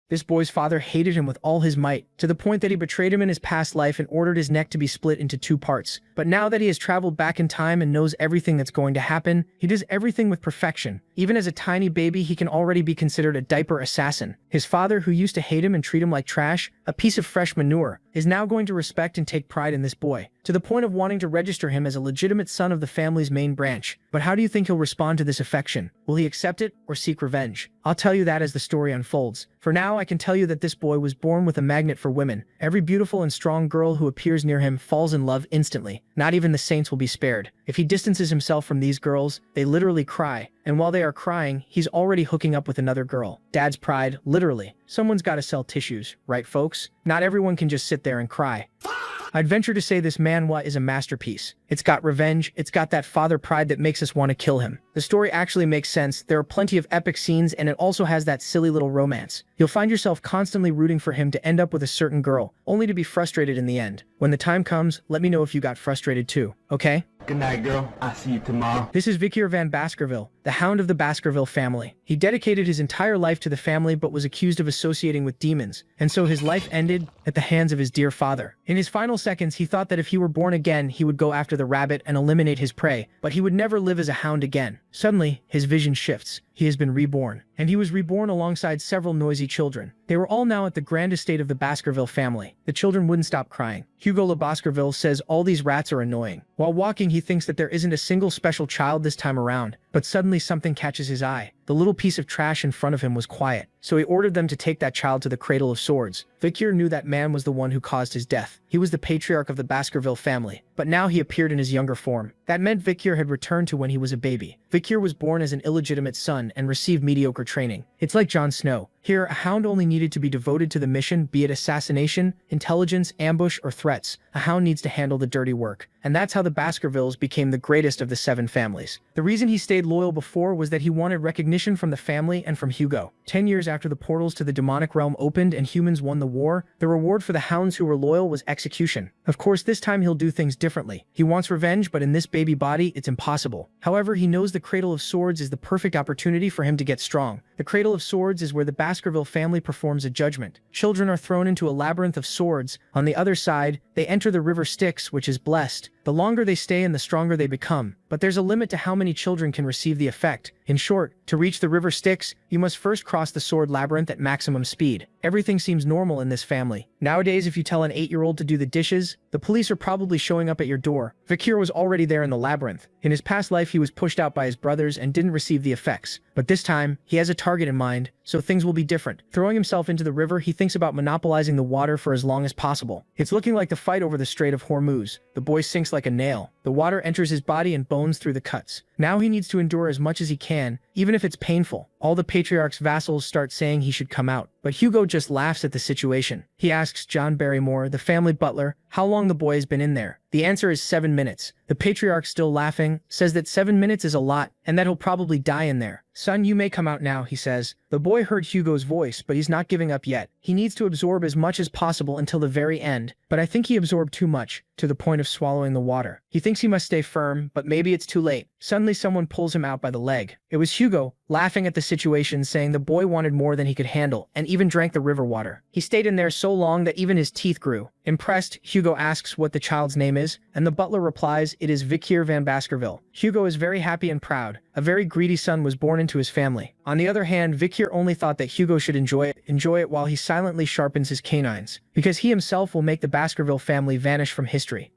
This boy's father hated him with all his might, to the point that he betrayed him in his past life and ordered his neck to be split into 2 parts. But now that he has traveled back in time and knows everything that's going to happen, he does everything with perfection. Even as a tiny baby, he can already be considered a diaper assassin. His father, who used to hate him and treat him like trash, a piece of fresh manure, is now going to respect and take pride in this boy, to the point of wanting to register him as a legitimate son of the family's main branch. But how do you think he'll respond to this affection? Will he accept it or seek revenge? I'll tell you that as the story unfolds. For now, I can tell you that this boy was born with a magnet for women. Every beautiful and strong girl who appears near him falls in love instantly. Not even the saints will be spared. If he distances himself from these girls, they literally cry. And while they are crying, he's already hooking up with another girl. Dad's pride, literally. Someone's gotta sell tissues, right folks? Not everyone can just sit there and cry. I'd venture to say this manhwa is a masterpiece. It's got revenge, it's got that father pride that makes us want to kill him. The story actually makes sense, there are plenty of epic scenes, and it also has that silly little romance. You'll find yourself constantly rooting for him to end up with a certain girl, only to be frustrated in the end. When the time comes, let me know if you got frustrated too, okay? Good night, girl. I'll see you tomorrow. This is Victor van Baskerville, the Hound of the Baskerville family. He dedicated his entire life to the family but was accused of associating with demons, and so his life ended at the hands of his dear father. In his final seconds, he thought that if he were born again, he would go after the rabbit and eliminate his prey, but he would never live as a hound again. Suddenly, his vision shifts. He has been reborn. And he was reborn alongside several noisy children. They were all now at the grand estate of the Baskerville family. The children wouldn't stop crying. Hugo Le Baskerville says all these rats are annoying. While walking, he thinks that there isn't a single special child this time around, but suddenly something catches his eye. The little piece of trash in front of him was quiet, so he ordered them to take that child to the Cradle of Swords. Victor knew that man was the one who caused his death. He was the patriarch of the Baskerville family, but now he appeared in his younger form. That meant Victor had returned to when he was a baby. Victor was born as an illegitimate son and received mediocre training. It's like Jon Snow. Here, a hound only needed to be devoted to the mission, be it assassination, intelligence, ambush, or threats. A hound needs to handle the dirty work. And that's how the Baskervilles became the greatest of the 7 families. The reason he stayed loyal before was that he wanted recognition from the family and from Hugo. 10 years after the portals to the demonic realm opened and humans won the war, the reward for the hounds who were loyal was execution. Of course, this time he'll do things differently. He wants revenge, but in this baby body, it's impossible. However, he knows the Cradle of Swords is the perfect opportunity for him to get strong. The Cradle of Swords is where the Baskerville family performs a judgment. Children are thrown into a labyrinth of swords. On the other side, they enter the river Styx, which is blessed. The longer they stay and the stronger they become. But there's a limit to how many children can receive the effect. In short, to reach the river Styx, you must first cross the sword labyrinth at maximum speed. Everything seems normal in this family. Nowadays, if you tell an 8-year-old to do the dishes, the police are probably showing up at your door. Victor was already there in the labyrinth. In his past life, he was pushed out by his brothers and didn't receive the effects. But this time, he has a target in mind, so things will be different. Throwing himself into the river, he thinks about monopolizing the water for as long as possible. It's looking like the fight over the Strait of Hormuz. The boy sinks like a nail. The water enters his body and bones through the cuts. Now he needs to endure as much as he can, even if it's painful. All the patriarch's vassals start saying he should come out, but Hugo just laughs at the situation. He asks John Barrymore, the family butler, how long the boy has been in there. The answer is 7 minutes. The patriarch, still laughing, says that 7 minutes is a lot, and that he'll probably die in there. Son, you may come out now, he says. The boy heard Hugo's voice, but he's not giving up yet. He needs to absorb as much as possible until the very end, but I think he absorbed too much, to the point of swallowing the water. He thinks he must stay firm, but maybe it's too late. Suddenly someone pulls him out by the leg. It was Hugo, laughing at the situation, saying the boy wanted more than he could handle, and even drank the river water. He stayed in there so long that even his teeth grew. Impressed, Hugo asks what the child's name is, and the butler replies it is Victor van Baskerville. Hugo is very happy and proud. A very greedy son was born into his family. On the other hand, Victor only thought that Hugo should enjoy it while he silently sharpens his canines, because he himself will make the Baskerville family vanish from history.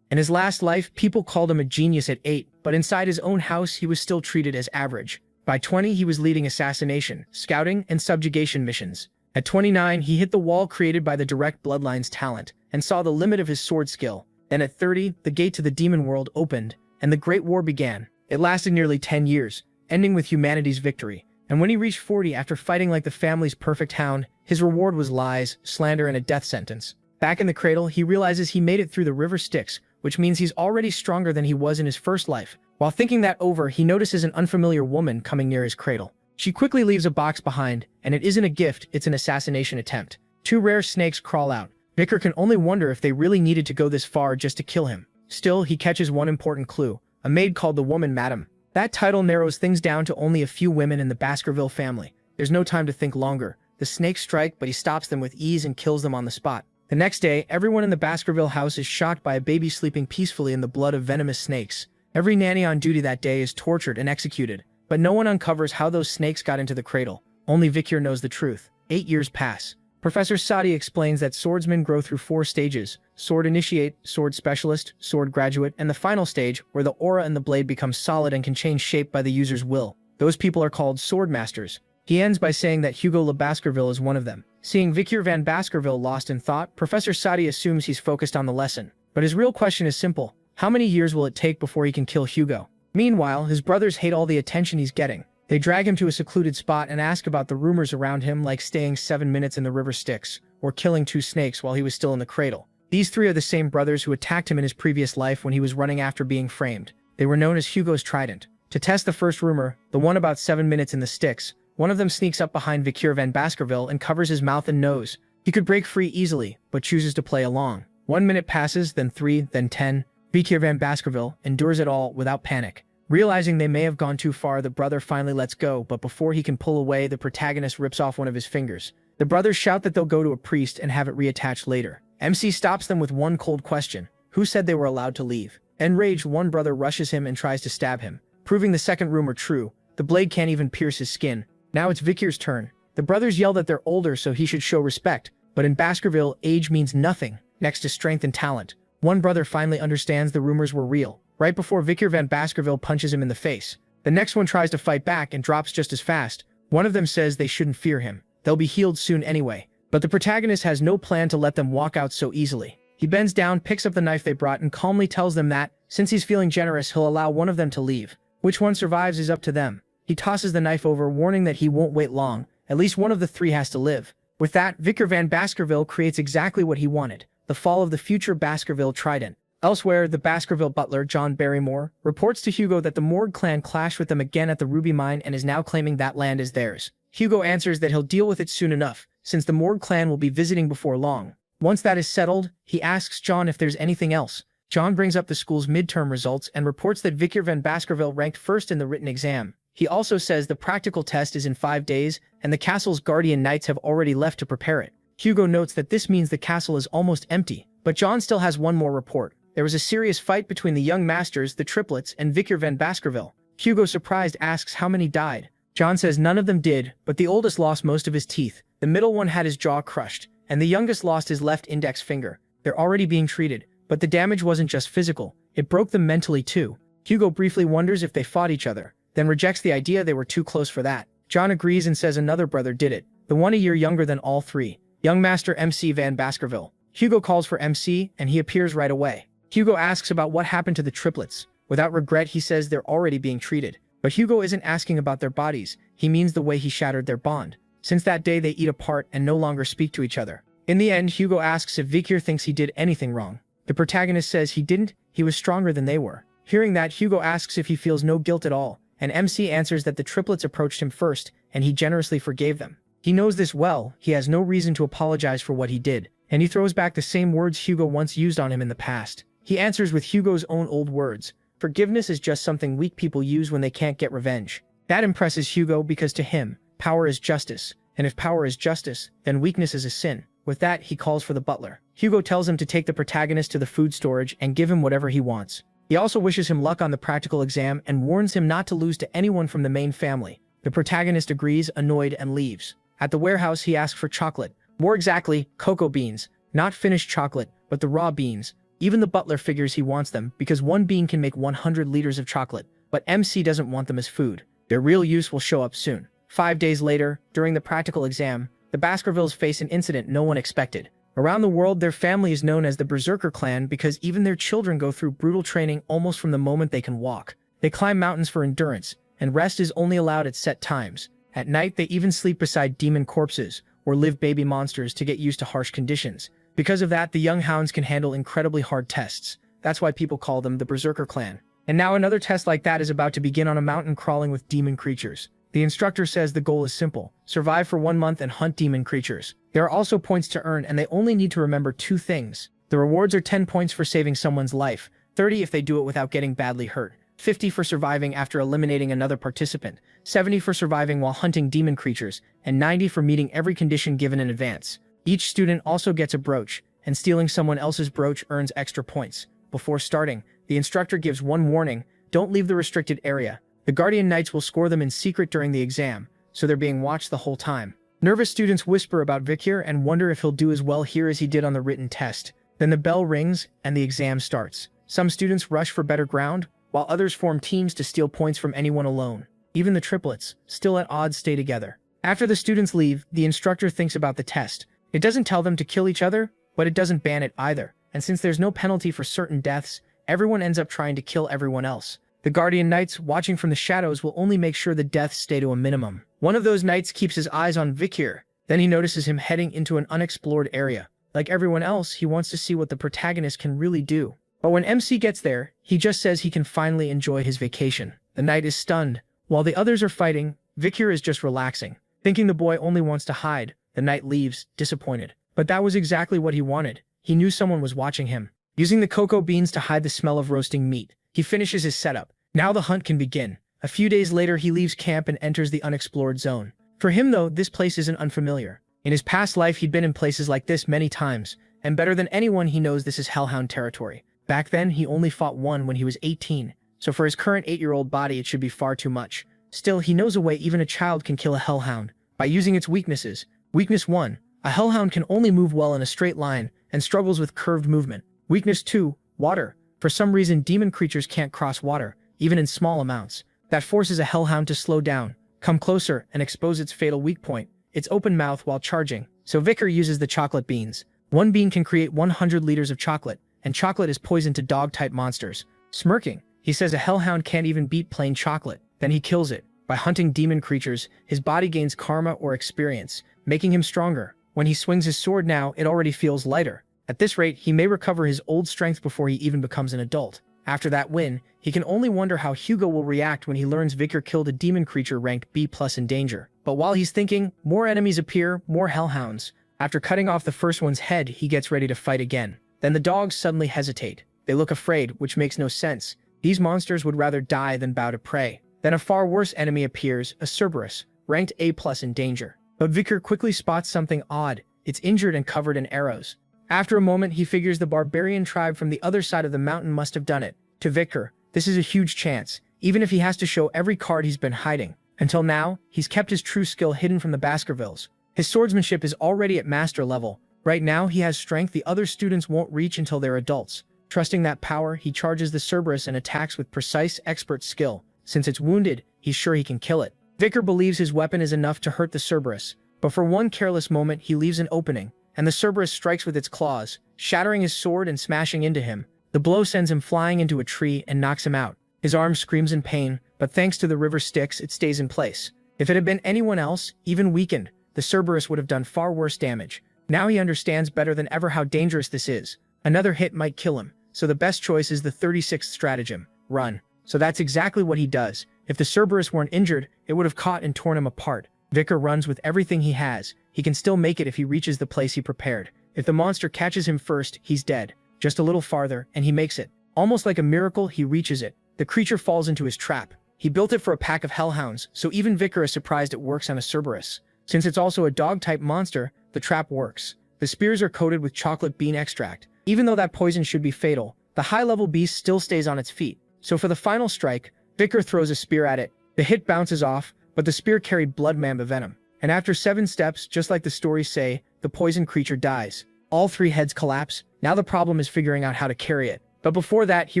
In his last life, people called him a genius at 8, but inside his own house, he was still treated as average. By 20, he was leading assassination, scouting, and subjugation missions. At 29, he hit the wall created by the direct Bloodline's talent, and saw the limit of his sword skill. Then at 30, the gate to the demon world opened, and the Great War began. It lasted nearly 10 years, ending with humanity's victory. And when he reached 40, after fighting like the family's perfect hound, his reward was lies, slander, and a death sentence. Back in the cradle, he realizes he made it through the river Styx, which means he's already stronger than he was in his first life. While thinking that over, he notices an unfamiliar woman coming near his cradle. She quickly leaves a box behind, and it isn't a gift, it's an assassination attempt. 2 rare snakes crawl out. Victor can only wonder if they really needed to go this far just to kill him. Still, he catches one important clue. A maid called the woman Madam. That title narrows things down to only a few women in the Baskerville family. There's no time to think longer. The snakes strike, but he stops them with ease and kills them on the spot. The next day, everyone in the Baskerville house is shocked by a baby sleeping peacefully in the blood of venomous snakes. Every nanny on duty that day is tortured and executed, but no one uncovers how those snakes got into the cradle. Only Vikir knows the truth. 8 years pass. Professor Sadi explains that swordsmen grow through 4 stages: sword initiate, sword specialist, sword graduate, and the final stage, where the aura in the blade becomes solid and can change shape by the user's will. Those people are called sword masters. He ends by saying that Hugo Le Baskerville is one of them. Seeing Vikir van Baskerville lost in thought, Professor Sadi assumes he's focused on the lesson. But his real question is simple. How many years will it take before he can kill Hugo? Meanwhile, his brothers hate all the attention he's getting. They drag him to a secluded spot and ask about the rumors around him, like staying 7 minutes in the river Styx, or killing 2 snakes while he was still in the cradle. These 3 are the same brothers who attacked him in his previous life when he was running after being framed. They were known as Hugo's Trident. To test the first rumor, the one about 7 minutes in the Styx, one of them sneaks up behind Vikir van Baskerville and covers his mouth and nose. He could break free easily, but chooses to play along. 1 minute passes, then 3, then 10. Vikir van Baskerville endures it all without panic. Realizing they may have gone too far, the brother finally lets go, but before he can pull away, the protagonist rips off one of his fingers. The brothers shout that they'll go to a priest and have it reattached later. MC stops them with one cold question. Who said they were allowed to leave? Enraged, one brother rushes him and tries to stab him. Proving the second rumor true, the blade can't even pierce his skin. Now it's Vikir's turn. The brothers yell that they're older, so he should show respect, but in Baskerville, age means nothing next to strength and talent. One brother finally understands the rumors were real, right before Vikir van Baskerville punches him in the face. The next one tries to fight back and drops just as fast. One of them says they shouldn't fear him. They'll be healed soon anyway. But the protagonist has no plan to let them walk out so easily. He bends down, picks up the knife they brought, and calmly tells them that, since he's feeling generous, he'll allow one of them to leave. Which one survives is up to them. He tosses the knife over, warning that he won't wait long. At least one of the 3 has to live. With that, Vikir van Baskerville creates exactly what he wanted: the fall of the future Baskerville Trident. Elsewhere, the Baskerville butler, John Barrymore, reports to Hugo that the Morgue clan clashed with them again at the Ruby Mine and is now claiming that land is theirs. Hugo answers that he'll deal with it soon enough, since the Morgue clan will be visiting before long. Once that is settled, he asks John if there's anything else. John brings up the school's midterm results and reports that Vikir van Baskerville ranked first in the written exam. He also says the practical test is in 5 days, and the castle's guardian knights have already left to prepare it. Hugo notes that this means the castle is almost empty, but John still has one more report. There was a serious fight between the young masters, the triplets, and Vikir van Baskerville. Hugo, surprised, asks how many died. John says none of them did, but the oldest lost most of his teeth. The middle one had his jaw crushed, and the youngest lost his left index finger. They're already being treated, but the damage wasn't just physical, it broke them mentally too. Hugo briefly wonders if they fought each other, then rejects the idea they were too close for that. John agrees and says another brother did it, the one a year younger than all 3, young master MC van Baskerville. Hugo calls for MC, and he appears right away. Hugo asks about what happened to the triplets. Without regret, he says they're already being treated. But Hugo isn't asking about their bodies, he means the way he shattered their bond. Since that day, they eat apart and no longer speak to each other. In the end, Hugo asks if Vikir thinks he did anything wrong. The protagonist says he didn't, he was stronger than they were. Hearing that, Hugo asks if he feels no guilt at all, and MC answers that the triplets approached him first, and he generously forgave them. He knows this well, he has no reason to apologize for what he did, and he throws back the same words Hugo once used on him in the past. He answers with Hugo's own old words: forgiveness is just something weak people use when they can't get revenge. That impresses Hugo because to him, power is justice, and if power is justice, then weakness is a sin. With that, he calls for the butler. Hugo tells him to take the protagonist to the food storage and give him whatever he wants. He also wishes him luck on the practical exam and warns him not to lose to anyone from the main family. The protagonist agrees, annoyed, and leaves. At the warehouse, he asks for chocolate. More exactly, cocoa beans. Not finished chocolate, but the raw beans. Even the butler figures he wants them because one bean can make 100 liters of chocolate, but MC doesn't want them as food. Their real use will show up soon. 5 days later, during the practical exam, the Baskervilles face an incident no one expected. Around the world, their family is known as the Berserker clan because even their children go through brutal training almost from the moment they can walk. They climb mountains for endurance, and rest is only allowed at set times. At night, they even sleep beside demon corpses or live baby monsters to get used to harsh conditions. Because of that, the young hounds can handle incredibly hard tests. That's why people call them the Berserker clan. And now another test like that is about to begin on a mountain crawling with demon creatures. The instructor says the goal is simple: survive for 1 month and hunt demon creatures. There are also points to earn, and they only need to remember 2 things. The rewards are 10 points for saving someone's life, 30 if they do it without getting badly hurt, 50 for surviving after eliminating another participant, 70 for surviving while hunting demon creatures, and 90 for meeting every condition given in advance. Each student also gets a brooch, and stealing someone else's brooch earns extra points. Before starting, the instructor gives one warning: don't leave the restricted area. The Guardian Knights will score them in secret during the exam, so they're being watched the whole time. Nervous students whisper about Vikir and wonder if he'll do as well here as he did on the written test. Then the bell rings, and the exam starts. Some students rush for better ground, while others form teams to steal points from anyone alone. Even the triplets, still at odds, stay together. After the students leave, the instructor thinks about the test. It doesn't tell them to kill each other, but it doesn't ban it either. And since there's no penalty for certain deaths, everyone ends up trying to kill everyone else. The Guardian Knights, watching from the shadows, will only make sure the deaths stay to a minimum. One of those knights keeps his eyes on Vikir. Then he notices him heading into an unexplored area. Like everyone else, he wants to see what the protagonist can really do. But when MC gets there, he just says he can finally enjoy his vacation. The knight is stunned. While the others are fighting, Vikir is just relaxing. Thinking the boy only wants to hide, the knight leaves, disappointed. But that was exactly what he wanted. He knew someone was watching him. Using the cocoa beans to hide the smell of roasting meat, he finishes his setup. Now the hunt can begin. A few days later, he leaves camp and enters the unexplored zone. For him, though, this place isn't unfamiliar. In his past life, he'd been in places like this many times, and better than anyone, he knows this is Hellhound territory. Back then, he only fought one when he was 18, so for his current 8-year-old body, it should be far too much. Still, he knows a way even a child can kill a Hellhound, by using its weaknesses. Weakness 1. A Hellhound can only move well in a straight line, and struggles with curved movement. Weakness 2. Water. For some reason, demon creatures can't cross water, even in small amounts. That forces a Hellhound to slow down, come closer, and expose its fatal weak point, its open mouth while charging. So Vikir uses the chocolate beans. One bean can create 100 liters of chocolate, and chocolate is poison to dog-type monsters. Smirking, he says a Hellhound can't even beat plain chocolate. Then he kills it. By hunting demon creatures, his body gains karma or experience, making him stronger. When he swings his sword now, it already feels lighter. At this rate, he may recover his old strength before he even becomes an adult. After that win, he can only wonder how Hugo will react when he learns Vikir killed a demon creature ranked B+ in danger. But while he's thinking, more enemies appear, more Hellhounds. After cutting off the first one's head, he gets ready to fight again. Then the dogs suddenly hesitate. They look afraid, which makes no sense. These monsters would rather die than bow to prey. Then a far worse enemy appears, a Cerberus, ranked A+ in danger. But Vikir quickly spots something odd. It's injured and covered in arrows. After a moment, he figures the barbarian tribe from the other side of the mountain must have done it. To Vikir, this is a huge chance, even if he has to show every card he's been hiding. Until now, he's kept his true skill hidden from the Baskervilles. His swordsmanship is already at master level. Right now, he has strength the other students won't reach until they're adults. Trusting that power, he charges the Cerberus and attacks with precise, expert skill. Since it's wounded, he's sure he can kill it. Vikir believes his weapon is enough to hurt the Cerberus, but for one careless moment, he leaves an opening, and the Cerberus strikes with its claws, shattering his sword and smashing into him. The blow sends him flying into a tree and knocks him out. His arm screams in pain, but thanks to the river Styx, it stays in place. If it had been anyone else, even weakened, the Cerberus would have done far worse damage. Now he understands better than ever how dangerous this is. Another hit might kill him, so the best choice is the 36th stratagem: run. So that's exactly what he does. If the Cerberus weren't injured, it would have caught and torn him apart. Vikir runs with everything he has. He can still make it if he reaches the place he prepared. If the monster catches him first, he's dead. Just a little farther, and he makes it. Almost like a miracle, he reaches it. The creature falls into his trap. He built it for a pack of Hellhounds, so even Vikir is surprised it works on a Cerberus. Since it's also a dog-type monster, the trap works. The spears are coated with chocolate bean extract. Even though that poison should be fatal, the high-level beast still stays on its feet. So for the final strike, Vikir throws a spear at it. The hit bounces off, but the spear carried blood mamba venom. And after 7 steps, just like the stories say, the poison creature dies. All 3 heads collapse. Now the problem is figuring out how to carry it. But before that, he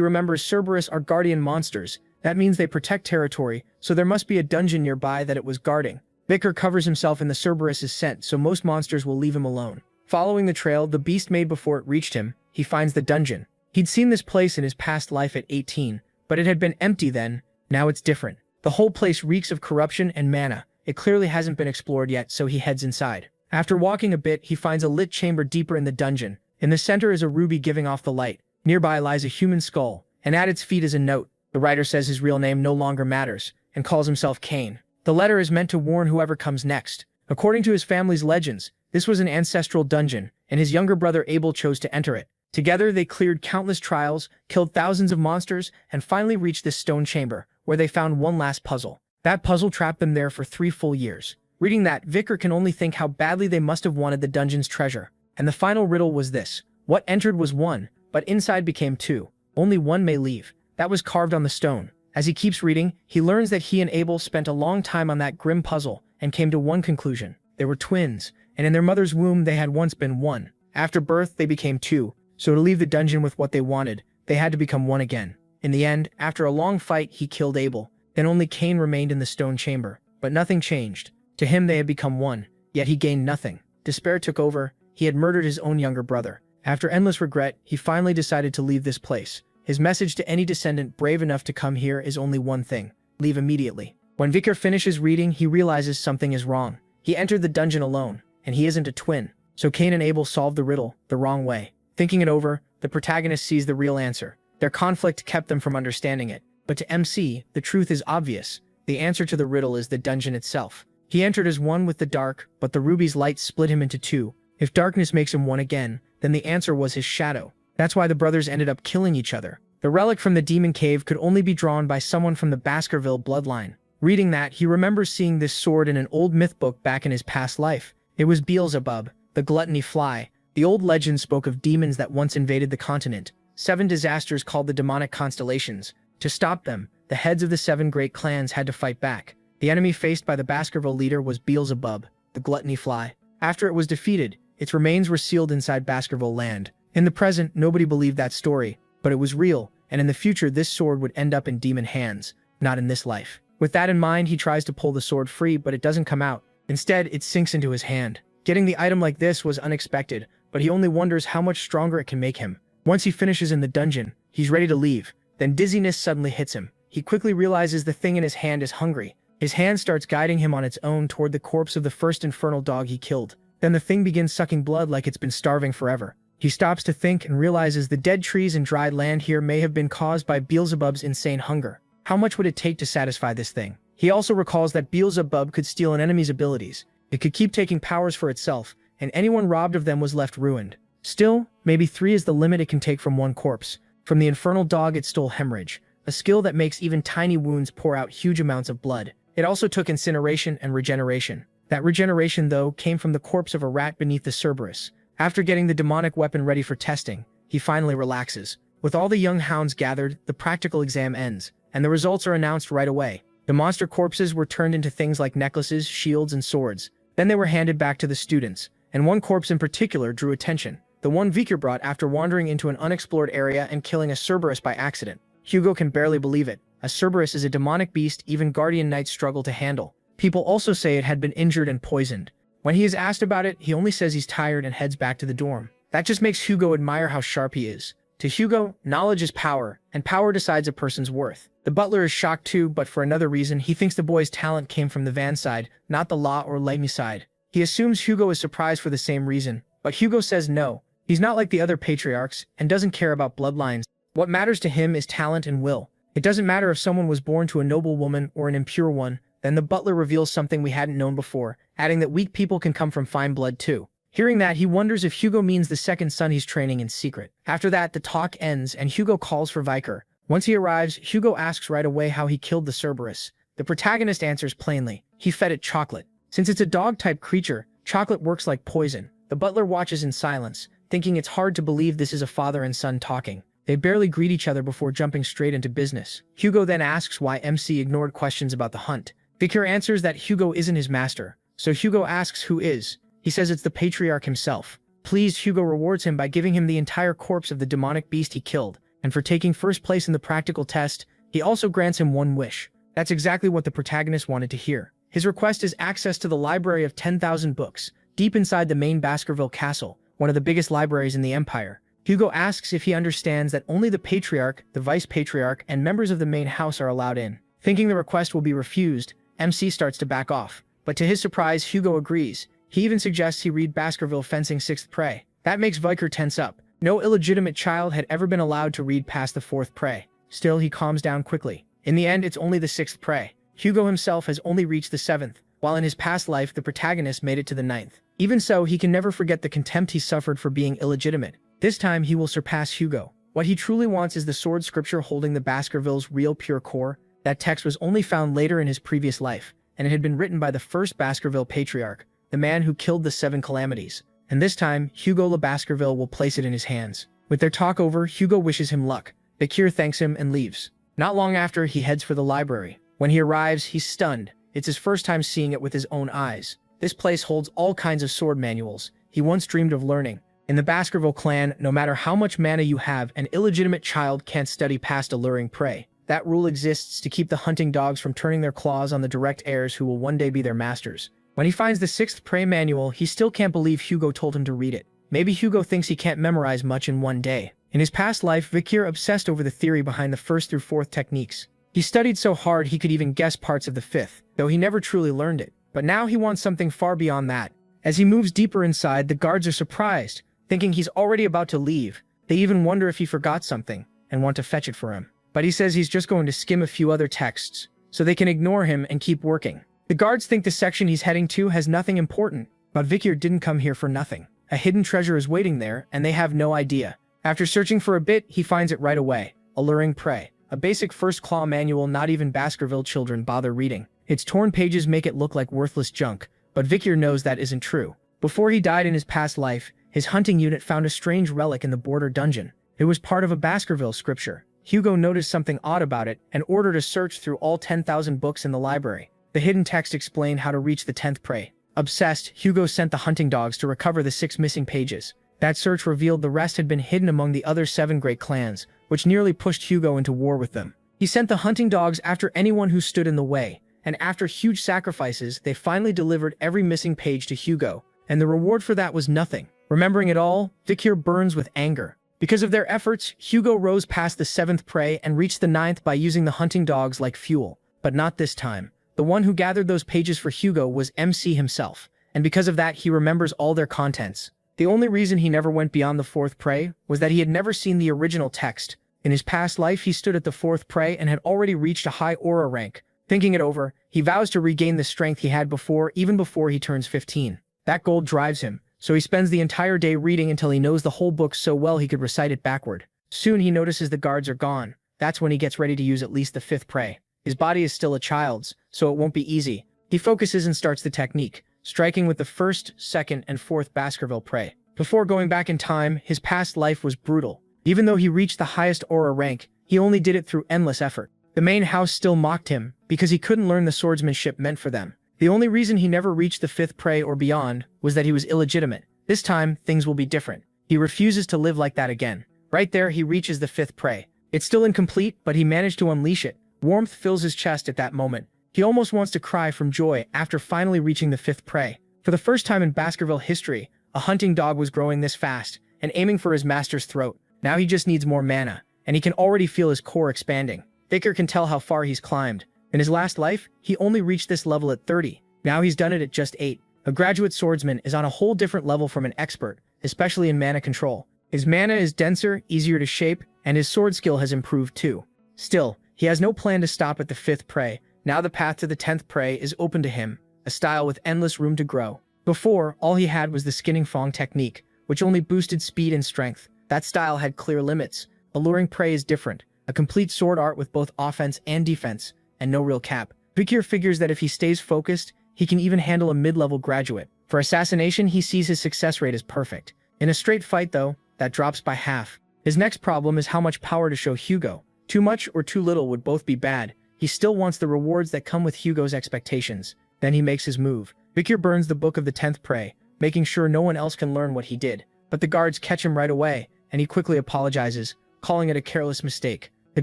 remembers Cerberus are guardian monsters. That means they protect territory, so there must be a dungeon nearby that it was guarding. Vikir covers himself in the Cerberus' scent, so most monsters will leave him alone. Following the trail the beast made before it reached him, he finds the dungeon. He'd seen this place in his past life at 18, but it had been empty then. Now it's different. The whole place reeks of corruption and mana. It clearly hasn't been explored yet, so he heads inside. After walking a bit, he finds a lit chamber deeper in the dungeon. In the center is a ruby giving off the light. Nearby lies a human skull, and at its feet is a note. The writer says his real name no longer matters, and calls himself Cain. The letter is meant to warn whoever comes next. According to his family's legends, this was an ancestral dungeon, and his younger brother Abel chose to enter it. Together, they cleared countless trials, killed thousands of monsters, and finally reached this stone chamber, where they found one last puzzle. That puzzle trapped them there for 3 full years. Reading that, Vicar can only think how badly they must have wanted the dungeon's treasure. And the final riddle was this. What entered was 1, but inside became 2. Only 1 may leave. That was carved on the stone. As he keeps reading, he learns that he and Abel spent a long time on that grim puzzle and came to one conclusion. They were twins, and in their mother's womb they had once been 1. After birth, they became 2, so to leave the dungeon with what they wanted, they had to become 1 again. In the end, after a long fight, he killed Abel. Then only Cain remained in the stone chamber. But nothing changed. To him they had become 1, yet he gained nothing. Despair took over. He had murdered his own younger brother. After endless regret, he finally decided to leave this place. His message to any descendant brave enough to come here is only one thing: leave immediately. When Vicar finishes reading, he realizes something is wrong. He entered the dungeon alone, and he isn't a twin. So Cain and Abel solved the riddle the wrong way. Thinking it over, the protagonist sees the real answer. Their conflict kept them from understanding it. But to MC, the truth is obvious. The answer to the riddle is the dungeon itself. He entered as 1 with the dark, but the ruby's light split him into 2. If darkness makes him 1 again, then the answer was his shadow. That's why the brothers ended up killing each other. The relic from the demon cave could only be drawn by someone from the Baskerville bloodline. Reading that, he remembers seeing this sword in an old myth book back in his past life. It was Beelzebub, the gluttony fly. The old legend spoke of demons that once invaded the continent. 7 disasters called the demonic constellations. To stop them, the heads of the 7 great clans had to fight back. The enemy faced by the Baskerville leader was Beelzebub, the gluttony fly. After it was defeated, its remains were sealed inside Baskerville land. In the present, nobody believed that story, but it was real, and in the future this sword would end up in demon hands, not in this life. With that in mind, he tries to pull the sword free, but it doesn't come out. Instead, it sinks into his hand. Getting the item like this was unexpected, but he only wonders how much stronger it can make him. Once he finishes in the dungeon, he's ready to leave. Then dizziness suddenly hits him. He quickly realizes the thing in his hand is hungry. His hand starts guiding him on its own toward the corpse of the first infernal dog he killed. Then the thing begins sucking blood like it's been starving forever. He stops to think and realizes the dead trees and dried land here may have been caused by Beelzebub's insane hunger. How much would it take to satisfy this thing? He also recalls that Beelzebub could steal an enemy's abilities. It could keep taking powers for itself, and anyone robbed of them was left ruined. Still, maybe 3 is the limit it can take from 1 corpse. From the infernal dog it stole hemorrhage, a skill that makes even tiny wounds pour out huge amounts of blood. It also took incineration and regeneration. That regeneration, though, came from the corpse of a rat beneath the Cerberus. After getting the demonic weapon ready for testing, he finally relaxes. With all the young hounds gathered, the practical exam ends, and the results are announced right away. The monster corpses were turned into things like necklaces, shields, and swords. Then they were handed back to the students, and one corpse in particular drew attention. The one Vicar brought after wandering into an unexplored area and killing a Cerberus by accident. Hugo can barely believe it. A Cerberus is a demonic beast even Guardian Knights struggle to handle. People also say it had been injured and poisoned. When he is asked about it, he only says he's tired and heads back to the dorm. That just makes Hugo admire how sharp he is. To Hugo, knowledge is power, and power decides a person's worth. The butler is shocked too, but for another reason. He thinks the boy's talent came from the Van side, not the Law or Lemmy side. He assumes Hugo is surprised for the same reason, but Hugo says no. He's not like the other patriarchs, and doesn't care about bloodlines. What matters to him is talent and will. It doesn't matter if someone was born to a noble woman or an impure one. Then the butler reveals something we hadn't known before, adding that weak people can come from fine blood too. Hearing that, he wonders if Hugo means the second son he's training in secret. After that, the talk ends and Hugo calls for Vicar. Once he arrives, Hugo asks right away how he killed the Cerberus. The protagonist answers plainly. He fed it chocolate. Since it's a dog-type creature, chocolate works like poison. The butler watches in silence, thinking it's hard to believe this is a father and son talking. They barely greet each other before jumping straight into business. Hugo then asks why MC ignored questions about the hunt. Vicar answers that Hugo isn't his master, so Hugo asks who is. He says it's the patriarch himself. Pleased, Hugo rewards him by giving him the entire corpse of the demonic beast he killed, and for taking first place in the practical test, he also grants him one wish. That's exactly what the protagonist wanted to hear. His request is access to the library of 10,000 books, deep inside the main Baskerville castle, one of the biggest libraries in the Empire. Hugo asks if he understands that only the patriarch, the vice-patriarch, and members of the main house are allowed in. Thinking the request will be refused, MC starts to back off. But to his surprise, Hugo agrees. He even suggests he read Baskerville Fencing 6th Prey. That makes Vicar tense up. No illegitimate child had ever been allowed to read past the 4th Prey. Still, he calms down quickly. In the end, it's only the 6th Prey. Hugo himself has only reached the 7th, while in his past life, the protagonist made it to the 9th. Even so, he can never forget the contempt he suffered for being illegitimate. This time, he will surpass Hugo. What he truly wants is the sword scripture holding the Baskerville's real pure core. That text was only found later in his previous life, and it had been written by the first Baskerville patriarch, the man who killed the 7 calamities. And this time, Hugo Le Baskerville will place it in his hands. With their talk over, Hugo wishes him luck. Bakir thanks him and leaves. Not long after, he heads for the library. When he arrives, he's stunned. It's his first time seeing it with his own eyes. This place holds all kinds of sword manuals he once dreamed of learning. In the Baskerville clan, no matter how much mana you have, an illegitimate child can't study past alluring prey. That rule exists to keep the hunting dogs from turning their claws on the direct heirs who will one day be their masters. When he finds the 6th prey manual, he still can't believe Hugo told him to read it. Maybe Hugo thinks he can't memorize much in one day. In his past life, Bakir obsessed over the theory behind the 1st through 4th techniques. He studied so hard he could even guess parts of the 5th, though he never truly learned it. But now he wants something far beyond that. As he moves deeper inside, the guards are surprised, thinking he's already about to leave. They even wonder if he forgot something, and want to fetch it for him. But he says he's just going to skim a few other texts, so they can ignore him and keep working. The guards think the section he's heading to has nothing important, but Bakir didn't come here for nothing. A hidden treasure is waiting there, and they have no idea. After searching for a bit, he finds it right away. Alluring Prey. A basic first claw manual not even Baskerville children bother reading. Its torn pages make it look like worthless junk, but Bakir knows that isn't true. Before he died in his past life, his hunting unit found a strange relic in the border dungeon. It was part of a Baskerville scripture. Hugo noticed something odd about it and ordered a search through all 10,000 books in the library. The hidden text explained how to reach the 10th prey. Obsessed, Hugo sent the hunting dogs to recover the 6 missing pages. That search revealed the rest had been hidden among the other 7 great clans, which nearly pushed Hugo into war with them. He sent the hunting dogs after anyone who stood in the way, and after huge sacrifices, they finally delivered every missing page to Hugo, and the reward for that was nothing. Remembering it all, Bakir burns with anger. Because of their efforts, Hugo rose past the 7th prey and reached the 9th by using the hunting dogs like fuel. But not this time. The one who gathered those pages for Hugo was MC himself, and because of that he remembers all their contents. The only reason he never went beyond the 4th prey was that he had never seen the original text. In his past life he stood at the 4th prey and had already reached a high aura rank. Thinking it over, he vows to regain the strength he had before, even before he turns 15. That goal drives him, so he spends the entire day reading until he knows the whole book so well he could recite it backward. Soon he notices the guards are gone. That's when he gets ready to use at least the 5th prey. His body is still a child's, so it won't be easy. He focuses and starts the technique, striking with the 1st, 2nd, and 4th Baskerville prey. Before going back in time, his past life was brutal. Even though he reached the highest aura rank, he only did it through endless effort. The main house still mocked him, because he couldn't learn the swordsmanship meant for them. The only reason he never reached the 5th prey or beyond was that he was illegitimate. This time, things will be different. He refuses to live like that again. Right there, he reaches the 5th prey. It's still incomplete, but he managed to unleash it. Warmth fills his chest at that moment. He almost wants to cry from joy after finally reaching the 5th prey. For the first time in Baskerville history, a hunting dog was growing this fast and aiming for his master's throat. Now he just needs more mana, and he can already feel his core expanding. Bakir can tell how far he's climbed. In his last life, he only reached this level at 30. Now he's done it at just 8. A graduate swordsman is on a whole different level from an expert, especially in mana control. His mana is denser, easier to shape, and his sword skill has improved too. Still, he has no plan to stop at the 5th prey. Now the path to the 10th prey is open to him, a style with endless room to grow. Before, all he had was the skinning fong technique, which only boosted speed and strength. That style had clear limits. Alluring Prey is different, a complete sword art with both offense and defense, and no real cap. Bakir figures that if he stays focused, he can even handle a mid-level graduate. For assassination, he sees his success rate as perfect. In a straight fight though, that drops by half. His next problem is how much power to show Hugo. Too much or too little would both be bad. He still wants the rewards that come with Hugo's expectations. Then he makes his move. Bakir burns the book of the 10th prey, making sure no one else can learn what he did. But the guards catch him right away, and he quickly apologizes, calling it a careless mistake. The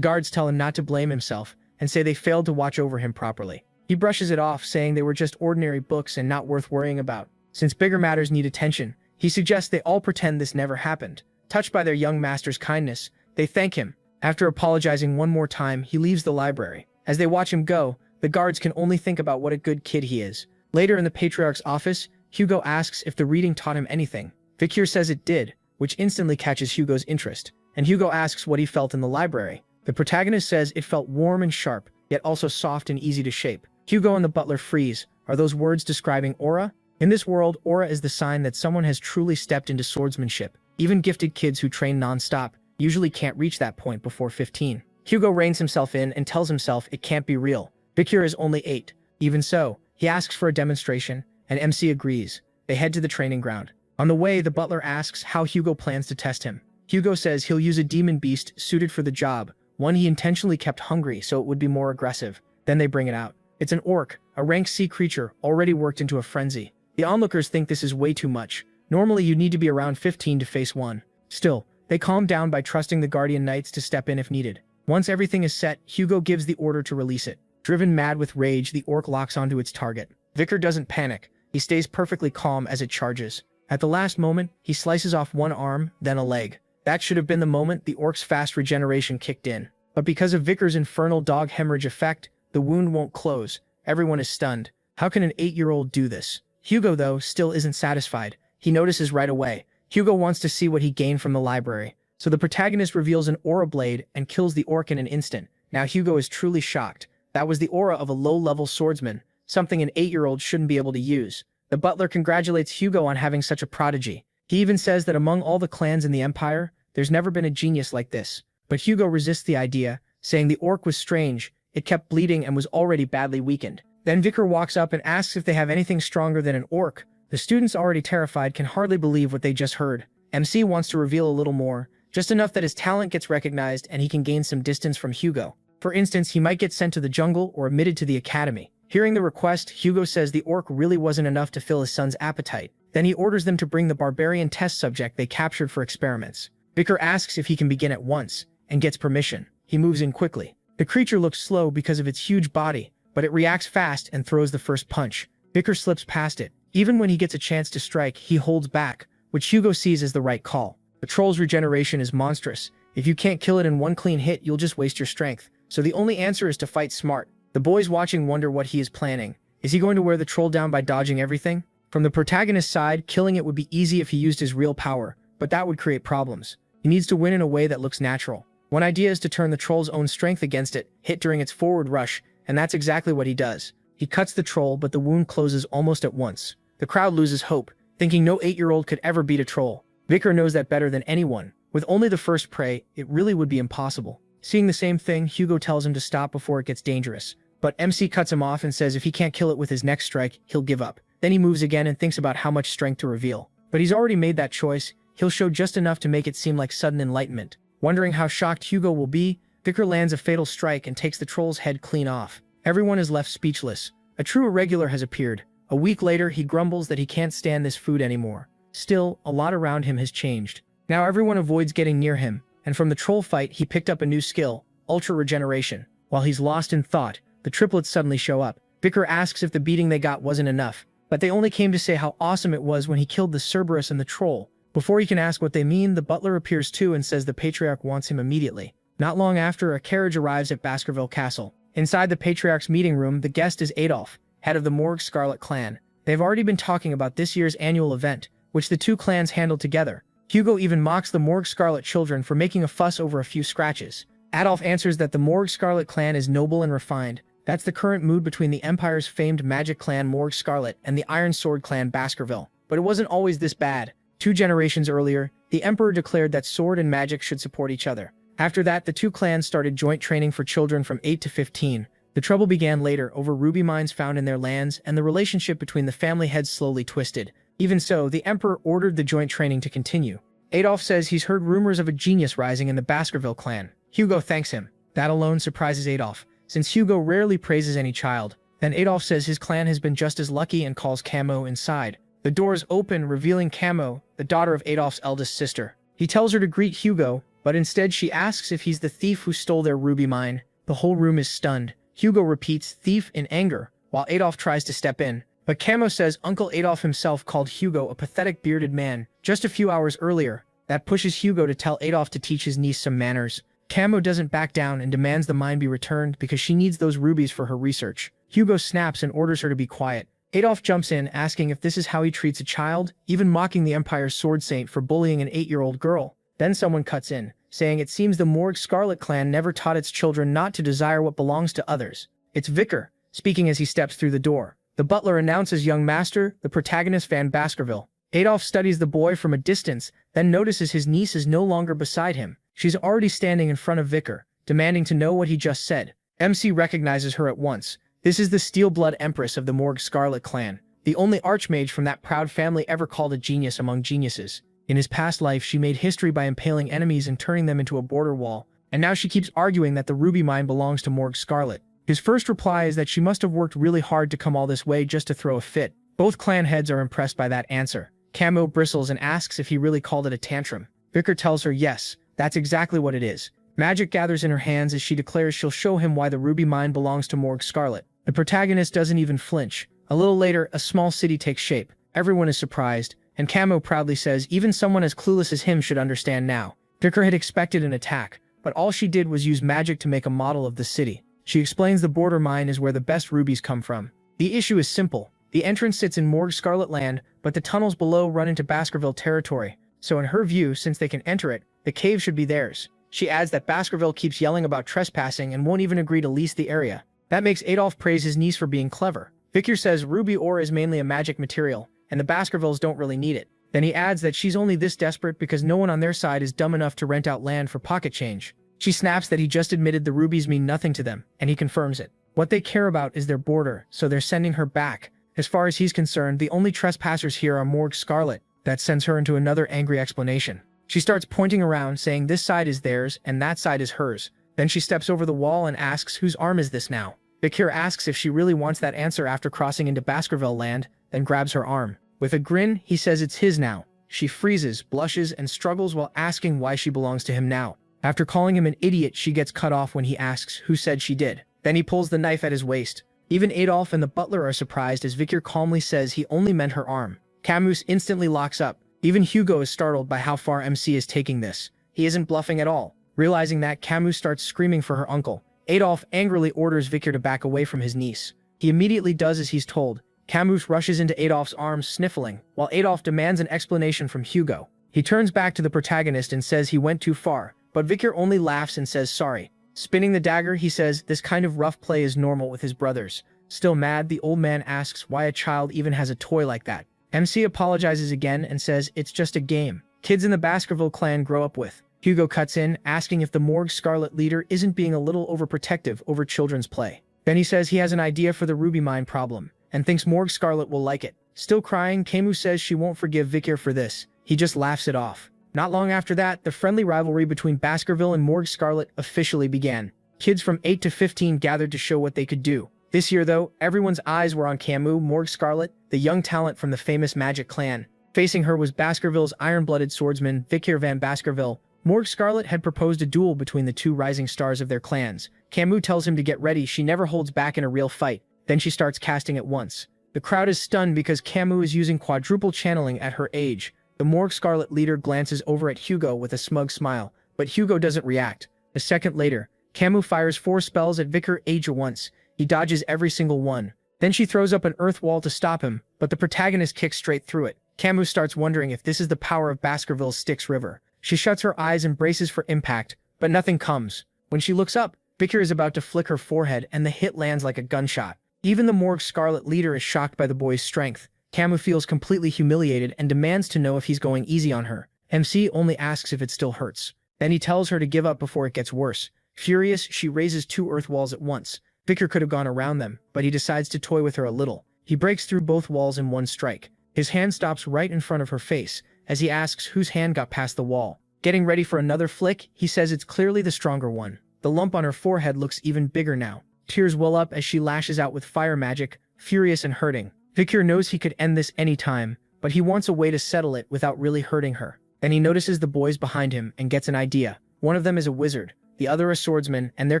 guards tell him not to blame himself, and say they failed to watch over him properly. He brushes it off, saying they were just ordinary books and not worth worrying about. Since bigger matters need attention, he suggests they all pretend this never happened. Touched by their young master's kindness, they thank him. After apologizing one more time, he leaves the library. As they watch him go, the guards can only think about what a good kid he is. Later in the Patriarch's office, Hugo asks if the reading taught him anything. Bakir says it did, which instantly catches Hugo's interest, and Hugo asks what he felt in the library. The protagonist says it felt warm and sharp, yet also soft and easy to shape. Hugo and the butler freeze. Are those words describing aura? In this world, aura is the sign that someone has truly stepped into swordsmanship. Even gifted kids who train non-stop usually can't reach that point before 15. Hugo reins himself in and tells himself it can't be real. Vicar is only 8. Even so, he asks for a demonstration, and MC agrees. They head to the training ground. On the way, the butler asks how Hugo plans to test him. Hugo says he'll use a demon beast suited for the job, one he intentionally kept hungry so it would be more aggressive. Then they bring it out. It's an orc, a rank C creature, already worked into a frenzy. The onlookers think this is way too much. Normally you need to be around 15 to face one. Still, they calm down by trusting the Guardian Knights to step in if needed. Once everything is set, Hugo gives the order to release it. Driven mad with rage, the orc locks onto its target. Vicar doesn't panic. He stays perfectly calm as it charges. At the last moment, he slices off one arm, then a leg. That should have been the moment the orc's fast regeneration kicked in. But because of Vicar's infernal dog hemorrhage effect, the wound won't close. Everyone is stunned. How can an 8-year-old do this? Hugo, though, still isn't satisfied. He notices right away. Hugo wants to see what he gained from the library. So the protagonist reveals an aura blade and kills the orc in an instant. Now Hugo is truly shocked. That was the aura of a low-level swordsman, something an 8-year-old shouldn't be able to use. The butler congratulates Hugo on having such a prodigy. He even says that among all the clans in the Empire, there's never been a genius like this. But Hugo resists the idea, saying the orc was strange, it kept bleeding and was already badly weakened. Then Vicar walks up and asks if they have anything stronger than an orc. The students, already terrified, can hardly believe what they just heard. MC wants to reveal a little more, just enough that his talent gets recognized and he can gain some distance from Hugo. For instance, he might get sent to the jungle or admitted to the academy. Hearing the request, Hugo says the orc really wasn't enough to fill his son's appetite. Then he orders them to bring the barbarian test subject they captured for experiments. Vicar asks if he can begin at once, and gets permission. He moves in quickly. The creature looks slow because of its huge body, but it reacts fast and throws the first punch. Vicar slips past it. Even when he gets a chance to strike, he holds back, which Hugo sees as the right call. The troll's regeneration is monstrous. If you can't kill it in one clean hit, you'll just waste your strength. So the only answer is to fight smart. The boys watching wonder what he is planning. Is he going to wear the troll down by dodging everything? From the protagonist's side, killing it would be easy if he used his real power, but that would create problems. He needs to win in a way that looks natural. One idea is to turn the troll's own strength against it, hit during its forward rush, and that's exactly what he does. He cuts the troll, but the wound closes almost at once. The crowd loses hope, thinking no 8-year-old could ever beat a troll. Vicar knows that better than anyone. With only the first prey, it really would be impossible. Seeing the same thing, Hugo tells him to stop before it gets dangerous. But MC cuts him off and says if he can't kill it with his next strike, he'll give up. Then he moves again and thinks about how much strength to reveal. But he's already made that choice. He'll show just enough to make it seem like sudden enlightenment. Wondering how shocked Hugo will be, Vicar lands a fatal strike and takes the troll's head clean off. Everyone is left speechless. A true irregular has appeared. A week later, he grumbles that he can't stand this food anymore. Still, a lot around him has changed. Now everyone avoids getting near him, and from the troll fight, he picked up a new skill, Ultra Regeneration. While he's lost in thought, the triplets suddenly show up. Vicar asks if the beating they got wasn't enough, but they only came to say how awesome it was when he killed the Cerberus and the troll. Before he can ask what they mean, the butler appears too and says the Patriarch wants him immediately. Not long after, a carriage arrives at Baskerville Castle. Inside the Patriarch's meeting room, the guest is Adolf, head of the Morgue Scarlet clan. They've already been talking about this year's annual event, which the two clans handled together. Hugo even mocks the Morgue Scarlet children for making a fuss over a few scratches. Adolf answers that the Morgue Scarlet clan is noble and refined. That's the current mood between the Empire's famed magic clan Morgue Scarlet and the Iron Sword clan Baskerville. But it wasn't always this bad. 2 generations earlier, the Emperor declared that sword and magic should support each other. After that, the two clans started joint training for children from 8 to 15. The trouble began later over ruby mines found in their lands, and the relationship between the family heads slowly twisted. Even so, the Emperor ordered the joint training to continue. Adolf says he's heard rumors of a genius rising in the Baskerville clan. Hugo thanks him. That alone surprises Adolf, since Hugo rarely praises any child. Then Adolf says his clan has been just as lucky and calls Camo inside. The doors open, revealing Camo, the daughter of Adolf's eldest sister. He tells her to greet Hugo, but instead she asks if he's the thief who stole their ruby mine. The whole room is stunned. Hugo repeats thief in anger, while Adolf tries to step in. But Camo says Uncle Adolf himself called Hugo a pathetic bearded man just a few hours earlier. That pushes Hugo to tell Adolf to teach his niece some manners. Camo doesn't back down and demands the mine be returned because she needs those rubies for her research. Hugo snaps and orders her to be quiet. Adolf jumps in, asking if this is how he treats a child, even mocking the Empire's sword saint for bullying an 8-year-old girl. Then someone cuts in, saying it seems the Morgue Scarlet clan never taught its children not to desire what belongs to others. It's Vicar, speaking as he steps through the door. The butler announces young master, the protagonist Van Baskerville. Adolf studies the boy from a distance, then notices his niece is no longer beside him. She's already standing in front of Vicar, demanding to know what he just said. MC recognizes her at once. This is the Steel-Blood Empress of the Morgue Scarlet clan, the only archmage from that proud family ever called a genius among geniuses. In his past life, she made history by impaling enemies and turning them into a border wall, and now she keeps arguing that the ruby mine belongs to Morgue Scarlet. His first reply is that she must have worked really hard to come all this way just to throw a fit. Both clan heads are impressed by that answer. Camo bristles and asks if he really called it a tantrum. Vicar tells her yes, that's exactly what it is. Magic gathers in her hands as she declares she'll show him why the ruby mine belongs to Morgue Scarlet. The protagonist doesn't even flinch. A little later, a small city takes shape. Everyone is surprised, and Camo proudly says even someone as clueless as him should understand now. Vicar had expected an attack, but all she did was use magic to make a model of the city. She explains the border mine is where the best rubies come from. The issue is simple. The entrance sits in Morgue Scarlet land, but the tunnels below run into Baskerville territory. So in her view, since they can enter it, the cave should be theirs. She adds that Baskerville keeps yelling about trespassing and won't even agree to lease the area. That makes Adolf praise his niece for being clever. Vicar says ruby ore is mainly a magic material, and the Baskervilles don't really need it. Then he adds that she's only this desperate because no one on their side is dumb enough to rent out land for pocket change. She snaps that he just admitted the rubies mean nothing to them, and he confirms it. What they care about is their border, so they're sending her back. As far as he's concerned, the only trespassers here are Morgue Scarlet. That sends her into another angry explanation. She starts pointing around, saying this side is theirs and that side is hers. Then she steps over the wall and asks whose arm is this now. Vicar asks if she really wants that answer after crossing into Baskerville land, then grabs her arm. With a grin, he says it's his now. She freezes, blushes, and struggles while asking why she belongs to him now. After calling him an idiot, she gets cut off when he asks who said she did. Then he pulls the knife at his waist. Even Adolf and the butler are surprised as Vicar calmly says he only meant her arm. Camus instantly locks up. Even Hugo is startled by how far MC is taking this. He isn't bluffing at all. Realizing that, Camus starts screaming for her uncle. Adolf angrily orders Vicar to back away from his niece. He immediately does as he's told. Camus rushes into Adolf's arms, sniffling, while Adolf demands an explanation from Hugo. He turns back to the protagonist and says he went too far, but Vicar only laughs and says sorry. Spinning the dagger, he says this kind of rough play is normal with his brothers. Still mad, the old man asks why a child even has a toy like that. MC apologizes again and says it's just a game kids in the Baskerville clan grow up with. Hugo cuts in, asking if the Morgue Scarlet leader isn't being a little overprotective over children's play. Then he says he has an idea for the ruby mine problem, and thinks Morgue Scarlet will like it. Still crying, Camus says she won't forgive Vicar for this. He just laughs it off. Not long after that, the friendly rivalry between Baskerville and Morgue Scarlet officially began. Kids from 8 to 15 gathered to show what they could do. This year, though, everyone's eyes were on Camus, Morgue Scarlet, the young talent from the famous Magic clan. Facing her was Baskerville's iron-blooded swordsman, Vicar van Baskerville. Morgue Scarlet had proposed a duel between the two rising stars of their clans. Camus tells him to get ready. She never holds back in a real fight. Then she starts casting at once. The crowd is stunned because Camus is using quadruple channeling at her age. The Morgue Scarlet leader glances over at Hugo with a smug smile, but Hugo doesn't react. A second later, Camus fires 4 spells at Vicar Age at once. He dodges every single one. Then she throws up an earth wall to stop him, but the protagonist kicks straight through it. Camus starts wondering if this is the power of Baskerville's Styx River. She shuts her eyes and braces for impact, but nothing comes. When she looks up, Vicar is about to flick her forehead and the hit lands like a gunshot. Even the Morgue Scarlet leader is shocked by the boy's strength. Camus feels completely humiliated and demands to know if he's going easy on her. MC only asks if it still hurts. Then he tells her to give up before it gets worse. Furious, she raises 2 earth walls at once. Vicar could have gone around them, but he decides to toy with her a little. He breaks through both walls in one strike. His hand stops right in front of her face, as he asks whose hand got past the wall. Getting ready for another flick, he says it's clearly the stronger one. The lump on her forehead looks even bigger now. Tears well up as she lashes out with fire magic, furious and hurting. Vicar knows he could end this any time, but he wants a way to settle it without really hurting her. Then he notices the boys behind him and gets an idea. One of them is a wizard, the other a swordsman, and they're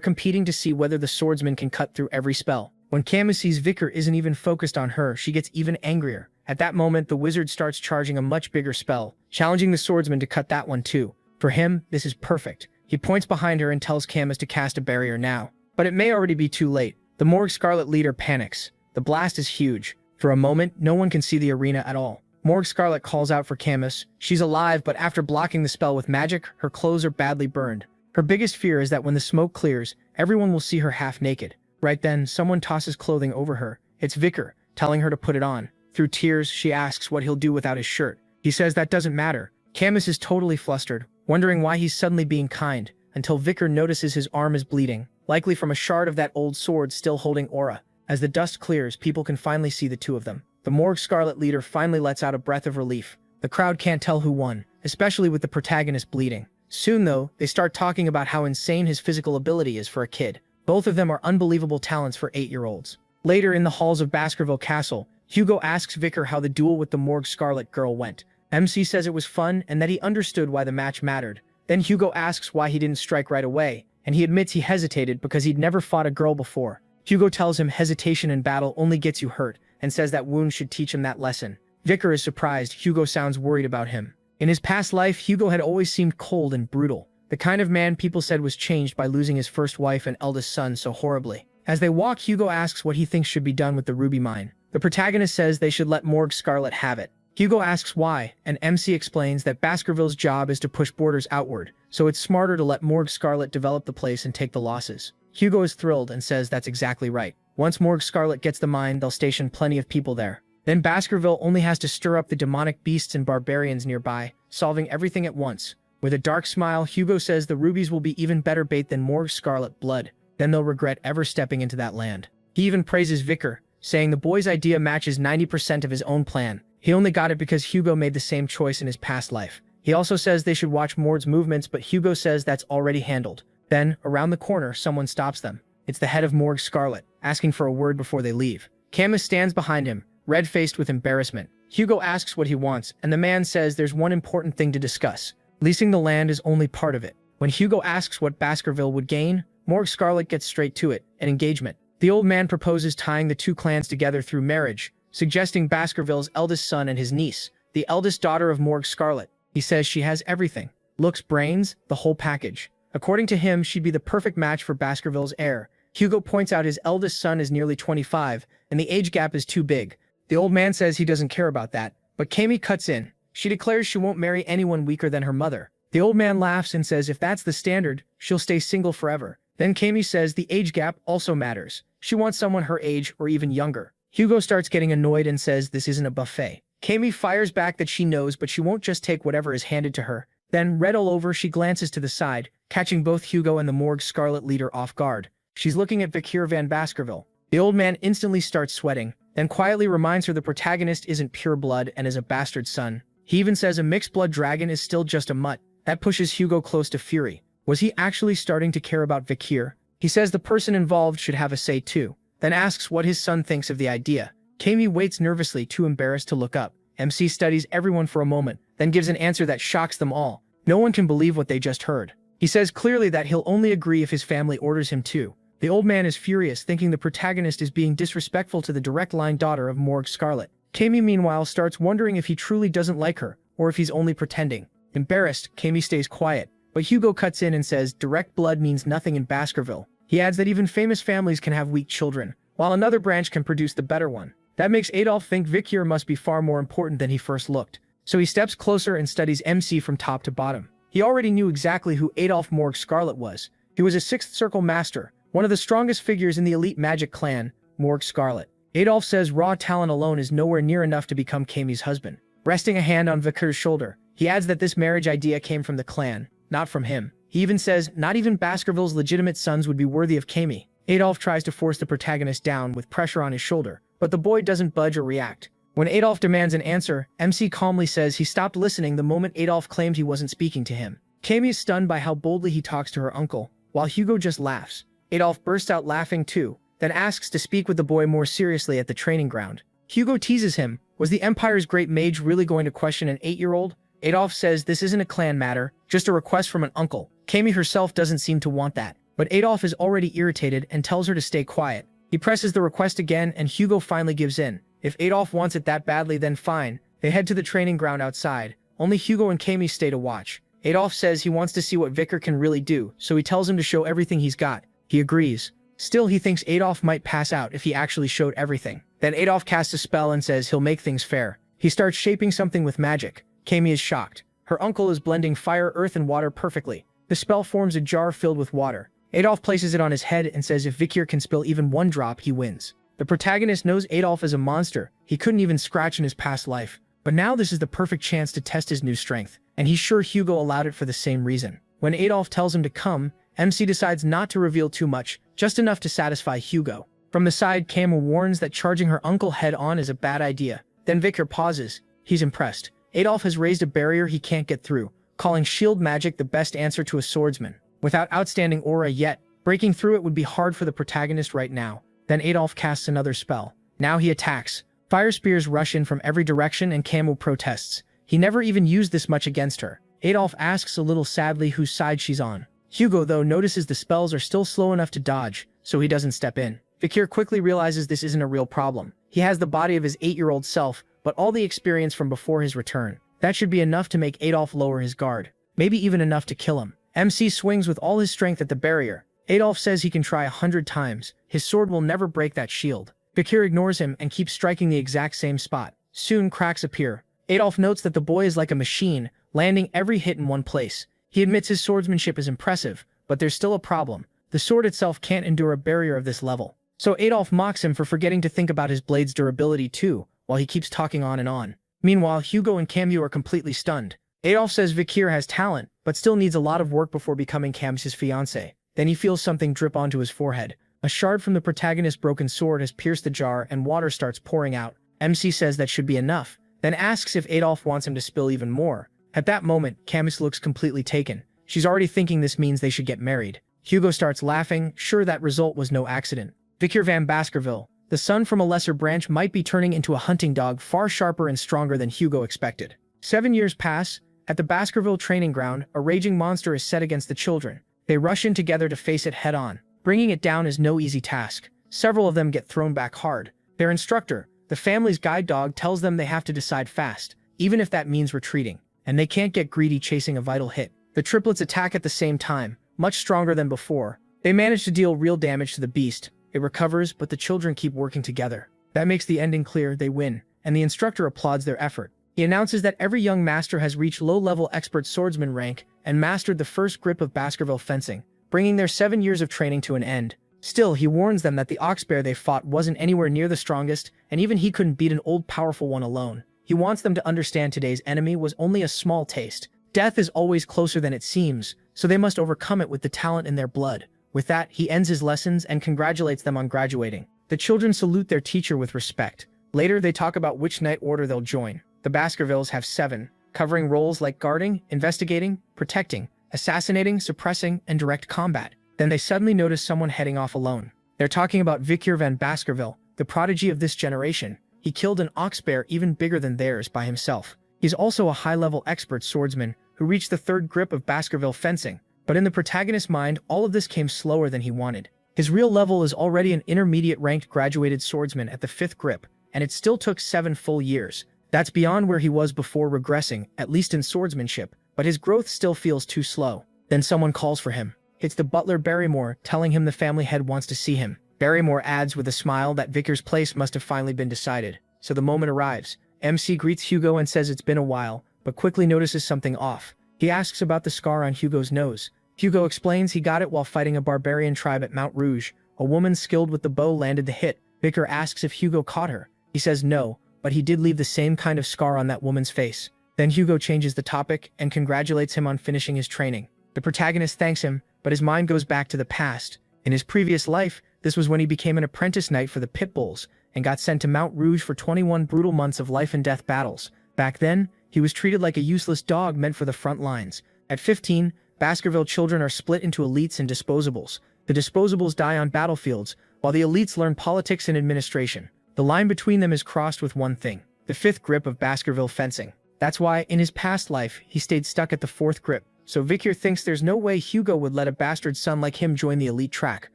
competing to see whether the swordsman can cut through every spell. When Camus sees Vicar isn't even focused on her, she gets even angrier. At that moment, the wizard starts charging a much bigger spell, challenging the swordsman to cut that one too. For him, this is perfect. He points behind her and tells Camus to cast a barrier now. But it may already be too late. The Morgue Scarlet leader panics. The blast is huge. For a moment, no one can see the arena at all. Morgue Scarlet calls out for Camus. She's alive, but after blocking the spell with magic, her clothes are badly burned. Her biggest fear is that when the smoke clears, everyone will see her half naked. Right then, someone tosses clothing over her. It's Vicar, telling her to put it on. Through tears, she asks what he'll do without his shirt. He says that doesn't matter. Camus is totally flustered, wondering why he's suddenly being kind, until Vicar notices his arm is bleeding, likely from a shard of that old sword still holding aura. As the dust clears, people can finally see the two of them. The Morgue Scarlet leader finally lets out a breath of relief. The crowd can't tell who won, especially with the protagonist bleeding. Soon though, they start talking about how insane his physical ability is for a kid. Both of them are unbelievable talents for 8-year-olds. Later in the halls of Baskerville Castle, Hugo asks Vicar how the duel with the Morgue Scarlet girl went. MC says it was fun and that he understood why the match mattered. Then Hugo asks why he didn't strike right away, and he admits he hesitated because he'd never fought a girl before. Hugo tells him hesitation in battle only gets you hurt, and says that wound should teach him that lesson. Vicar is surprised. Hugo sounds worried about him. In his past life, Hugo had always seemed cold and brutal, the kind of man people said was changed by losing his first wife and eldest son so horribly. As they walk, Hugo asks what he thinks should be done with the ruby mine. The protagonist says they should let Morgue Scarlet have it. Hugo asks why, and MC explains that Baskerville's job is to push borders outward, so it's smarter to let Morgue Scarlet develop the place and take the losses. Hugo is thrilled and says that's exactly right. Once Morgue Scarlet gets the mine, they'll station plenty of people there. Then Baskerville only has to stir up the demonic beasts and barbarians nearby, solving everything at once. With a dark smile, Hugo says the rubies will be even better bait than Morgue Scarlet blood. Then they'll regret ever stepping into that land. He even praises Vicar, saying the boy's idea matches 90% of his own plan. He only got it because Hugo made the same choice in his past life. He also says they should watch Morgue's movements, but Hugo says that's already handled. Then, around the corner, someone stops them. It's the head of Morgue Scarlet, asking for a word before they leave. Camus stands behind him, red-faced with embarrassment. Hugo asks what he wants, and the man says there's one important thing to discuss. Leasing the land is only part of it. When Hugo asks what Baskerville would gain, Morgue Scarlet gets straight to it, an engagement. The old man proposes tying the two clans together through marriage, suggesting Baskerville's eldest son and his niece, the eldest daughter of Morgue Scarlet. He says she has everything. Looks, brains, the whole package. According to him, she'd be the perfect match for Baskerville's heir. Hugo points out his eldest son is nearly 25, and the age gap is too big. The old man says he doesn't care about that, but Kami cuts in. She declares she won't marry anyone weaker than her mother. The old man laughs and says if that's the standard, she'll stay single forever. Then Kami says the age gap also matters. She wants someone her age or even younger. Hugo starts getting annoyed and says this isn't a buffet. Kami fires back that she knows, but she won't just take whatever is handed to her. Then, red all over, she glances to the side, catching both Hugo and the Morgue Scarlet leader off guard. She's looking at Vicar van Baskerville. The old man instantly starts sweating, then quietly reminds her the protagonist isn't pure blood and is a bastard son. He even says a mixed blood dragon is still just a mutt. That pushes Hugo close to fury. Was he actually starting to care about Vicar? He says the person involved should have a say too, then asks what his son thinks of the idea. Kami waits nervously, too embarrassed to look up. MC studies everyone for a moment, then gives an answer that shocks them all. No one can believe what they just heard. He says clearly that he'll only agree if his family orders him to. The old man is furious, thinking the protagonist is being disrespectful to the direct-line daughter of Morgue Scarlet. Kami meanwhile starts wondering if he truly doesn't like her, or if he's only pretending. Embarrassed, Kami stays quiet, but Hugo cuts in and says direct blood means nothing in Baskerville. He adds that even famous families can have weak children, while another branch can produce the better one. That makes Adolf think Vicar must be far more important than he first looked. So he steps closer and studies MC from top to bottom. He already knew exactly who Adolf Morgue Scarlet was. He was a Sixth Circle Master, one of the strongest figures in the elite magic clan, Morgue Scarlet. Adolf says raw talent alone is nowhere near enough to become Kami's husband. Resting a hand on Vicar's shoulder, he adds that this marriage idea came from the clan, not from him. He even says not even Baskerville's legitimate sons would be worthy of Kami. Adolf tries to force the protagonist down with pressure on his shoulder, but the boy doesn't budge or react. When Adolf demands an answer, MC calmly says he stopped listening the moment Adolf claimed he wasn't speaking to him. Kami is stunned by how boldly he talks to her uncle, while Hugo just laughs. Adolf bursts out laughing too, then asks to speak with the boy more seriously at the training ground. Hugo teases him. Was the Empire's great mage really going to question an 8-year-old? Adolf says this isn't a clan matter, just a request from an uncle. Kami herself doesn't seem to want that, but Adolf is already irritated and tells her to stay quiet. He presses the request again and Hugo finally gives in. If Adolf wants it that badly, then fine. They head to the training ground outside. Only Hugo and Kami stay to watch. Adolf says he wants to see what Vicar can really do, so he tells him to show everything he's got. He agrees. Still, he thinks Adolf might pass out if he actually showed everything. Then Adolf casts a spell and says he'll make things fair. He starts shaping something with magic. Kami is shocked. Her uncle is blending fire, earth, and water perfectly. The spell forms a jar filled with water. Adolf places it on his head and says if Vicar can spill even one drop, he wins. The protagonist knows Adolf is a monster. He couldn't even scratch in his past life. But now this is the perfect chance to test his new strength, and he's sure Hugo allowed it for the same reason. When Adolf tells him to come, MC decides not to reveal too much, just enough to satisfy Hugo. From the side, Cam warns that charging her uncle head-on is a bad idea. Then Victor pauses. He's impressed. Adolf has raised a barrier he can't get through, calling shield magic the best answer to a swordsman. Without outstanding aura yet, breaking through it would be hard for the protagonist right now. Then Adolf casts another spell. Now he attacks. Fire spears rush in from every direction and Cam protests. He never even used this much against her. Adolf asks a little sadly whose side she's on. Hugo, though, notices the spells are still slow enough to dodge, so he doesn't step in. Victor quickly realizes this isn't a real problem. He has the body of his 8-year-old self, but all the experience from before his return. That should be enough to make Adolf lower his guard. Maybe even enough to kill him. MC swings with all his strength at the barrier. Adolf says he can try 100 times. His sword will never break that shield. Victor ignores him and keeps striking the exact same spot. Soon cracks appear. Adolf notes that the boy is like a machine, landing every hit in one place. He admits his swordsmanship is impressive, but there's still a problem. The sword itself can't endure a barrier of this level. So Adolf mocks him for forgetting to think about his blade's durability too, while he keeps talking on and on. Meanwhile, Hugo and Camu are completely stunned. Adolf says Victor has talent, but still needs a lot of work before becoming Cam's fiancé. Then he feels something drip onto his forehead. A shard from the protagonist's broken sword has pierced the jar and water starts pouring out. MC says that should be enough, then asks if Adolf wants him to spill even more. At that moment, Camus looks completely taken. She's already thinking this means they should get married. Hugo starts laughing, sure that result was no accident. Victor van Baskerville, the son from a lesser branch, might be turning into a hunting dog far sharper and stronger than Hugo expected. 7 years pass. At the Baskerville training ground, a raging monster is set against the children. They rush in together to face it head-on. Bringing it down is no easy task. Several of them get thrown back hard. Their instructor, the family's guide dog, tells them they have to decide fast, even if that means retreating. And they can't get greedy chasing a vital hit. The triplets attack at the same time, much stronger than before. They manage to deal real damage to the beast. It recovers, but the children keep working together. That makes the ending clear. They win, and the instructor applauds their effort. He announces that every young master has reached low-level expert swordsman rank and mastered the first grip of Baskerville fencing, bringing their 7 years of training to an end. Still, he warns them that the ox bear they fought wasn't anywhere near the strongest, and even he couldn't beat an old powerful one alone. He wants them to understand today's enemy was only a small taste. Death is always closer than it seems, so they must overcome it with the talent in their blood. With that, he ends his lessons and congratulates them on graduating. The children salute their teacher with respect. Later, they talk about which knight order they'll join. The Baskervilles have 7, covering roles like guarding, investigating, protecting, assassinating, suppressing, and direct combat. Then they suddenly notice someone heading off alone. They're talking about Victor van Baskerville, the prodigy of this generation. He killed an ox bear even bigger than theirs by himself. He's also a high-level expert swordsman who reached the 3rd grip of Baskerville fencing. But in the protagonist's mind, all of this came slower than he wanted. His real level is already an intermediate-ranked graduated swordsman at the 5th grip, and it still took 7 full years. That's beyond where he was before regressing, at least in swordsmanship, but his growth still feels too slow. Then someone calls for him. It's the butler Barrymore, telling him the family head wants to see him. Barrymore adds with a smile that Victor's place must have finally been decided. So the moment arrives. MC greets Hugo and says it's been a while, but quickly notices something off. He asks about the scar on Hugo's nose. Hugo explains he got it while fighting a barbarian tribe at Mount Rouge. A woman skilled with the bow landed the hit. Victor asks if Hugo caught her. He says no, but he did leave the same kind of scar on that woman's face. Then Hugo changes the topic and congratulates him on finishing his training. The protagonist thanks him, but his mind goes back to the past. In his previous life, this was when he became an apprentice knight for the Pitbulls and got sent to Mount Rouge for 21 brutal months of life-and-death battles. Back then, he was treated like a useless dog meant for the front lines. At 15, Baskerville children are split into elites and disposables. The disposables die on battlefields, while the elites learn politics and administration. The line between them is crossed with one thing: the 5th grip of Baskerville fencing. That's why, in his past life, he stayed stuck at the 4th grip. So Victor thinks there's no way Hugo would let a bastard son like him join the elite track.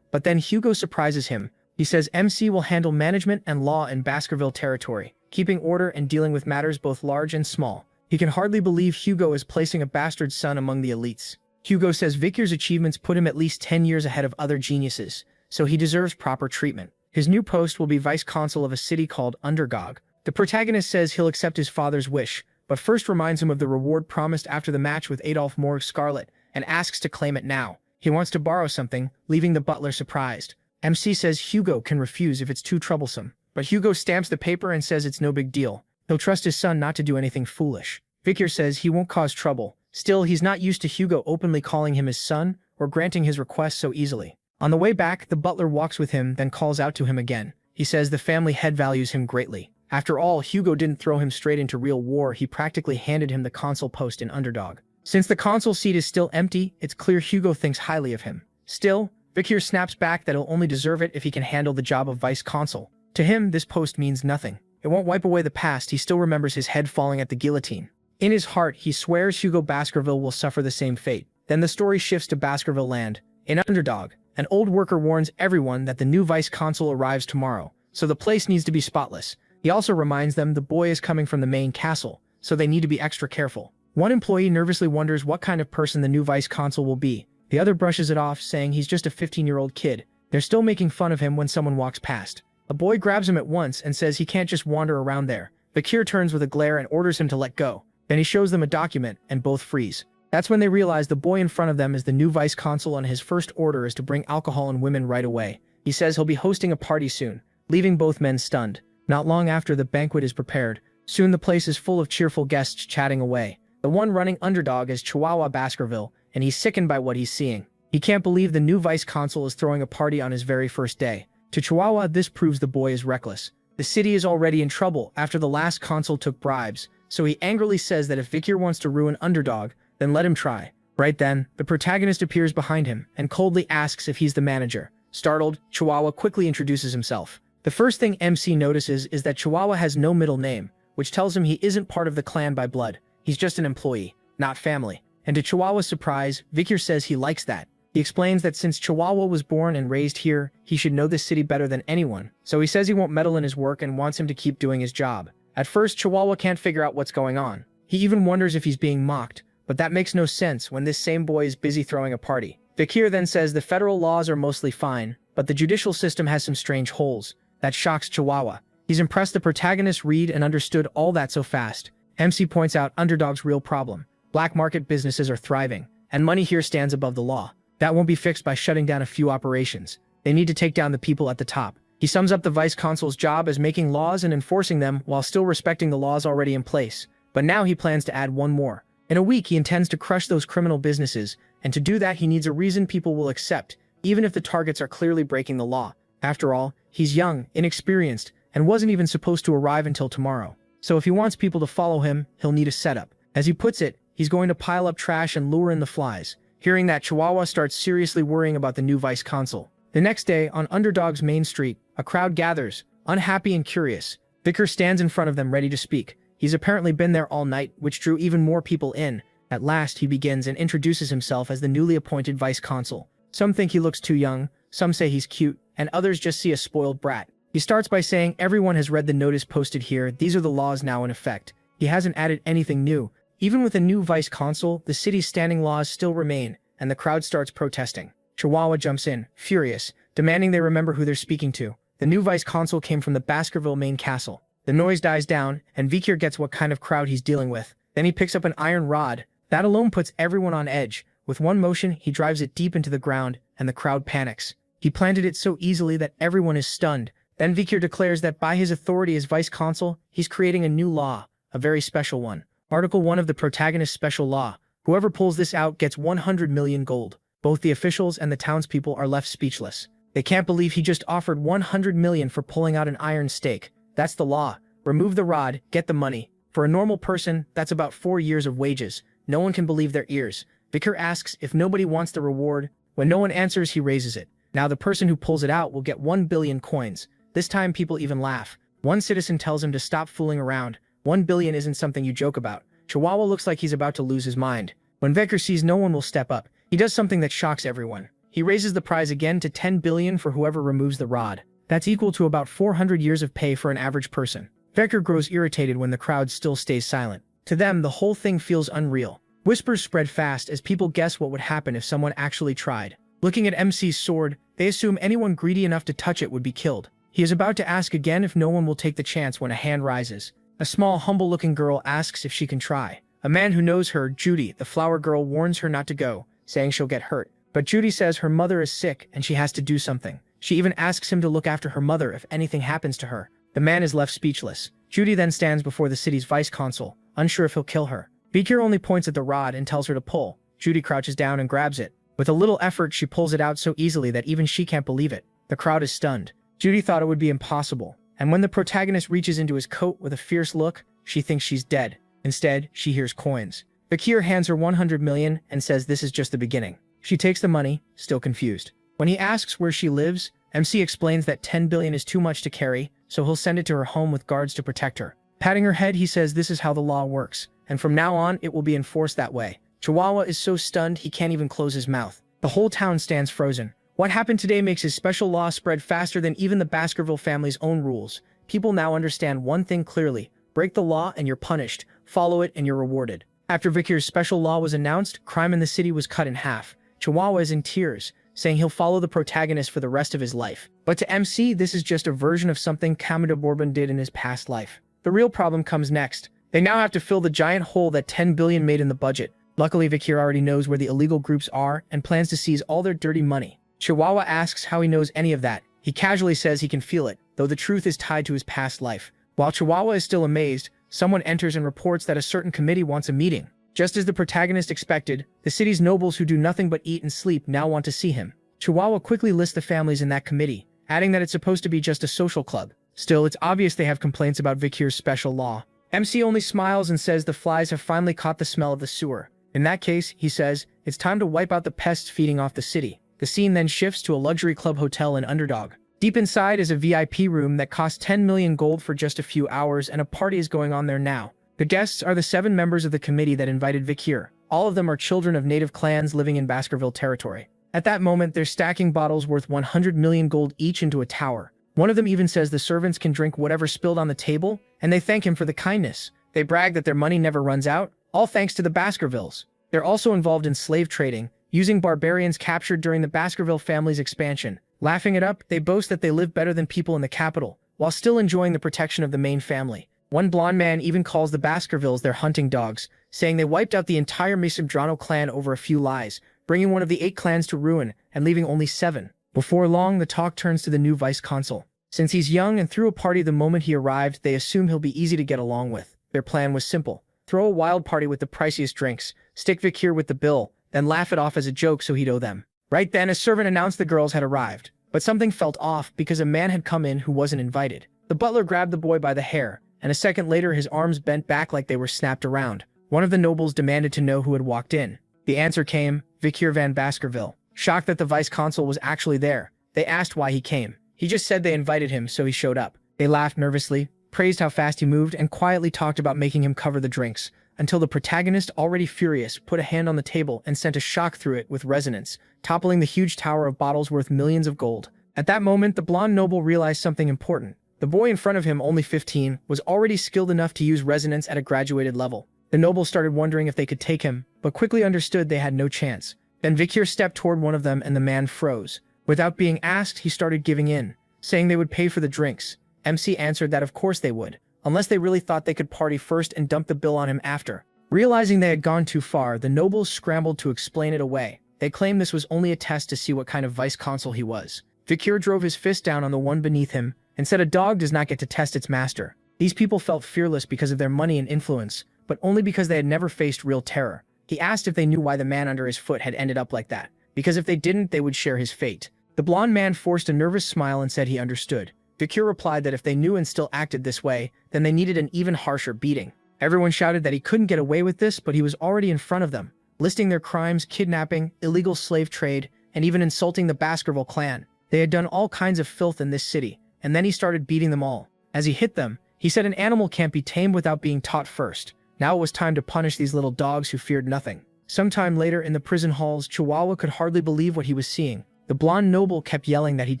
But then Hugo surprises him. He says MC will handle management and law in Baskerville territory, keeping order and dealing with matters both large and small. He can hardly believe Hugo is placing a bastard son among the elites. Hugo says Victor's achievements put him at least 10 years ahead of other geniuses, so he deserves proper treatment. His new post will be vice-consul of a city called Undergog. The protagonist says he'll accept his father's wish, but first reminds him of the reward promised after the match with Adolf Morg Scarlet, and asks to claim it now. He wants to borrow something, leaving the butler surprised. MC says Hugo can refuse if it's too troublesome, but Hugo stamps the paper and says it's no big deal. He'll trust his son not to do anything foolish. Victor says he won't cause trouble, Still, he's not used to Hugo openly calling him his son or granting his request so easily. On the way back, the butler walks with him, then calls out to him again. He says the family head values him greatly. After all, Hugo didn't throw him straight into real war, he practically handed him the consul post in Underdog. Since the consul seat is still empty, it's clear Hugo thinks highly of him. Still, Vikir snaps back that he'll only deserve it if he can handle the job of vice consul. To him, this post means nothing. It won't wipe away the past, he still remembers his head falling at the guillotine. In his heart, he swears Hugo Baskerville will suffer the same fate. Then the story shifts to Baskerville land. In Underdog, an old worker warns everyone that the new vice consul arrives tomorrow, so the place needs to be spotless. He also reminds them the boy is coming from the main castle, so they need to be extra careful. One employee nervously wonders what kind of person the new vice consul will be. The other brushes it off, saying he's just a 15-year-old kid. They're still making fun of him when someone walks past. A boy grabs him at once and says he can't just wander around there. Vikir turns with a glare and orders him to let go. Then he shows them a document, and both freeze. That's when they realize the boy in front of them is the new vice consul, and his first order is to bring alcohol and women right away. He says he'll be hosting a party soon, leaving both men stunned. Not long after, the banquet is prepared. Soon the place is full of cheerful guests chatting away. The one running Underdog is Chihuahua Baskerville, and he's sickened by what he's seeing. He can't believe the new vice consul is throwing a party on his very first day. To Chihuahua, this proves the boy is reckless. The city is already in trouble after the last consul took bribes, so he angrily says that if Vikir wants to ruin Underdog, then let him try. Right then, the protagonist appears behind him and coldly asks if he's the manager. Startled, Chihuahua quickly introduces himself. The first thing MC notices is that Chihuahua has no middle name, which tells him he isn't part of the clan by blood. He's just an employee, not family. And to Chihuahua's surprise, Vikir says he likes that. He explains that since Chihuahua was born and raised here, he should know this city better than anyone, so he says he won't meddle in his work and wants him to keep doing his job. At first, Chihuahua can't figure out what's going on. He even wonders if he's being mocked, but that makes no sense when this same boy is busy throwing a party. Vikir then says the federal laws are mostly fine, but the judicial system has some strange holes. That shocks Chihuahua. He's impressed the protagonist read and understood all that so fast. MC points out Underdog's real problem. Black market businesses are thriving, and money here stands above the law. That won't be fixed by shutting down a few operations. They need to take down the people at the top. He sums up the vice consul's job as making laws and enforcing them while still respecting the laws already in place. But now he plans to add one more. In a week, he intends to crush those criminal businesses, and to do that he needs a reason people will accept, even if the targets are clearly breaking the law. After all, he's young, inexperienced, and wasn't even supposed to arrive until tomorrow. So if he wants people to follow him, he'll need a setup. As he puts it, he's going to pile up trash and lure in the flies. Hearing that, Chihuahua starts seriously worrying about the new vice consul. The next day, on Underdog's main street, a crowd gathers, unhappy and curious. Vikir stands in front of them ready to speak. He's apparently been there all night, which drew even more people in. At last, he begins and introduces himself as the newly appointed vice consul. Some think he looks too young, some say he's cute, and others just see a spoiled brat. He starts by saying everyone has read the notice posted here, these are the laws now in effect. He hasn't added anything new. Even with a new vice consul, the city's standing laws still remain, and the crowd starts protesting. Chihuahua jumps in, furious, demanding they remember who they're speaking to. The new vice consul came from the Baskerville main castle. The noise dies down, and Vikir gets what kind of crowd he's dealing with. Then he picks up an iron rod. That alone puts everyone on edge. With one motion, he drives it deep into the ground, and the crowd panics. He planted it so easily that everyone is stunned. Then Vikir declares that by his authority as vice consul, he's creating a new law, a very special one. Article 1 of the protagonist's special law. Whoever pulls this out gets 100 million gold. Both the officials and the townspeople are left speechless. They can't believe he just offered 100 million for pulling out an iron stake. That's the law. Remove the rod, get the money. For a normal person, that's about 4 years of wages. No one can believe their ears. Vikir asks if nobody wants the reward. When no one answers, he raises it. Now the person who pulls it out will get 1 billion coins. This time people even laugh. One citizen tells him to stop fooling around. 1 billion isn't something you joke about. Chihuahua looks like he's about to lose his mind. When Vikir sees no one will step up, he does something that shocks everyone. He raises the prize again to 10 billion for whoever removes the rod. That's equal to about 400 years of pay for an average person. Vikir grows irritated when the crowd still stays silent. To them, the whole thing feels unreal. Whispers spread fast as people guess what would happen if someone actually tried. Looking at MC's sword, they assume anyone greedy enough to touch it would be killed. He is about to ask again if no one will take the chance when a hand rises. A small, humble-looking girl asks if she can try. A man who knows her, Judy, the flower girl, warns her not to go, saying she'll get hurt. But Judy says her mother is sick and she has to do something. She even asks him to look after her mother if anything happens to her. The man is left speechless. Judy then stands before the city's vice consul, unsure if he'll kill her. Vikir only points at the rod and tells her to pull. Judy crouches down and grabs it. With a little effort, she pulls it out so easily that even she can't believe it. The crowd is stunned. Judy thought it would be impossible, and when the protagonist reaches into his coat with a fierce look, she thinks she's dead. Instead, she hears coins. Vikir hands her 100 million and says this is just the beginning. She takes the money, still confused. When he asks where she lives, MC explains that 10 billion is too much to carry, so he'll send it to her home with guards to protect her. Patting her head, he says this is how the law works, and from now on, it will be enforced that way. Chihuahua is so stunned he can't even close his mouth. The whole town stands frozen. What happened today makes his special law spread faster than even the Baskerville family's own rules. People now understand one thing clearly: break the law and you're punished, follow it and you're rewarded. After Vikir's special law was announced, crime in the city was cut in half. Chihuahua is in tears, saying he'll follow the protagonist for the rest of his life. But to MC, this is just a version of something Kamada Bourbon did in his past life. The real problem comes next. They now have to fill the giant hole that 10 billion made in the budget. Luckily, Vikir already knows where the illegal groups are and plans to seize all their dirty money. Chihuahua asks how he knows any of that. He casually says he can feel it, though the truth is tied to his past life. While Chihuahua is still amazed, someone enters and reports that a certain committee wants a meeting. Just as the protagonist expected, the city's nobles who do nothing but eat and sleep now want to see him. Chihuahua quickly lists the families in that committee, adding that it's supposed to be just a social club. Still, it's obvious they have complaints about Vikir's special law. MC only smiles and says the flies have finally caught the smell of the sewer. In that case, he says, it's time to wipe out the pests feeding off the city. The scene then shifts to a luxury club hotel in Underdog. Deep inside is a VIP room that costs 10 million gold for just a few hours, and a party is going on there now. The guests are the 7 members of the committee that invited Vikir. All of them are children of native clans living in Baskerville territory. At that moment, they're stacking bottles worth 100 million gold each into a tower. One of them even says the servants can drink whatever spilled on the table, and they thank him for the kindness. They brag that their money never runs out, all thanks to the Baskervilles. They're also involved in slave trading, using barbarians captured during the Baskerville family's expansion. Laughing it up, they boast that they live better than people in the capital, while still enjoying the protection of the main family. One blonde man even calls the Baskervilles their hunting dogs, saying they wiped out the entire Mesodrano clan over a few lies, bringing one of the 8 clans to ruin and leaving only 7. Before long, the talk turns to the new vice-consul. Since he's young and threw a party the moment he arrived, they assume he'll be easy to get along with. Their plan was simple: throw a wild party with the priciest drinks, stick Vikir with the bill, then laugh it off as a joke so he'd owe them. Right then, a servant announced the girls had arrived. But something felt off because a man had come in who wasn't invited. The butler grabbed the boy by the hair, and a second later his arms bent back like they were snapped around. One of the nobles demanded to know who had walked in. The answer came: Vikir van Baskerville. Shocked that the vice-consul was actually there, they asked why he came. He just said they invited him, so he showed up. They laughed nervously, praised how fast he moved, and quietly talked about making him cover the drinks, until the protagonist, already furious, put a hand on the table and sent a shock through it with resonance, toppling the huge tower of bottles worth millions of gold. At that moment, the blonde noble realized something important. The boy in front of him, only 15, was already skilled enough to use resonance at a graduated level. The noble started wondering if they could take him, but quickly understood they had no chance. Then Vikir stepped toward one of them and the man froze. Without being asked, he started giving in, saying they would pay for the drinks. MC answered that of course they would, unless they really thought they could party first and dump the bill on him after. Realizing they had gone too far, the nobles scrambled to explain it away. They claimed this was only a test to see what kind of vice-consul he was. Vikir drove his fist down on the one beneath him and said a dog does not get to test its master. These people felt fearless because of their money and influence, but only because they had never faced real terror. He asked if they knew why the man under his foot had ended up like that, because if they didn't, they would share his fate. The blonde man forced a nervous smile and said he understood. Vikir replied that if they knew and still acted this way, then they needed an even harsher beating. Everyone shouted that he couldn't get away with this, but he was already in front of them, listing their crimes: kidnapping, illegal slave trade, and even insulting the Baskerville clan. They had done all kinds of filth in this city, and then he started beating them all. As he hit them, he said an animal can't be tamed without being taught first. Now it was time to punish these little dogs who feared nothing. Sometime later in the prison halls, Chihuahua could hardly believe what he was seeing. The blonde noble kept yelling that he'd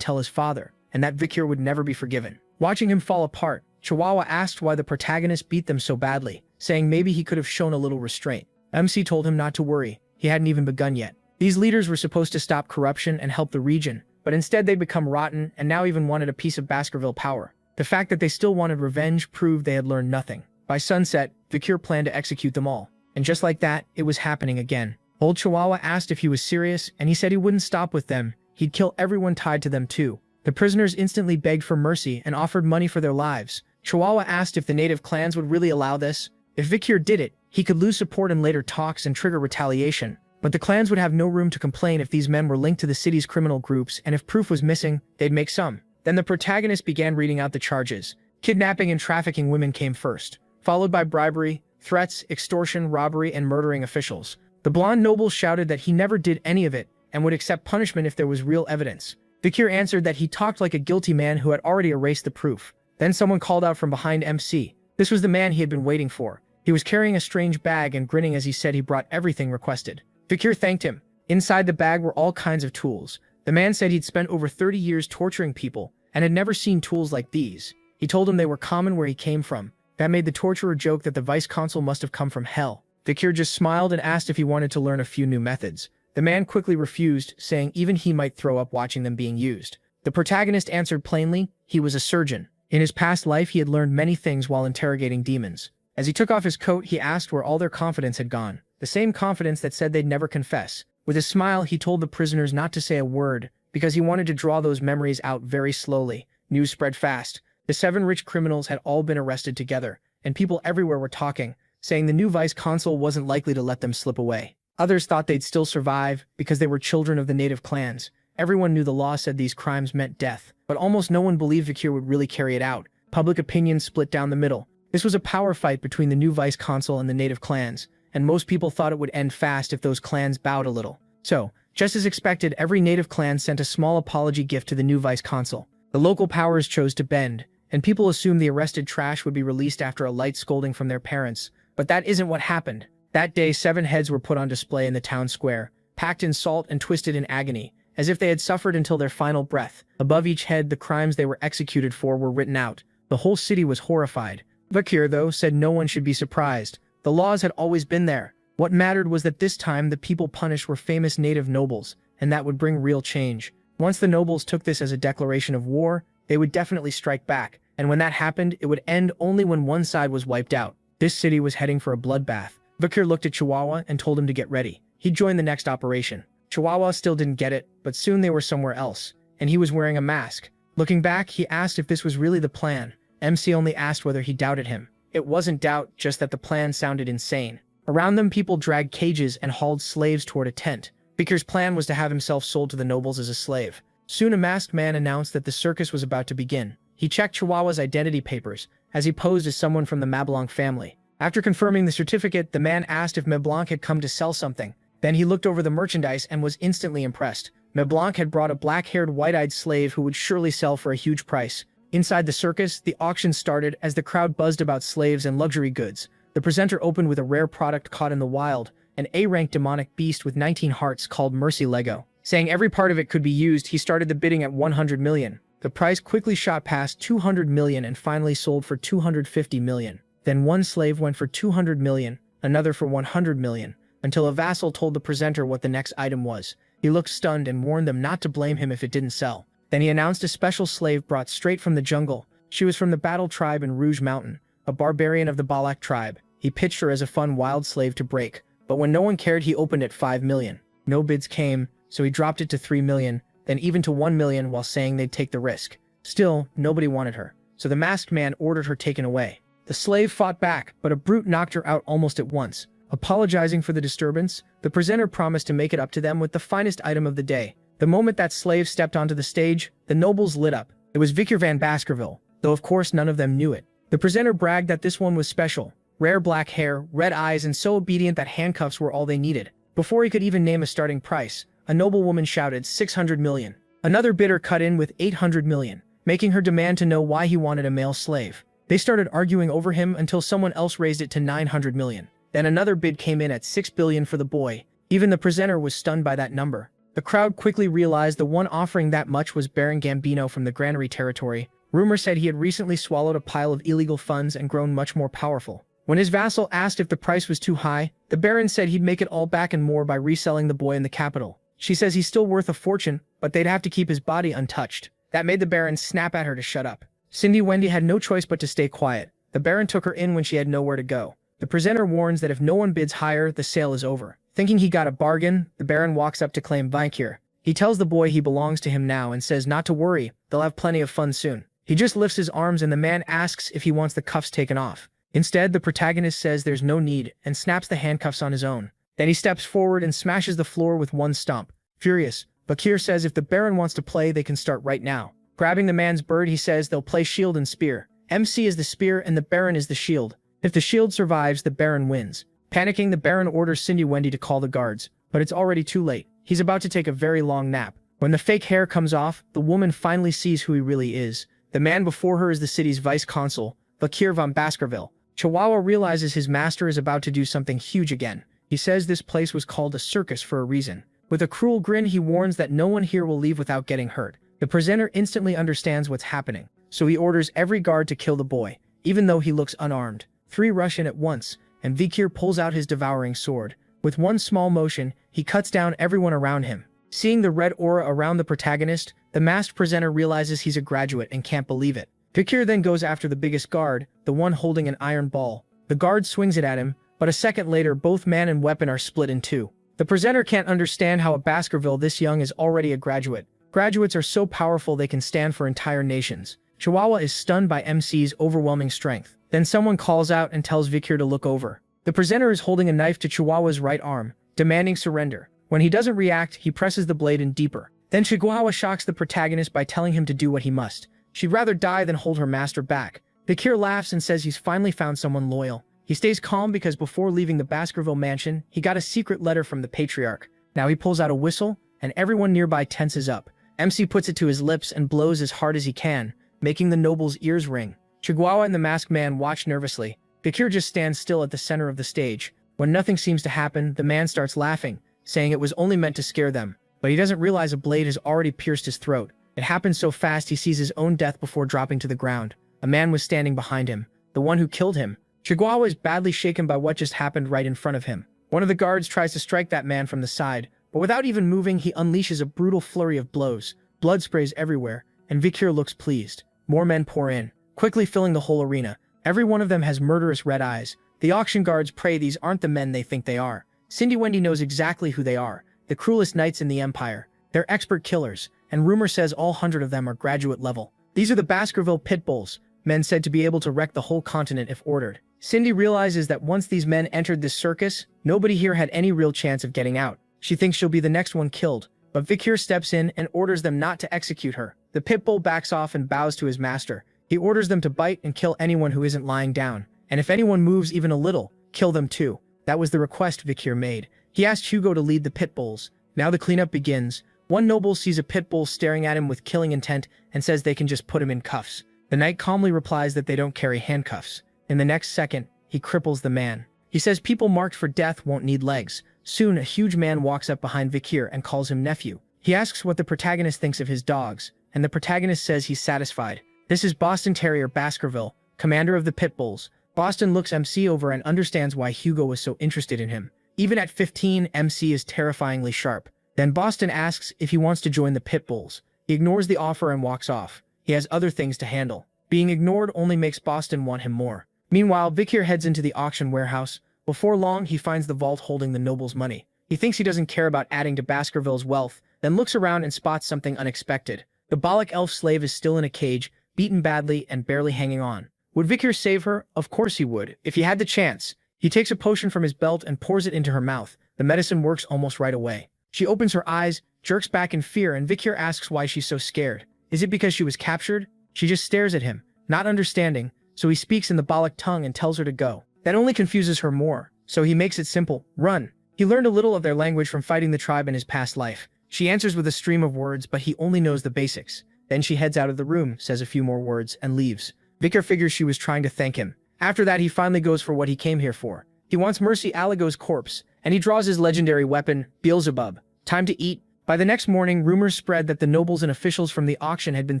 tell his father, and that Vikir would never be forgiven. Watching him fall apart, Chihuahua asked why the protagonist beat them so badly, saying maybe he could have shown a little restraint. MC told him not to worry, he hadn't even begun yet. These leaders were supposed to stop corruption and help the region, but instead they'd become rotten and now even wanted a piece of Baskerville power. The fact that they still wanted revenge proved they had learned nothing. By sunset, Vikir planned to execute them all. And just like that, it was happening again. Old Chihuahua asked if he was serious, and he said he wouldn't stop with them. He'd kill everyone tied to them too. The prisoners instantly begged for mercy and offered money for their lives. Chihuahua asked if the native clans would really allow this. If Vikir did it, He could lose support in later talks and trigger retaliation, but the clans would have no room to complain if these men were linked to the city's criminal groups, and if proof was missing, they'd make some. Then the protagonist began reading out the charges. Kidnapping and trafficking women came first, followed by bribery, threats, extortion, robbery, and murdering officials. The blonde noble shouted that he never did any of it and would accept punishment if there was real evidence. Vikir answered that he talked like a guilty man who had already erased the proof. Then someone called out from behind MC. This was the man he had been waiting for. He was carrying a strange bag and grinning as he said he brought everything requested. Vikir thanked him. Inside the bag were all kinds of tools. The man said he'd spent over 30 years torturing people and had never seen tools like these. He told him they were common where he came from. That made the torturer joke that the vice-consul must have come from hell. Vikir just smiled and asked if he wanted to learn a few new methods. The man quickly refused, saying even he might throw up watching them being used. The protagonist answered plainly, he was a surgeon. In his past life, he had learned many things while interrogating demons. As he took off his coat, he asked where all their confidence had gone. The same confidence that said they'd never confess. With a smile, he told the prisoners not to say a word, because he wanted to draw those memories out very slowly. News spread fast. The 7 rich criminals had all been arrested together, and people everywhere were talking, saying the new vice-consul wasn't likely to let them slip away. Others thought they'd still survive, because they were children of the native clans. Everyone knew the law said these crimes meant death, but almost no one believed Vikir would really carry it out. Public opinion split down the middle. This was a power fight between the new vice-consul and the native clans, and most people thought it would end fast if those clans bowed a little. So, just as expected, every native clan sent a small apology gift to the new vice-consul. The local powers chose to bend, and people assumed the arrested trash would be released after a light scolding from their parents. But that isn't what happened. That day, 7 heads were put on display in the town square, packed in salt and twisted in agony, as if they had suffered until their final breath. Above each head, the crimes they were executed for were written out. The whole city was horrified. Vikir, though, said no one should be surprised. The laws had always been there. What mattered was that this time the people punished were famous native nobles, and that would bring real change. Once the nobles took this as a declaration of war, they would definitely strike back, and when that happened, it would end only when one side was wiped out. This city was heading for a bloodbath. Vikir looked at Chihuahua and told him to get ready. He'd join the next operation. Chihuahua still didn't get it, but soon they were somewhere else, and he was wearing a mask. Looking back, he asked if this was really the plan. MC only asked whether he doubted him. It wasn't doubt, just that the plan sounded insane. Around them, people dragged cages and hauled slaves toward a tent. Vikir's plan was to have himself sold to the nobles as a slave. Soon a masked man announced that the circus was about to begin. He checked Chihuahua's identity papers, as he posed as someone from the Mablanc family. After confirming the certificate, the man asked if Mablanc had come to sell something. Then he looked over the merchandise and was instantly impressed. Mablanc had brought a black-haired, white-eyed slave who would surely sell for a huge price. Inside the circus, the auction started as the crowd buzzed about slaves and luxury goods. The presenter opened with a rare product caught in the wild, an A-rank demonic beast with 19 hearts called Mercy Lego. Saying every part of it could be used, he started the bidding at 100 million. The price quickly shot past 200 million and finally sold for 250 million. Then one slave went for 200 million, another for 100 million, until a vassal told the presenter what the next item was. He looked stunned and warned them not to blame him if it didn't sell. Then he announced a special slave brought straight from the jungle. She was from the Battle tribe in Rouge Mountain, a barbarian of the Balak tribe. He pitched her as a fun wild slave to break, but when no one cared, he opened at 5 million. No bids came, so he dropped it to 3 million, then even to 1 million while saying they'd take the risk. Still, nobody wanted her, so the masked man ordered her taken away. The slave fought back, but a brute knocked her out almost at once. Apologizing for the disturbance, the presenter promised to make it up to them with the finest item of the day. The moment that slave stepped onto the stage, the nobles lit up. It was Vikir van Baskerville, though of course none of them knew it. The presenter bragged that this one was special. Rare black hair, red eyes, and so obedient that handcuffs were all they needed. Before he could even name a starting price, a noblewoman shouted 600 million. Another bidder cut in with 800 million, making her demand to know why he wanted a male slave. They started arguing over him until someone else raised it to 900 million. Then another bid came in at 6 billion for the boy. Even the presenter was stunned by that number. The crowd quickly realized the one offering that much was Baron Gambino from the Granary territory. Rumor said he had recently swallowed a pile of illegal funds and grown much more powerful. When his vassal asked if the price was too high, the Baron said he'd make it all back and more by reselling the boy in the capital. She says he's still worth a fortune, but they'd have to keep his body untouched. That made the Baron snap at her to shut up. Cindy Wendy had no choice but to stay quiet. The Baron took her in when she had nowhere to go. The presenter warns that if no one bids higher, the sale is over. Thinking he got a bargain, the Baron walks up to claim Vikir. He tells the boy he belongs to him now and says not to worry, they'll have plenty of fun soon. He just lifts his arms and the man asks if he wants the cuffs taken off. Instead, the protagonist says there's no need and snaps the handcuffs on his own. Then he steps forward and smashes the floor with one stomp. Furious, Bakir says if the Baron wants to play, they can start right now. Grabbing the man's bird, he says they'll play shield and spear. MC is the spear and the Baron is the shield. If the shield survives, the Baron wins. Panicking, the Baron orders Cindy Wendy to call the guards, but it's already too late. He's about to take a very long nap. When the fake hair comes off, the woman finally sees who he really is. The man before her is the city's vice-consul, Bakir von Baskerville. Chihuahua realizes his master is about to do something huge again. He says this place was called a circus for a reason. With a cruel grin, he warns that no one here will leave without getting hurt. The presenter instantly understands what's happening, so he orders every guard to kill the boy, even though he looks unarmed. 3 rush in at once, and Vikir pulls out his devouring sword. With one small motion, he cuts down everyone around him. Seeing the red aura around the protagonist, the masked presenter realizes he's a graduate and can't believe it. Vikir then goes after the biggest guard, the one holding an iron ball. The guard swings it at him, but a second later both man and weapon are split in two. The presenter can't understand how a Baskerville this young is already a graduate. Graduates are so powerful they can stand for entire nations. Chihuahua is stunned by MC's overwhelming strength. Then someone calls out and tells Vikir to look over. The presenter is holding a knife to Chihuahua's right arm, demanding surrender. When he doesn't react, he presses the blade in deeper. Then Chihuahua shocks the protagonist by telling him to do what he must. She'd rather die than hold her master back. Vikir laughs and says he's finally found someone loyal. He stays calm because before leaving the Baskerville mansion, he got a secret letter from the patriarch. Now he pulls out a whistle, and everyone nearby tenses up. MC puts it to his lips and blows as hard as he can, making the noble's ears ring. Chihuahua and the masked man watch nervously. Vikir just stands still at the center of the stage. When nothing seems to happen, the man starts laughing, saying it was only meant to scare them. But he doesn't realize a blade has already pierced his throat. It happens so fast he sees his own death before dropping to the ground. A man was standing behind him, the one who killed him. Chihuahua is badly shaken by what just happened right in front of him. One of the guards tries to strike that man from the side, but without even moving, he unleashes a brutal flurry of blows. Blood sprays everywhere, and Vikir looks pleased. More men pour in, quickly filling the whole arena. Every one of them has murderous red eyes. The auction guards pray these aren't the men they think they are. Cindy Wendy knows exactly who they are, the cruelest knights in the Empire. They're expert killers, and rumor says all 100 of them are graduate level. These are the Baskerville pit bulls, men said to be able to wreck the whole continent if ordered. Cindy realizes that once these men entered this circus, nobody here had any real chance of getting out. She thinks she'll be the next one killed, but Vikir steps in and orders them not to execute her. The pit bull backs off and bows to his master. He orders them to bite and kill anyone who isn't lying down, and if anyone moves even a little, kill them too. That was the request Vikir made. He asked Hugo to lead the pit bulls. Now the cleanup begins. One noble sees a pit bull staring at him with killing intent and says they can just put him in cuffs. The knight calmly replies that they don't carry handcuffs. In the next second, he cripples the man. He says people marked for death won't need legs. Soon, a huge man walks up behind Vikir and calls him nephew. He asks what the protagonist thinks of his dogs, and the protagonist says he's satisfied. This is Boston Terrier Baskerville, commander of the pit bulls. Boston looks MC over and understands why Hugo was so interested in him. Even at 15, MC is terrifyingly sharp. Then Boston asks if he wants to join the pit bulls. He ignores the offer and walks off. He has other things to handle. Being ignored only makes Boston want him more. Meanwhile, Vikir heads into the auction warehouse. Before long, he finds the vault holding the noble's money. He thinks he doesn't care about adding to Baskerville's wealth, then looks around and spots something unexpected. The Balak elf slave is still in a cage, beaten badly and barely hanging on. Would Vikir save her? Of course he would, if he had the chance. He takes a potion from his belt and pours it into her mouth. The medicine works almost right away. She opens her eyes, jerks back in fear, and Vikir asks why she's so scared. Is it because she was captured? She just stares at him, not understanding, so he speaks in the Balak tongue and tells her to go. That only confuses her more, so he makes it simple. Run. He learned a little of their language from fighting the tribe in his past life. She answers with a stream of words, but he only knows the basics. Then she heads out of the room, says a few more words, and leaves. Vikir figures she was trying to thank him. After that, he finally goes for what he came here for. He wants Mercy Aligo's corpse, and he draws his legendary weapon, Beelzebub. Time to eat. By the next morning, rumors spread that the nobles and officials from the auction had been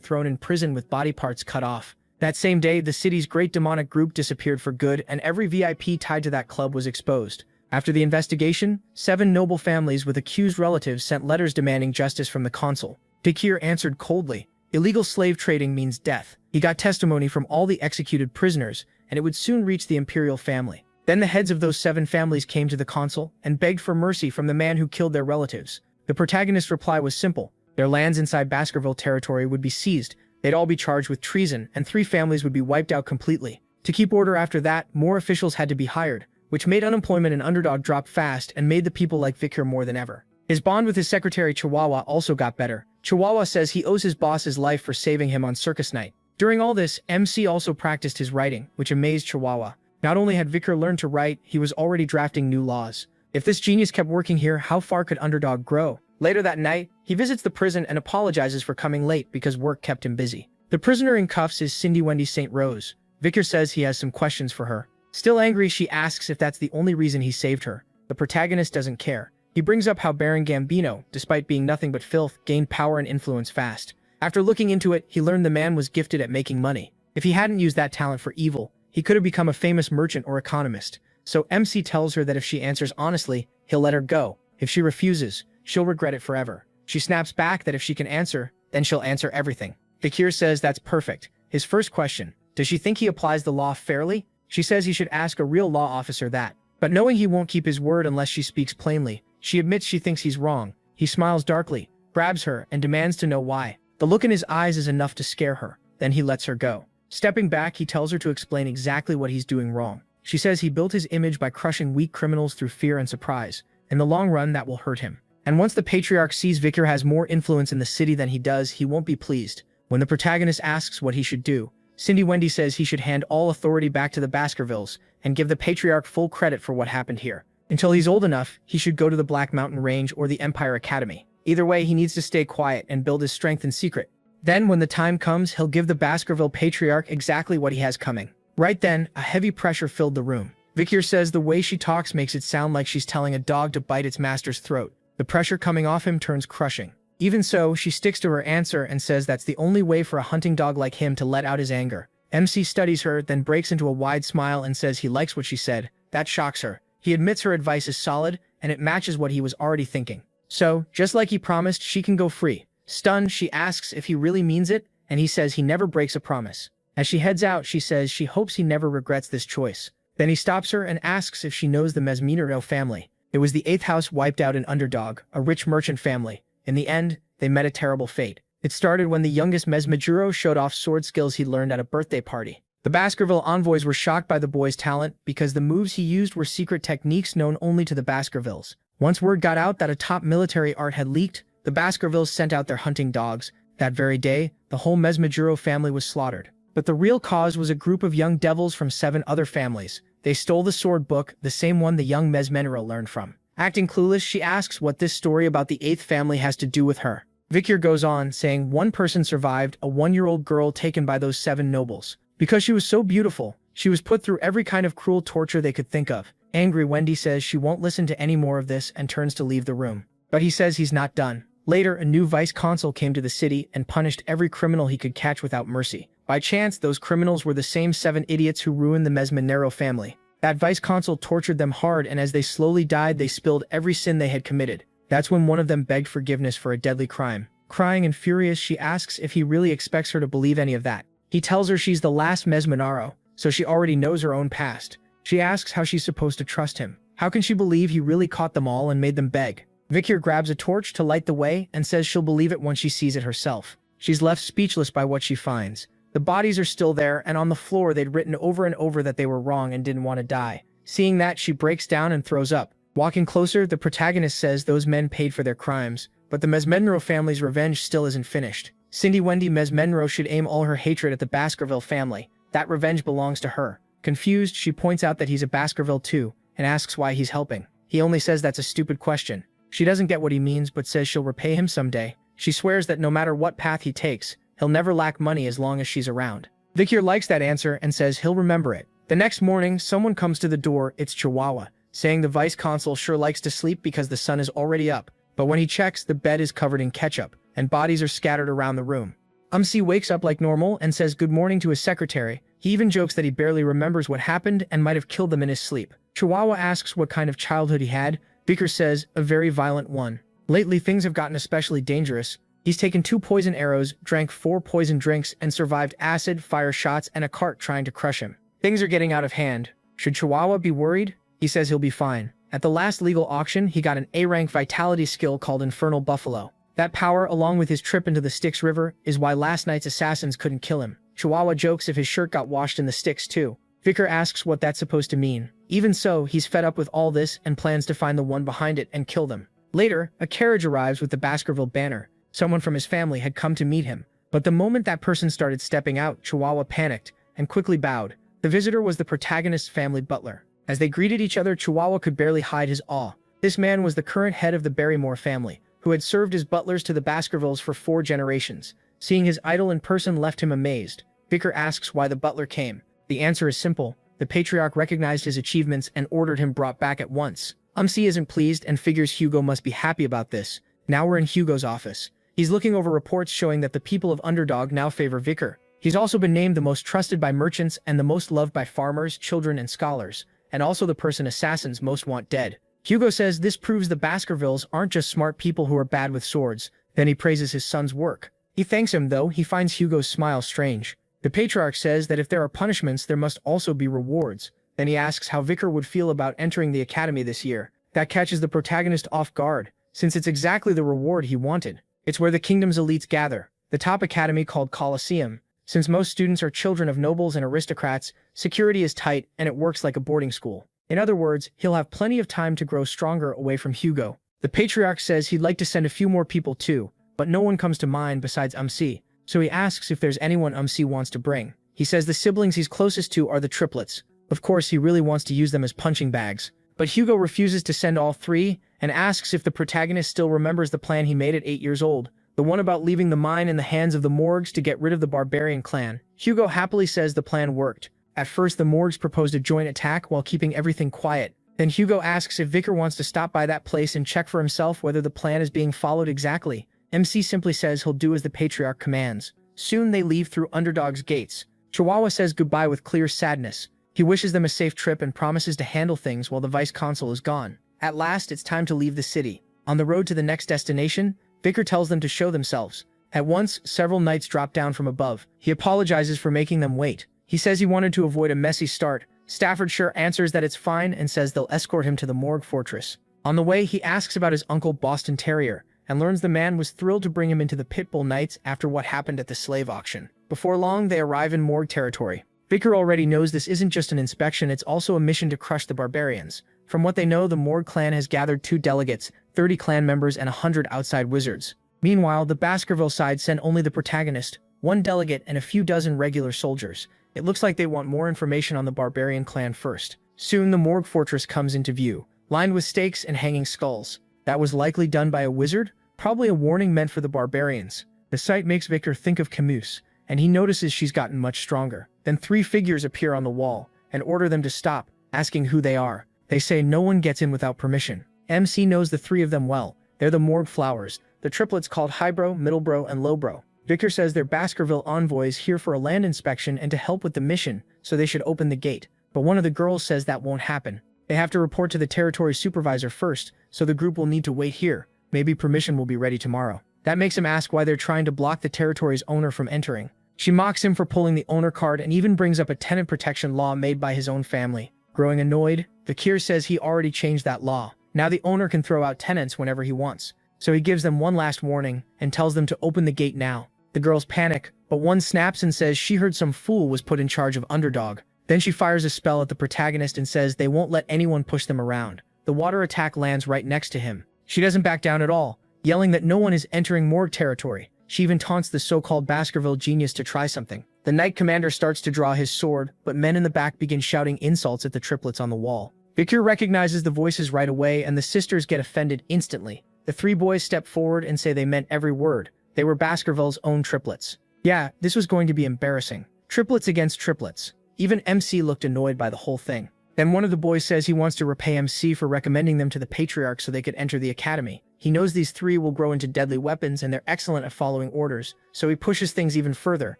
thrown in prison with body parts cut off. That same day, the city's great demonic group disappeared for good, and every VIP tied to that club was exposed. After the investigation, 7 noble families with accused relatives sent letters demanding justice from the consul. Vikir answered coldly. Illegal slave trading means death. He got testimony from all the executed prisoners, and it would soon reach the imperial family. Then the heads of those 7 families came to the consul and begged for mercy from the man who killed their relatives. The protagonist's reply was simple. Their lands inside Baskerville territory would be seized, they'd all be charged with treason, and 3 families would be wiped out completely. To keep order after that, more officials had to be hired, which made unemployment in Underdog drop fast and made the people like Vikir more than ever. His bond with his secretary Chihuahua also got better. Chihuahua says he owes his boss his life for saving him on circus night. During all this, MC also practiced his writing, which amazed Chihuahua. Not only had Vikir learned to write, he was already drafting new laws. If this genius kept working here, how far could Underdog grow? Later that night, he visits the prison and apologizes for coming late because work kept him busy. The prisoner in cuffs is Cindy Wendy St. Rose. Vikir says he has some questions for her. Still angry, she asks if that's the only reason he saved her. The protagonist doesn't care. He brings up how Baron Gambino, despite being nothing but filth, gained power and influence fast. After looking into it, he learned the man was gifted at making money. If he hadn't used that talent for evil, he could have become a famous merchant or economist. So MC tells her that if she answers honestly, he'll let her go. If she refuses, she'll regret it forever. She snaps back that if she can answer, then she'll answer everything. Vikir says that's perfect. His first question, does she think he applies the law fairly? She says he should ask a real law officer that. But knowing he won't keep his word unless she speaks plainly, she admits she thinks he's wrong. He smiles darkly, grabs her, and demands to know why. The look in his eyes is enough to scare her. Then he lets her go. Stepping back, he tells her to explain exactly what he's doing wrong. She says he built his image by crushing weak criminals through fear and surprise. In the long run, that will hurt him. And once the patriarch sees Vikir has more influence in the city than he does, he won't be pleased. When the protagonist asks what he should do, Cindy Wendy says he should hand all authority back to the Baskervilles and give the patriarch full credit for what happened here. Until he's old enough, he should go to the Black Mountain Range or the Empire Academy. Either way, he needs to stay quiet and build his strength in secret. Then, when the time comes, he'll give the Baskerville patriarch exactly what he has coming. Right then, a heavy pressure filled the room. Vikir says the way she talks makes it sound like she's telling a dog to bite its master's throat. The pressure coming off him turns crushing. Even so, she sticks to her answer and says that's the only way for a hunting dog like him to let out his anger. MC studies her, then breaks into a wide smile and says he likes what she said. That shocks her. He admits her advice is solid, and it matches what he was already thinking. So, just like he promised, she can go free. Stunned, she asks if he really means it, and he says he never breaks a promise. As she heads out, she says she hopes he never regrets this choice. Then he stops her and asks if she knows the Mesmenero family. It was the 8th house wiped out in Underdog, a rich merchant family. In the end, they met a terrible fate. It started when the youngest Mesmejuro showed off sword skills he learned at a birthday party. The Baskerville envoys were shocked by the boy's talent because the moves he used were secret techniques known only to the Baskervilles. Once word got out that a top military art had leaked, the Baskervilles sent out their hunting dogs. That very day, the whole Mesmejuro family was slaughtered. But the real cause was a group of young devils from 7 other families. They stole the sword book, the same one the young Mesmenero learned from. Acting clueless, she asks what this story about the 8th family has to do with her. Vikir goes on, saying one person survived, a 1-year-old girl taken by those 7 nobles. Because she was so beautiful, she was put through every kind of cruel torture they could think of. Angry, Wendy says she won't listen to any more of this and turns to leave the room. But he says he's not done. Later, a new vice-consul came to the city and punished every criminal he could catch without mercy. By chance, those criminals were the same 7 idiots who ruined the Mesmenero family. That vice-consul tortured them hard, and as they slowly died, they spilled every sin they had committed. That's when one of them begged forgiveness for a deadly crime. Crying and furious, she asks if he really expects her to believe any of that. He tells her she's the last Mesmenero, so she already knows her own past. She asks how she's supposed to trust him. How can she believe he really caught them all and made them beg? Vikir grabs a torch to light the way and says she'll believe it when she sees it herself. She's left speechless by what she finds. The bodies are still there, and on the floor they'd written over and over that they were wrong and didn't want to die. Seeing that, she breaks down and throws up. Walking closer, the protagonist says those men paid for their crimes, but the Mesmenero family's revenge still isn't finished. Cindy Wendy Mesmenero should aim all her hatred at the Baskerville family. That revenge belongs to her. Confused, she points out that he's a Baskerville too, and asks why he's helping. He only says that's a stupid question. She doesn't get what he means, but says she'll repay him someday. She swears that no matter what path he takes, he'll never lack money as long as she's around. Vikir likes that answer and says he'll remember it. The next morning, someone comes to the door. It's Chihuahua, saying the vice-consul sure likes to sleep because the sun is already up. But when he checks, the bed is covered in ketchup, and bodies are scattered around the room. Umsi wakes up like normal and says good morning to his secretary. He even jokes that he barely remembers what happened and might have killed them in his sleep. Chihuahua asks what kind of childhood he had. Vikir says, a very violent one. Lately, things have gotten especially dangerous. He's taken 2 poison arrows, drank 4 poison drinks, and survived acid, fire shots, and a cart trying to crush him. Things are getting out of hand. Should Chihuahua be worried? He says he'll be fine. At the last legal auction, he got an A-rank vitality skill called Infernal Buffalo. That power, along with his trip into the Styx River, is why last night's assassins couldn't kill him. Chihuahua jokes if his shirt got washed in the Styx too. Vicar asks what that's supposed to mean. Even so, he's fed up with all this and plans to find the one behind it and kill them. Later, a carriage arrives with the Baskerville banner. Someone from his family had come to meet him. But the moment that person started stepping out, Chihuahua panicked and quickly bowed. The visitor was the protagonist's family butler. As they greeted each other, Chihuahua could barely hide his awe. This man was the current head of the Barrymore family, who had served as butlers to the Baskervilles for 4 generations. Seeing his idol in person left him amazed. Vicar asks why the butler came. The answer is simple. The patriarch recognized his achievements and ordered him brought back at once. MC isn't pleased and figures Hugo must be happy about this. Now we're in Hugo's office. He's looking over reports showing that the people of Underdog now favor Vicar. He's also been named the most trusted by merchants and the most loved by farmers, children, and scholars, and also the person assassins most want dead. Hugo says this proves the Baskervilles aren't just smart people who are bad with swords. Then he praises his son's work. He thanks him, though he finds Hugo's smile strange. The patriarch says that if there are punishments, there must also be rewards. Then he asks how Vicar would feel about entering the academy this year. That catches the protagonist off guard, since it's exactly the reward he wanted. It's where the kingdom's elites gather, the top academy called Colosseum. Since most students are children of nobles and aristocrats, security is tight and it works like a boarding school. In other words, he'll have plenty of time to grow stronger away from Hugo. The patriarch says he'd like to send a few more people too, but no one comes to mind besides MC. So he asks if there's anyone MC wants to bring. He says the siblings he's closest to are the triplets. Of course, he really wants to use them as punching bags. But Hugo refuses to send all 3 and asks if the protagonist still remembers the plan he made at 8 years old. The one about leaving the mine in the hands of the Morgs to get rid of the barbarian clan. Hugo happily says the plan worked. At first, the Morgs proposed a joint attack while keeping everything quiet. Then Hugo asks if Vicar wants to stop by that place and check for himself whether the plan is being followed exactly. MC simply says he'll do as the patriarch commands. Soon they leave through Underdog's gates. Chihuahua says goodbye with clear sadness. He wishes them a safe trip and promises to handle things while the vice consul is gone. At last, it's time to leave the city. On the road to the next destination, Vicar tells them to show themselves. At once, several knights drop down from above. He apologizes for making them wait. He says he wanted to avoid a messy start. Staffordshire answers that it's fine and says they'll escort him to the Morgue Fortress. On the way, he asks about his uncle Boston Terrier, and learns the man was thrilled to bring him into the Pitbull Knights after what happened at the slave auction. Before long, they arrive in Morgue territory. Vicar already knows this isn't just an inspection, it's also a mission to crush the barbarians. From what they know, the Morgue clan has gathered 2 delegates, 30 clan members, and 100 outside wizards. Meanwhile, the Baskerville side sent only the protagonist, 1 delegate, and a few dozen regular soldiers. It looks like they want more information on the barbarian clan first. Soon, the Morgue Fortress comes into view, lined with stakes and hanging skulls. That was likely done by a wizard, probably a warning meant for the barbarians. The sight makes Vicar think of Camus, and he notices she's gotten much stronger. Then 3 figures appear on the wall and order them to stop, asking who they are. They say no one gets in without permission. MC knows the 3 of them well. They're the Morgue Flowers, the triplets called Highbrow, Middlebrow, and Lowbrow. Vicar says they're Baskerville envoys here for a land inspection and to help with the mission, so they should open the gate. But one of the girls says that won't happen. They have to report to the territory supervisor first, so the group will need to wait here. Maybe permission will be ready tomorrow. That makes him ask why they're trying to block the territory's owner from entering. She mocks him for pulling the owner card and even brings up a tenant protection law made by his own family. Growing annoyed, Vicar says he already changed that law. Now the owner can throw out tenants whenever he wants. So he gives them one last warning and tells them to open the gate now. The girls panic, but one snaps and says she heard some fool was put in charge of Underdog. Then she fires a spell at the protagonist and says they won't let anyone push them around. The water attack lands right next to him. She doesn't back down at all, yelling that no one is entering Morgue territory. She even taunts the so-called Baskerville genius to try something. The knight commander starts to draw his sword, but men in the back begin shouting insults at the triplets on the wall. Vicar recognizes the voices right away and the sisters get offended instantly. The 3 boys step forward and say they meant every word. They were Baskerville's own triplets. Yeah, this was going to be embarrassing. Triplets against triplets. Even MC looked annoyed by the whole thing. Then one of the boys says he wants to repay MC for recommending them to the patriarch so they could enter the academy. He knows these 3 will grow into deadly weapons and they're excellent at following orders, so he pushes things even further,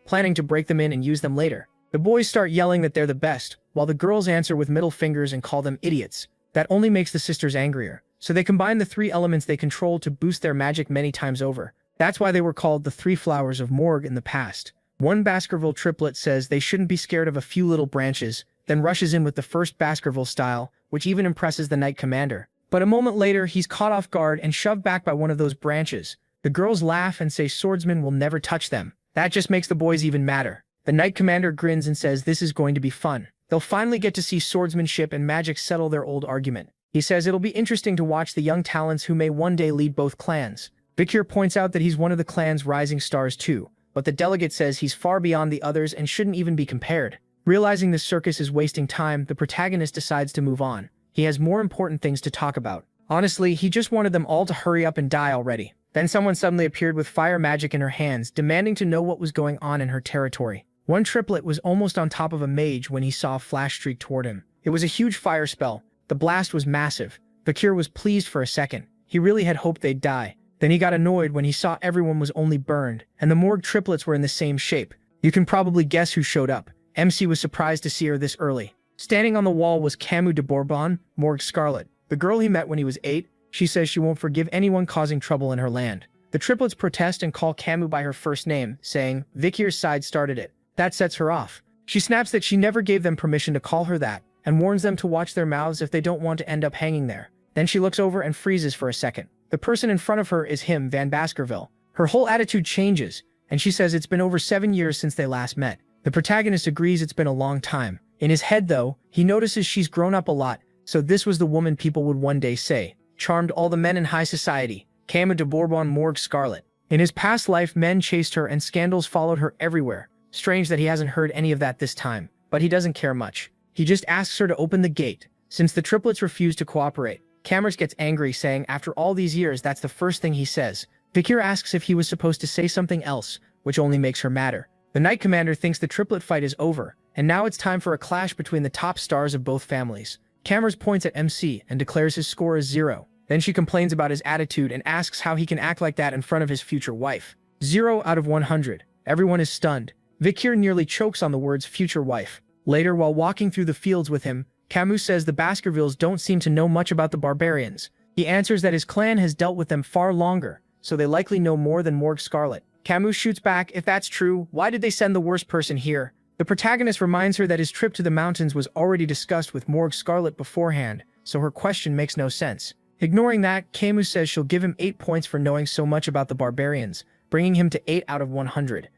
planning to break them in and use them later. The boys start yelling that they're the best, while the girls answer with middle fingers and call them idiots. That only makes the sisters angrier, so they combine the 3 elements they control to boost their magic many times over. That's why they were called the 3 Flowers of Morgue in the past. One Baskerville triplet says they shouldn't be scared of a few little branches, then rushes in with the first Baskerville style, which even impresses the knight commander. But a moment later, he's caught off guard and shoved back by one of those branches. The girls laugh and say swordsmen will never touch them. That just makes the boys even madder. The knight commander grins and says this is going to be fun. They'll finally get to see swordsmanship and magic settle their old argument. He says it'll be interesting to watch the young talents who may one day lead both clans. Vikir points out that he's one of the clan's rising stars too, but the delegate says he's far beyond the others and shouldn't even be compared. Realizing this circus is wasting time, the protagonist decides to move on. He has more important things to talk about. Honestly, he just wanted them all to hurry up and die already. Then someone suddenly appeared with fire magic in her hands, demanding to know what was going on in her territory. One triplet was almost on top of a mage when he saw a flash streak toward him. It was a huge fire spell. The blast was massive. Vikir was pleased for a second. He really had hoped they'd die. Then he got annoyed when he saw everyone was only burned, and the morgue triplets were in the same shape. You can probably guess who showed up. MC was surprised to see her this early. Standing on the wall was Camus de Bourbon, Morgue Scarlet, the girl he met when he was 8. She says she won't forgive anyone causing trouble in her land. The triplets protest and call Camus by her first name, saying Vikir's side started it. That sets her off. She snaps that she never gave them permission to call her that, and warns them to watch their mouths if they don't want to end up hanging there. Then she looks over and freezes for a second. The person in front of her is him, Van Baskerville. Her whole attitude changes, and she says it's been over 7 years since they last met. The protagonist agrees it's been a long time. In his head, though, he notices she's grown up a lot, so this was the woman people would one day say charmed all the men in high society. Camus de Bourbon, Morgue Scarlet. In his past life, men chased her and scandals followed her everywhere. Strange that he hasn't heard any of that this time, but he doesn't care much. He just asks her to open the gate. Since the triplets refuse to cooperate, Cameras gets angry, saying after all these years that's the first thing he says. Vikir asks if he was supposed to say something else, which only makes her madder. The Knight Commander thinks the triplet fight is over, and now it's time for a clash between the top stars of both families. Cameras points at MC and declares his score is 0. Then she complains about his attitude and asks how he can act like that in front of his future wife. 0 out of 100. Everyone is stunned. Vikir nearly chokes on the words future wife. Later, while walking through the fields with him, Camus says the Baskervilles don't seem to know much about the barbarians. He answers that his clan has dealt with them far longer, so they likely know more than Morgue Scarlet. Camus shoots back, if that's true, why did they send the worst person here? The protagonist reminds her that his trip to the mountains was already discussed with Morgue Scarlet beforehand, so her question makes no sense. Ignoring that, Camus says she'll give him 8 points for knowing so much about the barbarians, bringing him to 8 out of 100.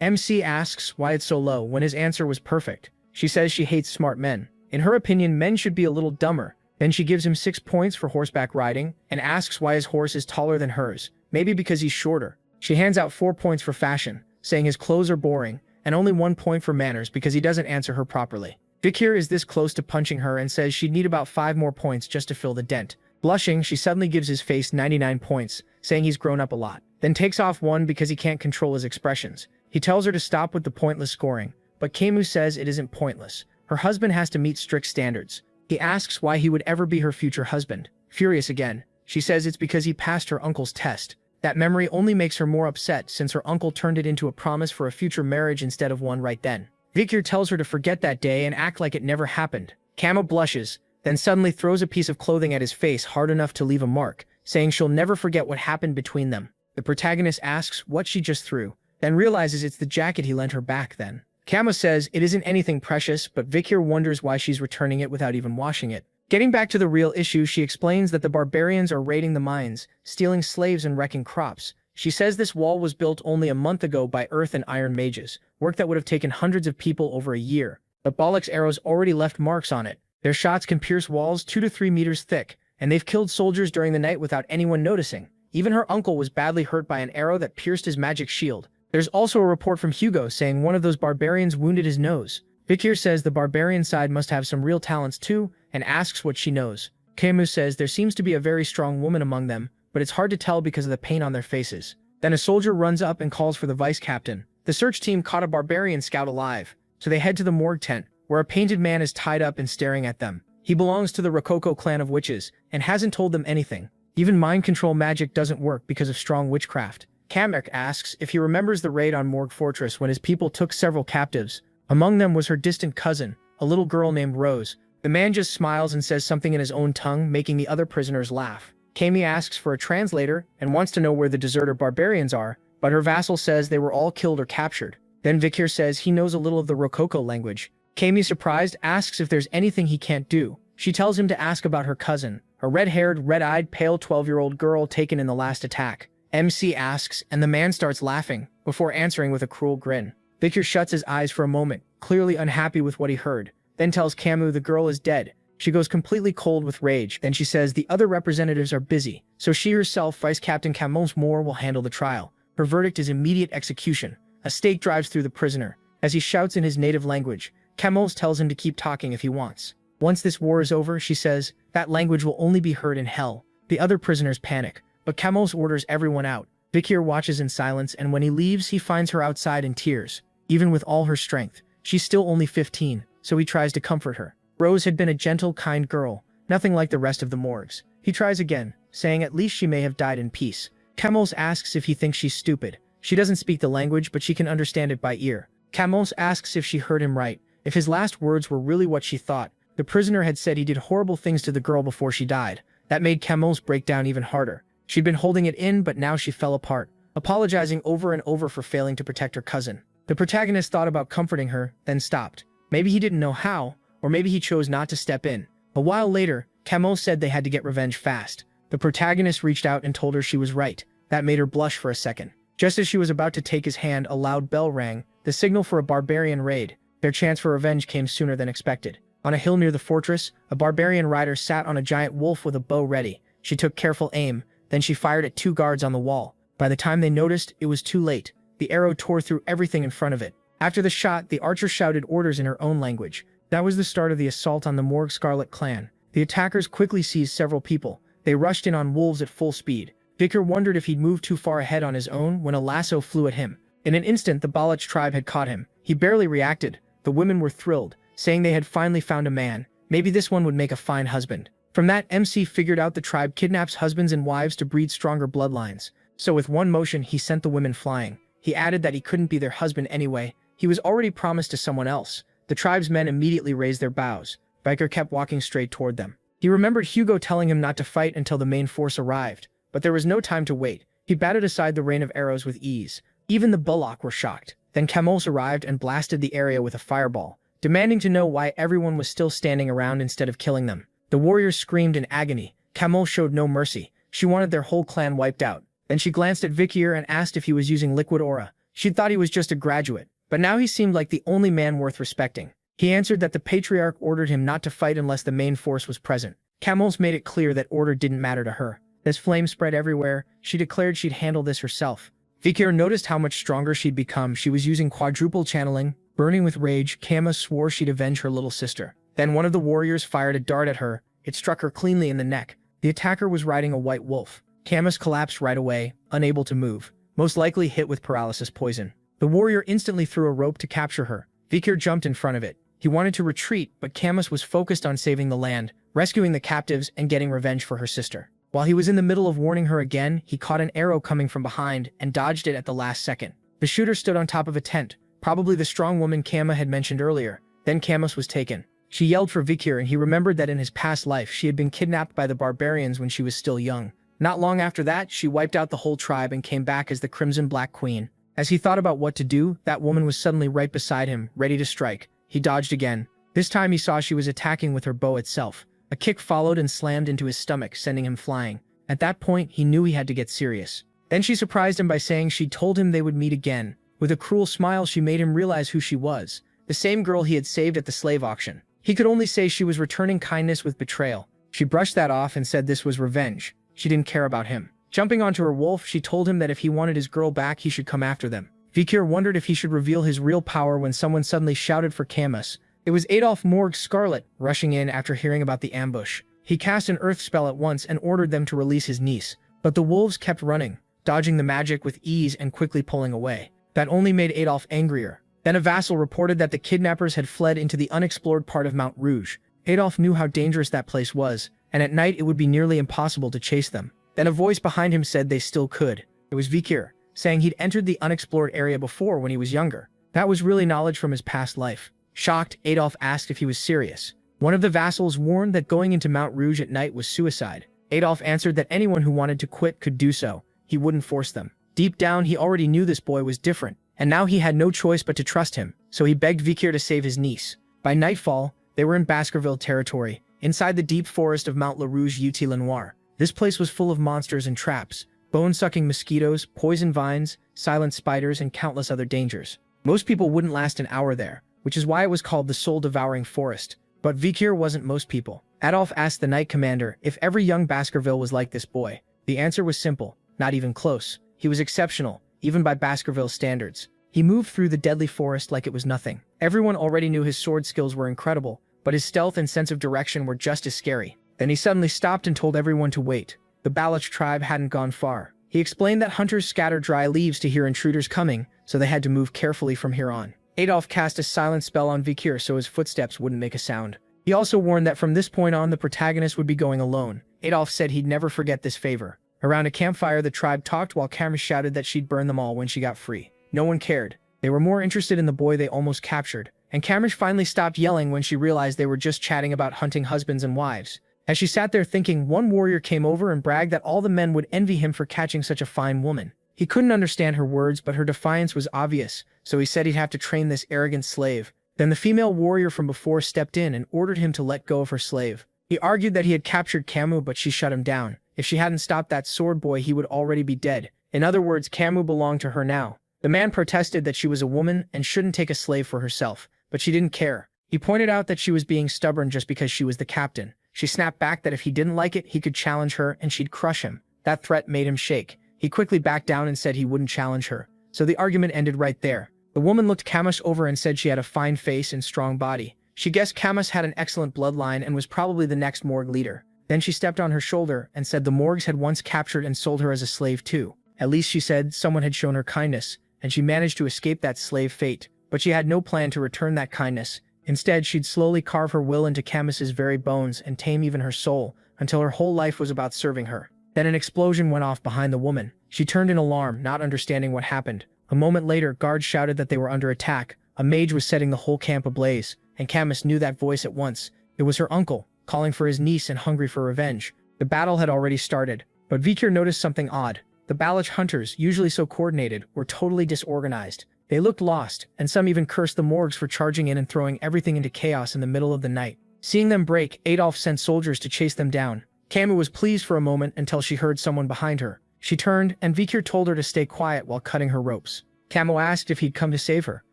MC asks why it's so low when his answer was perfect. She says she hates smart men. In her opinion, men should be a little dumber. Then she gives him 6 points for horseback riding and asks why his horse is taller than hers. Maybe because he's shorter. She hands out 4 points for fashion, saying his clothes are boring, and only 1 point for manners because he doesn't answer her properly. Vikir is this close to punching her and says she'd need about 5 more points just to fill the dent. Blushing, she suddenly gives his face 99 points, saying he's grown up a lot. Then takes off 1 because he can't control his expressions. He tells her to stop with the pointless scoring, but Camus says it isn't pointless. Her husband has to meet strict standards. He asks why he would ever be her future husband. Furious again, she says it's because he passed her uncle's test. That memory only makes her more upset since her uncle turned it into a promise for a future marriage instead of one right then. Vikir tells her to forget that day and act like it never happened. Camus blushes, then suddenly throws a piece of clothing at his face hard enough to leave a mark, saying she'll never forget what happened between them. The protagonist asks what she just threw, then realizes it's the jacket he lent her back then. Camus says it isn't anything precious, but Vikir wonders why she's returning it without even washing it. Getting back to the real issue, she explains that the barbarians are raiding the mines, stealing slaves and wrecking crops. She says this wall was built only a month ago by earth and iron mages, work that would have taken hundreds of people over a year. But Balak's arrows already left marks on it. Their shots can pierce walls 2 to 3 meters thick, and they've killed soldiers during the night without anyone noticing. Even her uncle was badly hurt by an arrow that pierced his magic shield. There's also a report from Hugo saying one of those barbarians wounded his nose. Vikir says the barbarian side must have some real talents too, and asks what she knows. Camus says there seems to be a very strong woman among them, but it's hard to tell because of the paint on their faces. Then a soldier runs up and calls for the vice captain. The search team caught a barbarian scout alive, so they head to the morgue tent, where a painted man is tied up and staring at them. He belongs to the Rococo clan of witches, and hasn't told them anything. Even mind control magic doesn't work because of strong witchcraft. Kamek asks if he remembers the raid on Morgue Fortress when his people took several captives. Among them was her distant cousin, a little girl named Rose. The man just smiles and says something in his own tongue, making the other prisoners laugh. Kami asks for a translator and wants to know where the deserter barbarians are, but her vassal says they were all killed or captured. Then Vikir says he knows a little of the Rococo language. Kami, surprised, asks if there's anything he can't do. She tells him to ask about her cousin, a red-haired, red-eyed, pale 12-year-old girl taken in the last attack. MC asks, and the man starts laughing, before answering with a cruel grin. Vikir shuts his eyes for a moment, clearly unhappy with what he heard. then tells Camus the girl is dead. She goes completely cold with rage. Then she says the other representatives are busy, so she herself, Vice Captain Camus Moore, will handle the trial. Her verdict is immediate execution. A stake drives through the prisoner. As he shouts in his native language, Camus tells him to keep talking if he wants. Once this war is over, she says, that language will only be heard in hell. The other prisoners panic, but Camus orders everyone out. Vikir watches in silence, and when he leaves, he finds her outside in tears. Even with all her strength, she's still only 15, so he tries to comfort her. Rose had been a gentle, kind girl, nothing like the rest of the morgues. He tries again, saying at least she may have died in peace. Camus asks if he thinks she's stupid. She doesn't speak the language, but she can understand it by ear. Camus asks if she heard him right, if his last words were really what she thought. The prisoner had said he did horrible things to the girl before she died. That made Camus break down even harder. She'd been holding it in, but now she fell apart, apologizing over and over for failing to protect her cousin. The protagonist thought about comforting her, then stopped. Maybe he didn't know how, or maybe he chose not to step in. A while later, Camus said they had to get revenge fast. The protagonist reached out and told her she was right. That made her blush for a second. Just as she was about to take his hand, a loud bell rang, the signal for a barbarian raid. Their chance for revenge came sooner than expected. On a hill near the fortress, a barbarian rider sat on a giant wolf with a bow ready. She took careful aim, then she fired at 2 guards on the wall. By the time they noticed, it was too late. The arrow tore through everything in front of it. After the shot, the archer shouted orders in her own language. That was the start of the assault on the Morgue Scarlet clan. The attackers quickly seized several people. They rushed in on wolves at full speed. Vikir wondered if he'd moved too far ahead on his own when a lasso flew at him. In an instant, the Baloch tribe had caught him. He barely reacted. The women were thrilled, saying they had finally found a man. Maybe this one would make a fine husband. From that, MC figured out the tribe kidnaps husbands and wives to breed stronger bloodlines. So with one motion, he sent the women flying. He added that he couldn't be their husband anyway. He was already promised to someone else. The tribe's men immediately raised their bows. Biker kept walking straight toward them. He remembered Hugo telling him not to fight until the main force arrived, but there was no time to wait. He batted aside the rain of arrows with ease. Even the Bullock were shocked. Then Camus arrived and blasted the area with a fireball, demanding to know why everyone was still standing around instead of killing them. The warriors screamed in agony. Camus showed no mercy. She wanted their whole clan wiped out. Then she glanced at Vikir and asked if he was using liquid aura. She'd thought he was just a graduate, but now he seemed like the only man worth respecting. He answered that the Patriarch ordered him not to fight unless the main force was present. Camus made it clear that order didn't matter to her. As flames spread everywhere, she declared she'd handle this herself. Vikir noticed how much stronger she'd become. She was using quadruple channeling. Burning with rage, Camus swore she'd avenge her little sister. Then one of the warriors fired a dart at her. It struck her cleanly in the neck. The attacker was riding a white wolf. Camus collapsed right away, unable to move, most likely hit with paralysis poison. The warrior instantly threw a rope to capture her. Vikir jumped in front of it. He wanted to retreat, but Camus was focused on saving the land, rescuing the captives, and getting revenge for her sister. While he was in the middle of warning her again, he caught an arrow coming from behind and dodged it at the last second. The shooter stood on top of a tent, probably the strong woman Camus had mentioned earlier. Then Camus was taken. She yelled for Vikir, and he remembered that in his past life she had been kidnapped by the barbarians when she was still young. Not long after that, she wiped out the whole tribe and came back as the Crimson Black Queen. As he thought about what to do, that woman was suddenly right beside him, ready to strike. He dodged again. This time he saw she was attacking with her bow itself. A kick followed and slammed into his stomach, sending him flying. At that point, he knew he had to get serious. Then she surprised him by saying she'd told him they would meet again. With a cruel smile, she made him realize who she was, the same girl he had saved at the slave auction. He could only say she was returning kindness with betrayal. She brushed that off and said this was revenge. She didn't care about him. Jumping onto her wolf, she told him that if he wanted his girl back, he should come after them. Vikir wondered if he should reveal his real power when someone suddenly shouted for Camus. It was Adolf Morgue Scarlet, rushing in after hearing about the ambush. He cast an earth spell at once and ordered them to release his niece. But the wolves kept running, dodging the magic with ease and quickly pulling away. That only made Adolf angrier. Then a vassal reported that the kidnappers had fled into the unexplored part of Mount Rouge. Adolf knew how dangerous that place was, and at night it would be nearly impossible to chase them. Then a voice behind him said they still could. It was Vikir, saying he'd entered the unexplored area before when he was younger. That was really knowledge from his past life. Shocked, Adolf asked if he was serious. One of the vassals warned that going into Mount Rouge at night was suicide. Adolf answered that anyone who wanted to quit could do so. He wouldn't force them. Deep down, he already knew this boy was different, and now he had no choice but to trust him, so he begged Vikir to save his niece. By nightfall, they were in Baskerville territory, inside the deep forest of Mount La Rouge UT Lenoir. This place was full of monsters and traps, bone-sucking mosquitoes, poison vines, silent spiders, and countless other dangers. Most people wouldn't last an hour there, which is why it was called the soul-devouring forest. But Vikir wasn't most people. Adolf asked the Knight Commander if every young Baskerville was like this boy. The answer was simple, not even close. He was exceptional, even by Baskerville's standards. He moved through the deadly forest like it was nothing. Everyone already knew his sword skills were incredible, but his stealth and sense of direction were just as scary. Then he suddenly stopped and told everyone to wait. The Balach tribe hadn't gone far. He explained that hunters scatter dry leaves to hear intruders coming, so they had to move carefully from here on. Adolf cast a silent spell on Vikir so his footsteps wouldn't make a sound. He also warned that from this point on the protagonist would be going alone. Adolf said he'd never forget this favor. Around a campfire the tribe talked while Camus shouted that she'd burn them all when she got free. No one cared. They were more interested in the boy they almost captured, and Camus finally stopped yelling when she realized they were just chatting about hunting husbands and wives. As she sat there thinking, one warrior came over and bragged that all the men would envy him for catching such a fine woman. He couldn't understand her words, but her defiance was obvious, so he said he'd have to train this arrogant slave. Then the female warrior from before stepped in and ordered him to let go of her slave. He argued that he had captured Camus, but she shut him down. If she hadn't stopped that sword boy, he would already be dead. In other words, Camus belonged to her now. The man protested that she was a woman and shouldn't take a slave for herself, but she didn't care. He pointed out that she was being stubborn just because she was the captain. She snapped back that if he didn't like it, he could challenge her and she'd crush him. That threat made him shake. He quickly backed down and said he wouldn't challenge her. So the argument ended right there. The woman looked Camus over and said she had a fine face and strong body. She guessed Camus had an excellent bloodline and was probably the next morgue leader. Then she stepped on her shoulder and said the morgues had once captured and sold her as a slave too. At least, she said, someone had shown her kindness, and she managed to escape that slave fate. But she had no plan to return that kindness. Instead, she'd slowly carve her will into Camus's very bones and tame even her soul, until her whole life was about serving her. Then an explosion went off behind the woman. She turned in alarm, not understanding what happened. A moment later, guards shouted that they were under attack. A mage was setting the whole camp ablaze, and Camus knew that voice at once. It was her uncle, calling for his niece and hungry for revenge. The battle had already started, but Vikir noticed something odd. The Balach hunters, usually so coordinated, were totally disorganized. They looked lost, and some even cursed the morgues for charging in and throwing everything into chaos in the middle of the night. Seeing them break, Adolf sent soldiers to chase them down. Camus was pleased for a moment until she heard someone behind her. She turned, and Vikir told her to stay quiet while cutting her ropes. Camus asked if he'd come to save her,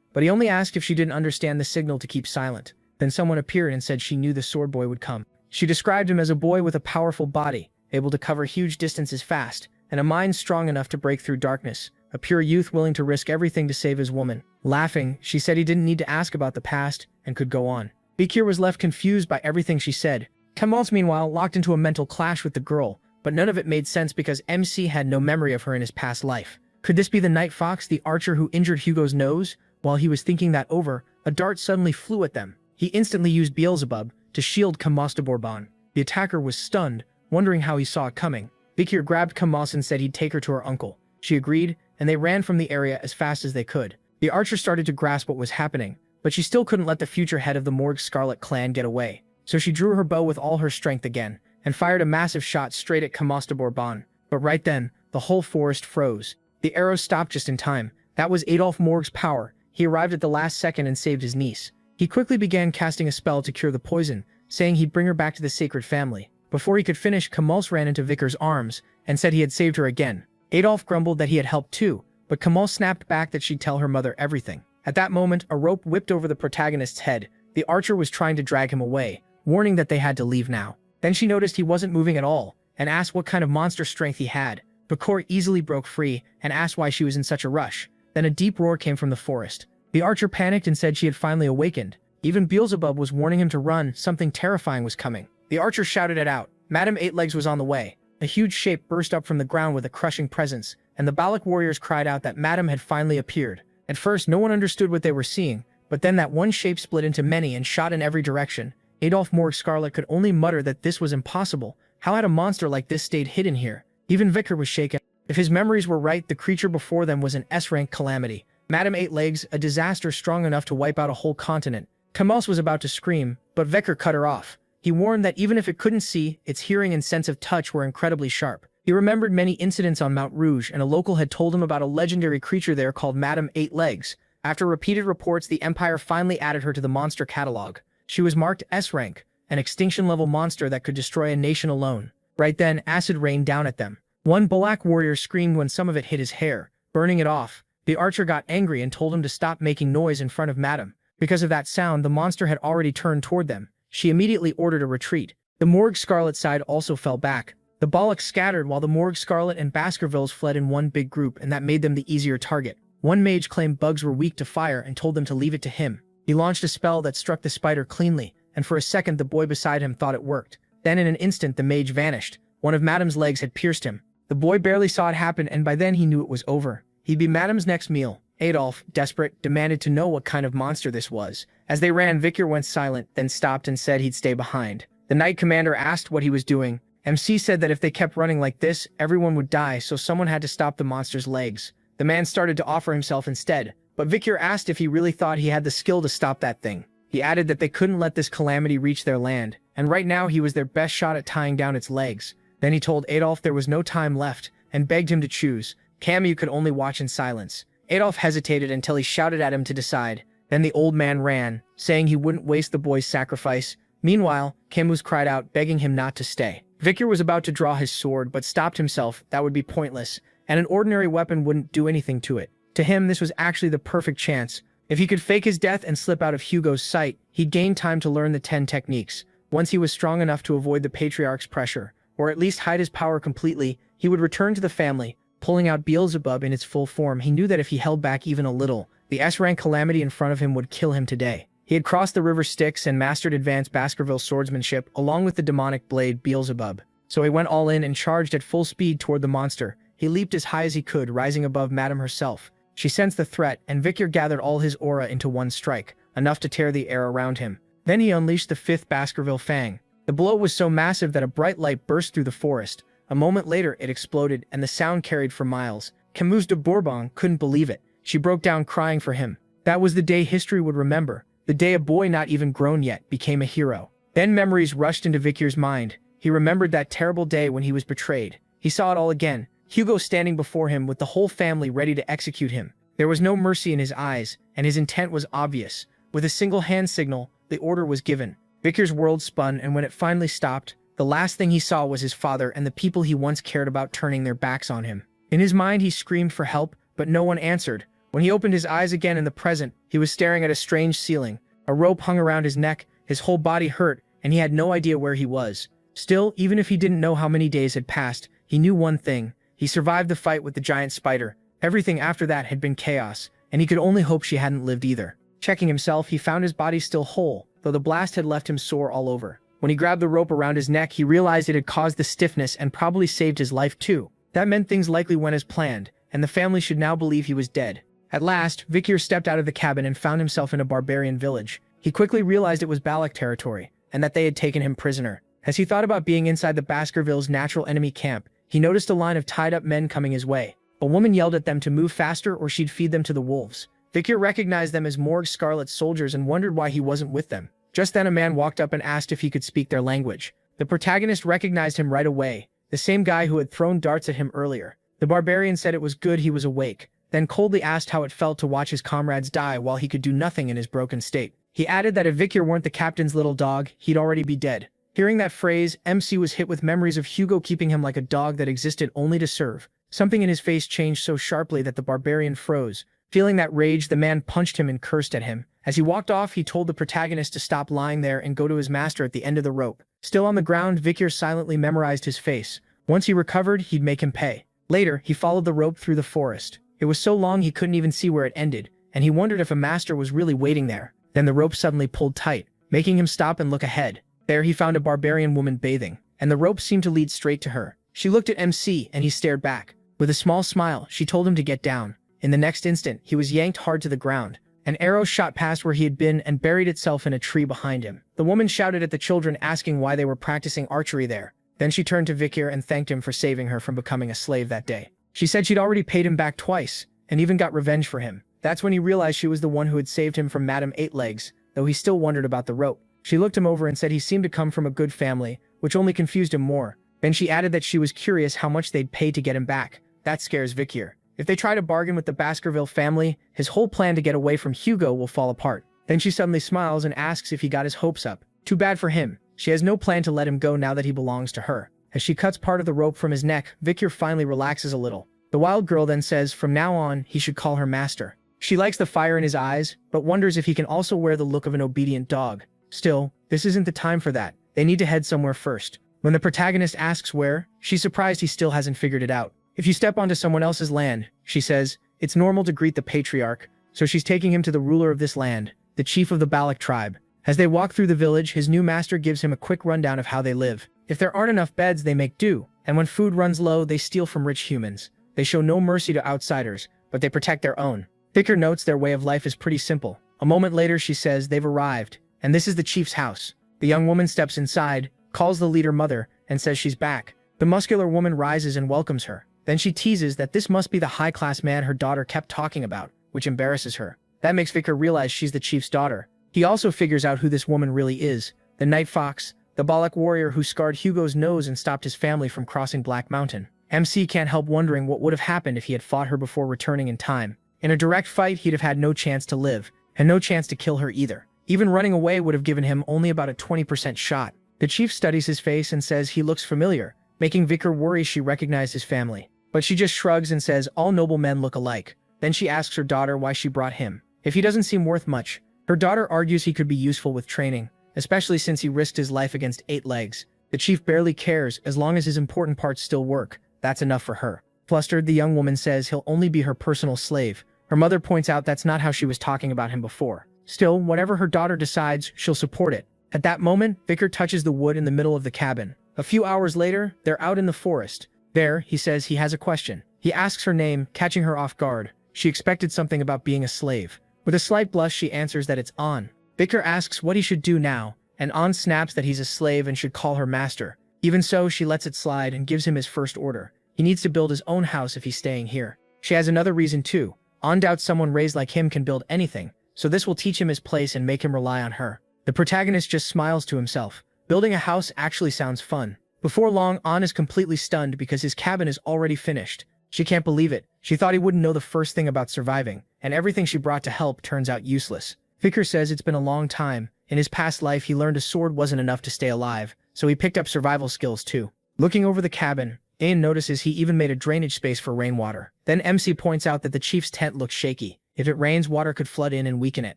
but he only asked if she didn't understand the signal to keep silent. Then someone appeared and said she knew the sword boy would come. She described him as a boy with a powerful body, able to cover huge distances fast, and a mind strong enough to break through darkness. A pure youth willing to risk everything to save his woman. Laughing, she said he didn't need to ask about the past and could go on. Vikir was left confused by everything she said. Camus, meanwhile, locked into a mental clash with the girl, but none of it made sense because MC had no memory of her in his past life. Could this be the Night Fox, the archer who injured Hugo's nose? While he was thinking that over, a dart suddenly flew at them. He instantly used Beelzebub to shield Camus de Bourbon. The attacker was stunned, wondering how he saw it coming. Vikir grabbed Camus and said he'd take her to her uncle. She agreed, and they ran from the area as fast as they could. The archer started to grasp what was happening, but she still couldn't let the future head of the Morgue Scarlet clan get away. So she drew her bow with all her strength again, and fired a massive shot straight at Camus de Bourbon. But right then, the whole forest froze. The arrows stopped just in time. That was Adolf Morgue's power. He arrived at the last second and saved his niece. He quickly began casting a spell to cure the poison, saying he'd bring her back to the sacred family. Before he could finish, Camus ran into Vikir's arms and said he had saved her again. Adolf grumbled that he had helped too, but Camus snapped back that she'd tell her mother everything. At that moment, a rope whipped over the protagonist's head. The archer was trying to drag him away, warning that they had to leave now. Then she noticed he wasn't moving at all, and asked what kind of monster strength he had. Vikir easily broke free and asked why she was in such a rush. Then a deep roar came from the forest. The archer panicked and said she had finally awakened. Even Beelzebub was warning him to run, something terrifying was coming. The archer shouted it out. Madame Eightlegs was on the way. A huge shape burst up from the ground with a crushing presence, and the Balak warriors cried out that Madame had finally appeared. At first, no one understood what they were seeing, but then that one shape split into many and shot in every direction. Adolf Morgue Scarlet could only mutter that this was impossible. How had a monster like this stayed hidden here? Even Vikir was shaken. If his memories were right, the creature before them was an S-rank calamity. Madame Eightlegs, a disaster strong enough to wipe out a whole continent. Camus was about to scream, but Vikir cut her off. He warned that even if it couldn't see, its hearing and sense of touch were incredibly sharp. He remembered many incidents on Mount Rouge, and a local had told him about a legendary creature there called Madame Eightlegs. After repeated reports, the Empire finally added her to the monster catalog. She was marked S-rank, an extinction-level monster that could destroy a nation alone. Right then, acid rained down at them. One Balak warrior screamed when some of it hit his hair, burning it off. The archer got angry and told him to stop making noise in front of Madame. Because of that sound, the monster had already turned toward them. She immediately ordered a retreat. The Morgue Scarlet side also fell back. The Bollocks scattered while the Morgue Scarlet and Baskervilles fled in one big group, and that made them the easier target. One mage claimed bugs were weak to fire and told them to leave it to him. He launched a spell that struck the spider cleanly, and for a second the boy beside him thought it worked. Then in an instant the mage vanished. One of Madam's legs had pierced him. The boy barely saw it happen, and by then he knew it was over. He'd be Madam's next meal. Adolf, desperate, demanded to know what kind of monster this was. As they ran, Victor went silent, then stopped and said he'd stay behind. The Knight Commander asked what he was doing. MC said that if they kept running like this, everyone would die, so someone had to stop the monster's legs. The man started to offer himself instead, but Victor asked if he really thought he had the skill to stop that thing. He added that they couldn't let this calamity reach their land, and right now he was their best shot at tying down its legs. Then he told Adolf there was no time left, and begged him to choose. Camus could only watch in silence. Adolf hesitated until he shouted at him to decide. Then the old man ran, saying he wouldn't waste the boy's sacrifice. Meanwhile, Camus cried out, begging him not to stay. Victor was about to draw his sword, but stopped himself. That would be pointless, and an ordinary weapon wouldn't do anything to it. To him, this was actually the perfect chance. If he could fake his death and slip out of Hugo's sight, he'd gain time to learn the 10 techniques. Once he was strong enough to avoid the Patriarch's pressure, or at least hide his power completely, he would return to the family. Pulling out Beelzebub in its full form, he knew that if he held back even a little, the S-rank calamity in front of him would kill him today. He had crossed the river Styx and mastered advanced Baskerville swordsmanship along with the demonic blade Beelzebub. So he went all in and charged at full speed toward the monster. He leaped as high as he could, rising above Madame herself. She sensed the threat, and Victor gathered all his aura into one strike, enough to tear the air around him. Then he unleashed the 5th Baskerville Fang. The blow was so massive that a bright light burst through the forest. A moment later, it exploded, and the sound carried for miles. Camus de Bourbon couldn't believe it. She broke down crying for him. That was the day history would remember. The day a boy not even grown yet became a hero. Then memories rushed into Victor's mind. He remembered that terrible day when he was betrayed. He saw it all again. Hugo standing before him with the whole family ready to execute him. There was no mercy in his eyes, and his intent was obvious. With a single hand signal, the order was given. Victor's world spun, and when it finally stopped, the last thing he saw was his father and the people he once cared about turning their backs on him. In his mind, he screamed for help, but no one answered. When he opened his eyes again in the present, he was staring at a strange ceiling. A rope hung around his neck, his whole body hurt, and he had no idea where he was. Still, even if he didn't know how many days had passed, he knew one thing. He survived the fight with the giant spider. Everything after that had been chaos, and he could only hope she hadn't lived either. Checking himself, he found his body still whole, though the blast had left him sore all over. When he grabbed the rope around his neck, he realized it had caused the stiffness and probably saved his life too. That meant things likely went as planned, and the family should now believe he was dead. At last, Victor stepped out of the cabin and found himself in a barbarian village. He quickly realized it was Balak territory, and that they had taken him prisoner. As he thought about being inside the Baskervilles' natural enemy camp, he noticed a line of tied-up men coming his way. A woman yelled at them to move faster or she'd feed them to the wolves. Victor recognized them as Morgue Scarlet soldiers and wondered why he wasn't with them. Just then a man walked up and asked if he could speak their language. The protagonist recognized him right away, the same guy who had thrown darts at him earlier. The barbarian said it was good he was awake, then coldly asked how it felt to watch his comrades die while he could do nothing in his broken state. He added that if Victor weren't the captain's little dog, he'd already be dead. Hearing that phrase, MC was hit with memories of Hugo keeping him like a dog that existed only to serve. Something in his face changed so sharply that the barbarian froze. Feeling that rage, the man punched him and cursed at him. As he walked off, he told the protagonist to stop lying there and go to his master at the end of the rope. Still on the ground, Victor silently memorized his face. Once he recovered, he'd make him pay. Later, he followed the rope through the forest. It was so long he couldn't even see where it ended, and he wondered if a master was really waiting there. Then the rope suddenly pulled tight, making him stop and look ahead. There he found a barbarian woman bathing, and the rope seemed to lead straight to her. She looked at MC, and he stared back. With a small smile, she told him to get down. In the next instant, he was yanked hard to the ground. An arrow shot past where he had been and buried itself in a tree behind him. The woman shouted at the children, asking why they were practicing archery there. Then she turned to Victor and thanked him for saving her from becoming a slave that day. She said she'd already paid him back twice, and even got revenge for him. That's when he realized she was the one who had saved him from Madame Eight Legs, though he still wondered about the rope. She looked him over and said he seemed to come from a good family, which only confused him more. Then she added that she was curious how much they'd pay to get him back. That scares Victor. If they try to bargain with the Baskerville family, his whole plan to get away from Hugo will fall apart. Then she suddenly smiles and asks if he got his hopes up. Too bad for him. She has no plan to let him go now that he belongs to her. As she cuts part of the rope from his neck, Victor finally relaxes a little. The wild girl then says from now on, he should call her master. She likes the fire in his eyes, but wonders if he can also wear the look of an obedient dog. Still, this isn't the time for that. They need to head somewhere first. When the protagonist asks where, she's surprised he still hasn't figured it out. If you step onto someone else's land, she says, it's normal to greet the patriarch, so she's taking him to the ruler of this land, the chief of the Balak tribe. As they walk through the village, his new master gives him a quick rundown of how they live. If there aren't enough beds, they make do, and when food runs low, they steal from rich humans. They show no mercy to outsiders, but they protect their own. Vicar notes their way of life is pretty simple. A moment later, she says they've arrived, and this is the chief's house. The young woman steps inside, calls the leader mother, and says she's back. The muscular woman rises and welcomes her. Then she teases that this must be the high-class man her daughter kept talking about, which embarrasses her. That makes Vicar realize she's the chief's daughter. He also figures out who this woman really is, the Night Fox, the Balak warrior who scarred Hugo's nose and stopped his family from crossing Black Mountain. MC can't help wondering what would have happened if he had fought her before returning in time. In a direct fight, he'd have had no chance to live, and no chance to kill her either. Even running away would have given him only about a 20% shot. The chief studies his face and says he looks familiar, making Vicar worry she recognized his family. But she just shrugs and says all noble men look alike. Then she asks her daughter why she brought him. If he doesn't seem worth much, her daughter argues he could be useful with training, especially since he risked his life against 8 legs. The chief barely cares as long as his important parts still work. That's enough for her. Flustered, the young woman says he'll only be her personal slave. Her mother points out that's not how she was talking about him before. Still, whatever her daughter decides, she'll support it. At that moment, Vicar touches the wood in the middle of the cabin. A few hours later, they're out in the forest. There, he says he has a question. He asks her name, catching her off guard. She expected something about being a slave. With a slight blush, she answers that it's An. Vicar asks what he should do now, and An snaps that he's a slave and should call her master. Even so, she lets it slide and gives him his first order. He needs to build his own house if he's staying here. She has another reason too. An doubts someone raised like him can build anything, so this will teach him his place and make him rely on her. The protagonist just smiles to himself. Building a house actually sounds fun. Before long, An is completely stunned because his cabin is already finished. She can't believe it. She thought he wouldn't know the first thing about surviving, and everything she brought to help turns out useless. Vicar says it's been a long time. In his past life, he learned a sword wasn't enough to stay alive, so he picked up survival skills too. Looking over the cabin, Ian notices he even made a drainage space for rainwater. Then MC points out that the chief's tent looks shaky. If it rains, water could flood in and weaken it.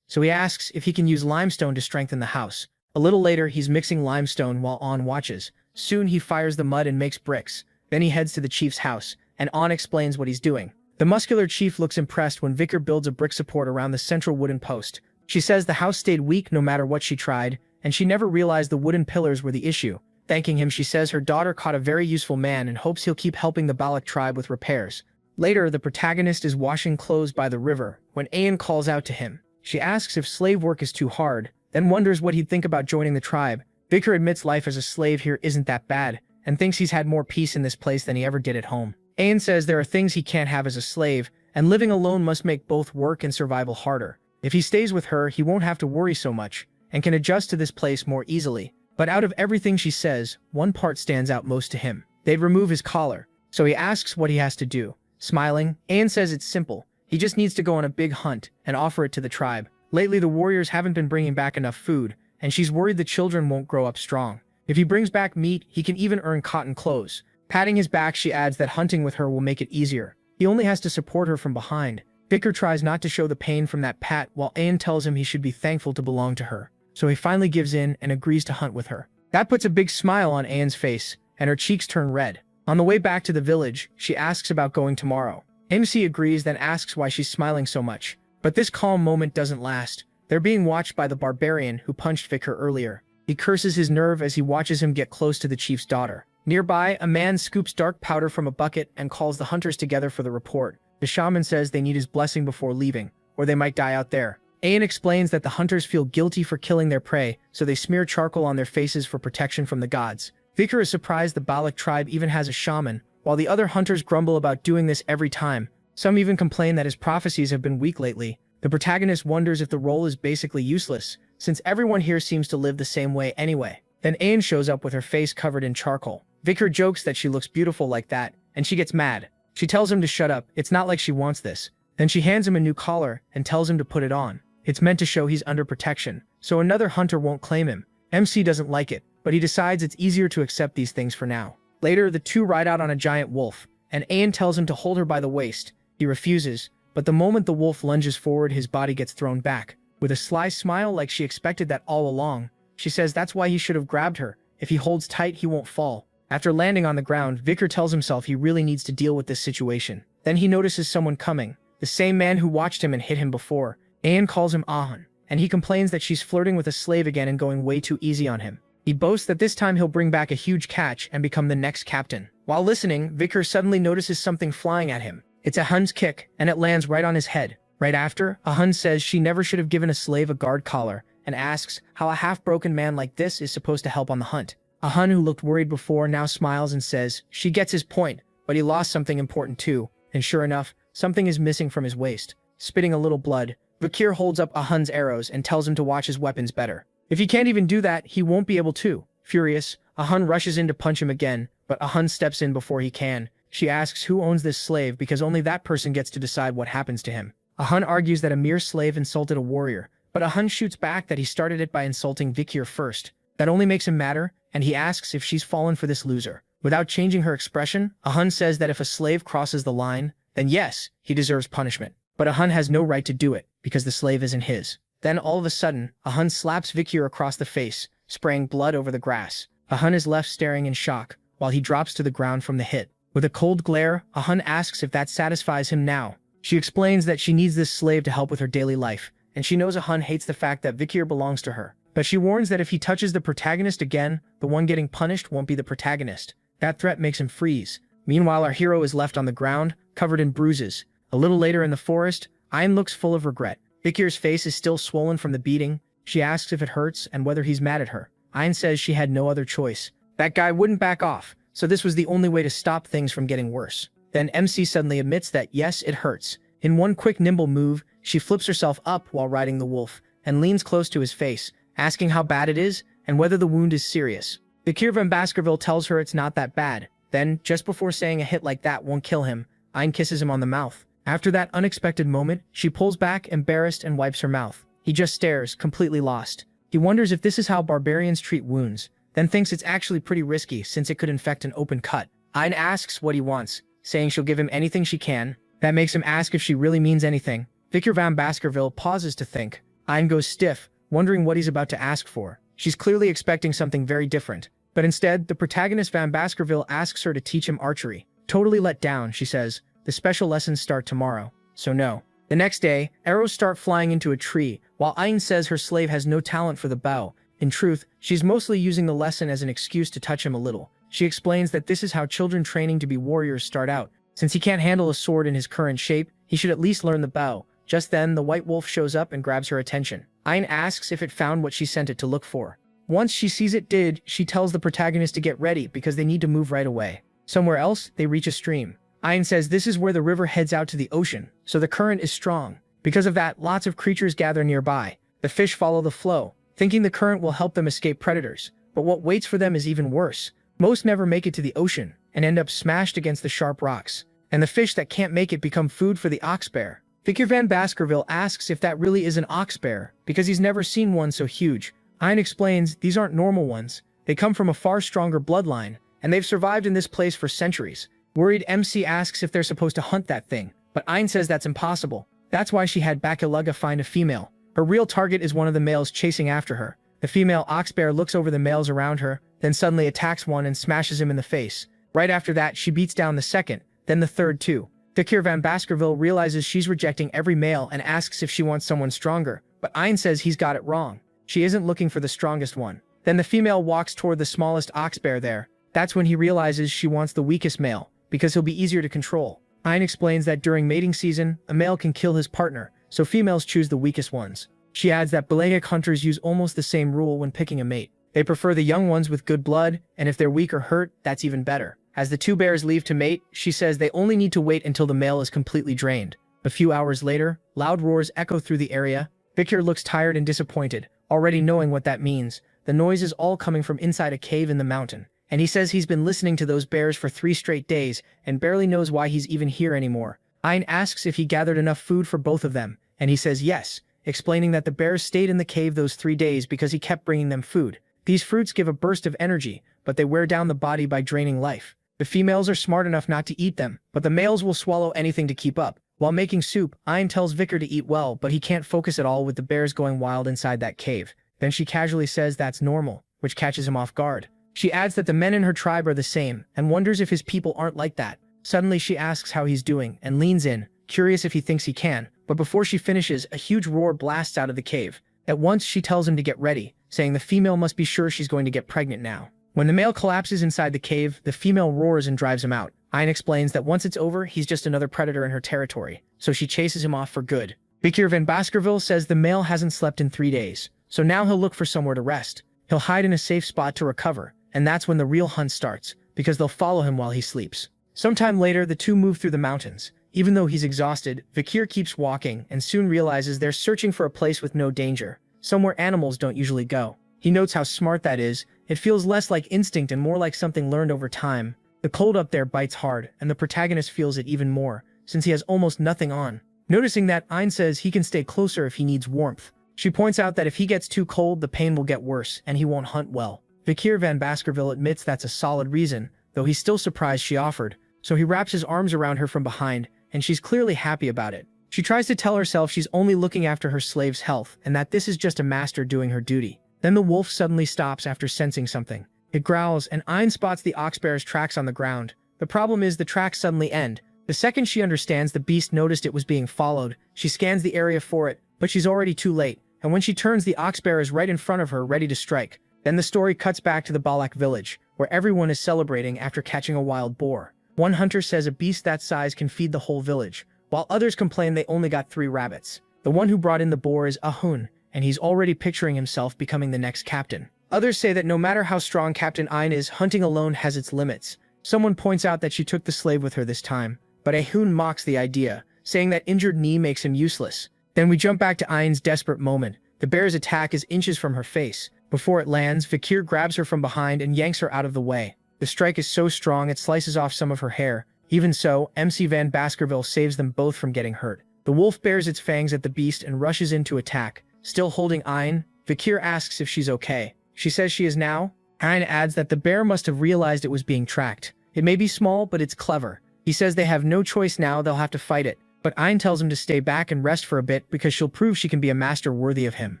So he asks if he can use limestone to strengthen the house. A little later, he's mixing limestone while An watches. Soon he fires the mud and makes bricks. Then he heads to the chief's house, and An explains what he's doing. The muscular chief looks impressed when Vicar builds a brick support around the central wooden post. She says the house stayed weak no matter what she tried, and she never realized the wooden pillars were the issue. Thanking him, she says her daughter caught a very useful man and hopes he'll keep helping the Balak tribe with repairs. Later, the protagonist is washing clothes by the river when Ian calls out to him. She asks if slave work is too hard, then wonders what he'd think about joining the tribe. Vicar admits life as a slave here isn't that bad, and thinks he's had more peace in this place than he ever did at home. Ian says there are things he can't have as a slave, and living alone must make both work and survival harder. If he stays with her, he won't have to worry so much, and can adjust to this place more easily. But out of everything she says, one part stands out most to him. They'd remove his collar, so he asks what he has to do. Smiling, Ian says it's simple. He just needs to go on a big hunt and offer it to the tribe. Lately, the warriors haven't been bringing back enough food, and she's worried the children won't grow up strong. If he brings back meat, he can even earn cotton clothes. Patting his back, she adds that hunting with her will make it easier. He only has to support her from behind. Vicar tries not to show the pain from that pat, while Ian tells him he should be thankful to belong to her. So he finally gives in and agrees to hunt with her. That puts a big smile on Ian's face, and her cheeks turn red. On the way back to the village, she asks about going tomorrow. MC agrees, then asks why she's smiling so much. But this calm moment doesn't last. They're being watched by the barbarian who punched Vicar earlier. He curses his nerve as he watches him get close to the chief's daughter. Nearby, a man scoops dark powder from a bucket and calls the hunters together for the report. The shaman says they need his blessing before leaving, or they might die out there. Ian explains that the hunters feel guilty for killing their prey, so they smear charcoal on their faces for protection from the gods. Vicar is surprised the Balak tribe even has a shaman, while the other hunters grumble about doing this every time. Some even complain that his prophecies have been weak lately. The protagonist wonders if the role is basically useless, since everyone here seems to live the same way anyway. Then Ian shows up with her face covered in charcoal. Vicar jokes that she looks beautiful like that, and she gets mad. She tells him to shut up, it's not like she wants this. Then she hands him a new collar and tells him to put it on. It's meant to show he's under protection, so another hunter won't claim him. MC doesn't like it, but he decides it's easier to accept these things for now. Later, the two ride out on a giant wolf, and Ian tells him to hold her by the waist. He refuses, but the moment the wolf lunges forward, his body gets thrown back. With a sly smile like she expected that all along, she says that's why he should have grabbed her. If he holds tight, he won't fall. After landing on the ground, Vicar tells himself he really needs to deal with this situation. Then he notices someone coming, the same man who watched him and hit him before. Ayan calls him Ahun, and he complains that she's flirting with a slave again and going way too easy on him. He boasts that this time he'll bring back a huge catch and become the next captain. While listening, Vicar suddenly notices something flying at him. It's Ahun's kick, and it lands right on his head. Right after, Ahun says she never should have given a slave a guard collar, and asks how a half-broken man like this is supposed to help on the hunt. Ahun, who looked worried before, now smiles and says she gets his point, but he lost something important too. And sure enough, something is missing from his waist. Spitting a little blood, Vikir holds up Ahun's arrows and tells him to watch his weapons better. If he can't even do that, he won't be able to. Furious, Ahun rushes in to punch him again, but Ahun steps in before he can. She asks who owns this slave because only that person gets to decide what happens to him. Ahun argues that a mere slave insulted a warrior, but Ahun shoots back that he started it by insulting Vikir first. That only makes him madder, and he asks if she's fallen for this loser. Without changing her expression, Ahun says that if a slave crosses the line, then yes, he deserves punishment. But Ahun has no right to do it, because the slave isn't his. Then all of a sudden, Ahun slaps Vikir across the face, spraying blood over the grass. Ahun is left staring in shock, while he drops to the ground from the hit. With a cold glare, Ahun asks if that satisfies him now. She explains that she needs this slave to help with her daily life, and she knows Ahun hates the fact that Vikir belongs to her. But she warns that if he touches the protagonist again, the one getting punished won't be the protagonist. That threat makes him freeze. Meanwhile, our hero is left on the ground, covered in bruises. A little later in the forest, Ayan looks full of regret. Vikir's face is still swollen from the beating. She asks if it hurts and whether he's mad at her. Ayan says she had no other choice. That guy wouldn't back off, so this was the only way to stop things from getting worse. Then MC suddenly admits that yes, it hurts. In one quick nimble move, she flips herself up while riding the wolf, and leans close to his face, asking how bad it is and whether the wound is serious. Vikir van Baskerville tells her it's not that bad. Then, just before saying a hit like that won't kill him, Ayan kisses him on the mouth. After that unexpected moment, she pulls back, embarrassed, and wipes her mouth. He just stares, completely lost. He wonders if this is how barbarians treat wounds, then thinks it's actually pretty risky since it could infect an open cut. Ayan asks what he wants, saying she'll give him anything she can. That makes him ask if she really means anything. Vikir van Baskerville pauses to think. Ayan goes stiff, wondering what he's about to ask for. She's clearly expecting something very different. But instead, the protagonist Van Baskerville asks her to teach him archery. Totally let down, she says. The special lessons start tomorrow, so no. The next day, arrows start flying into a tree, while Ayan says her slave has no talent for the bow. In truth, she's mostly using the lesson as an excuse to touch him a little. She explains that this is how children training to be warriors start out. Since he can't handle a sword in his current shape, he should at least learn the bow. Just then, the white wolf shows up and grabs her attention. Ayan asks if it found what she sent it to look for. Once she sees it did, she tells the protagonist to get ready because they need to move right away. Somewhere else, they reach a stream. Ayan says this is where the river heads out to the ocean, so the current is strong. Because of that, lots of creatures gather nearby. The fish follow the flow, thinking the current will help them escape predators. But what waits for them is even worse. Most never make it to the ocean, and end up smashed against the sharp rocks. And the fish that can't make it become food for the ox bear. Vikir van Baskerville asks if that really is an ox bear, because he's never seen one so huge. Ayan explains these aren't normal ones. They come from a far stronger bloodline, and they've survived in this place for centuries. Worried, MC asks if they're supposed to hunt that thing, but Ayan says that's impossible. That's why she had Bakiluga find a female. Her real target is one of the males chasing after her. The female ox bear looks over the males around her, then suddenly attacks one and smashes him in the face. Right after that, she beats down the second, then the third too. Vikir van Baskerville realizes she's rejecting every male and asks if she wants someone stronger, but Ayan says he's got it wrong. She isn't looking for the strongest one. Then the female walks toward the smallest ox bear there. That's when he realizes she wants the weakest male, because he'll be easier to control. Ayan explains that during mating season, a male can kill his partner, so females choose the weakest ones. She adds that Belagic hunters use almost the same rule when picking a mate. They prefer the young ones with good blood, and if they're weak or hurt, that's even better. As the two bears leave to mate, she says they only need to wait until the male is completely drained. A few hours later, loud roars echo through the area. Vikir looks tired and disappointed, already knowing what that means. The noise is all coming from inside a cave in the mountain, and he says he's been listening to those bears for 3 straight days and barely knows why he's even here anymore. Ayan asks if he gathered enough food for both of them, and he says yes, explaining that the bears stayed in the cave those 3 days because he kept bringing them food. These fruits give a burst of energy, but they wear down the body by draining life. The females are smart enough not to eat them, but the males will swallow anything to keep up. While making soup, Ayn tells Vicar to eat well, but he can't focus at all with the bears going wild inside that cave. Then she casually says that's normal, which catches him off guard. She adds that the men in her tribe are the same, and wonders if his people aren't like that. Suddenly she asks how he's doing, and leans in, curious if he thinks he can, but before she finishes, a huge roar blasts out of the cave. At once she tells him to get ready, saying the female must be sure she's going to get pregnant now. When the male collapses inside the cave, the female roars and drives him out. Ayn explains that once it's over, he's just another predator in her territory, so she chases him off for good. Vicar van Baskerville says the male hasn't slept in 3 days, so now he'll look for somewhere to rest. He'll hide in a safe spot to recover, and that's when the real hunt starts, because they'll follow him while he sleeps. Sometime later, the two move through the mountains. Even though he's exhausted, Vicar keeps walking and soon realizes they're searching for a place with no danger, somewhere animals don't usually go. He notes how smart that is. It feels less like instinct and more like something learned over time. The cold up there bites hard, and the protagonist feels it even more, since he has almost nothing on. Noticing that, Ayn says he can stay closer if he needs warmth. She points out that if he gets too cold, the pain will get worse, and he won't hunt well. Vicar van Baskerville admits that's a solid reason, though he's still surprised she offered, so he wraps his arms around her from behind, and she's clearly happy about it. She tries to tell herself she's only looking after her slave's health, and that this is just a master doing her duty. Then the wolf suddenly stops after sensing something. It growls, and Ayn spots the oxbear's tracks on the ground. The problem is the tracks suddenly end. The second she understands the beast noticed it was being followed, she scans the area for it, but she's already too late, and when she turns, the oxbear is right in front of her, ready to strike. Then the story cuts back to the Balak village, where everyone is celebrating after catching a wild boar. One hunter says a beast that size can feed the whole village, while others complain they only got 3 rabbits. The one who brought in the boar is Ahun, and he's already picturing himself becoming the next captain. Others say that no matter how strong Captain Ayn is, hunting alone has its limits. Someone points out that she took the slave with her this time, but Ahun mocks the idea, saying that injured knee makes him useless. Then we jump back to Ayn's desperate moment. The bear's attack is inches from her face. Before it lands, Vicar grabs her from behind and yanks her out of the way. The strike is so strong it slices off some of her hair. Even so, MC Van Baskerville saves them both from getting hurt. The wolf bares its fangs at the beast and rushes in to attack. Still holding Ayn, Vicar asks if she's okay. She says she is now. Ayn adds that the bear must have realized it was being tracked. It may be small, but it's clever. He says they have no choice now, they'll have to fight it. But Ayn tells him to stay back and rest for a bit because she'll prove she can be a master worthy of him.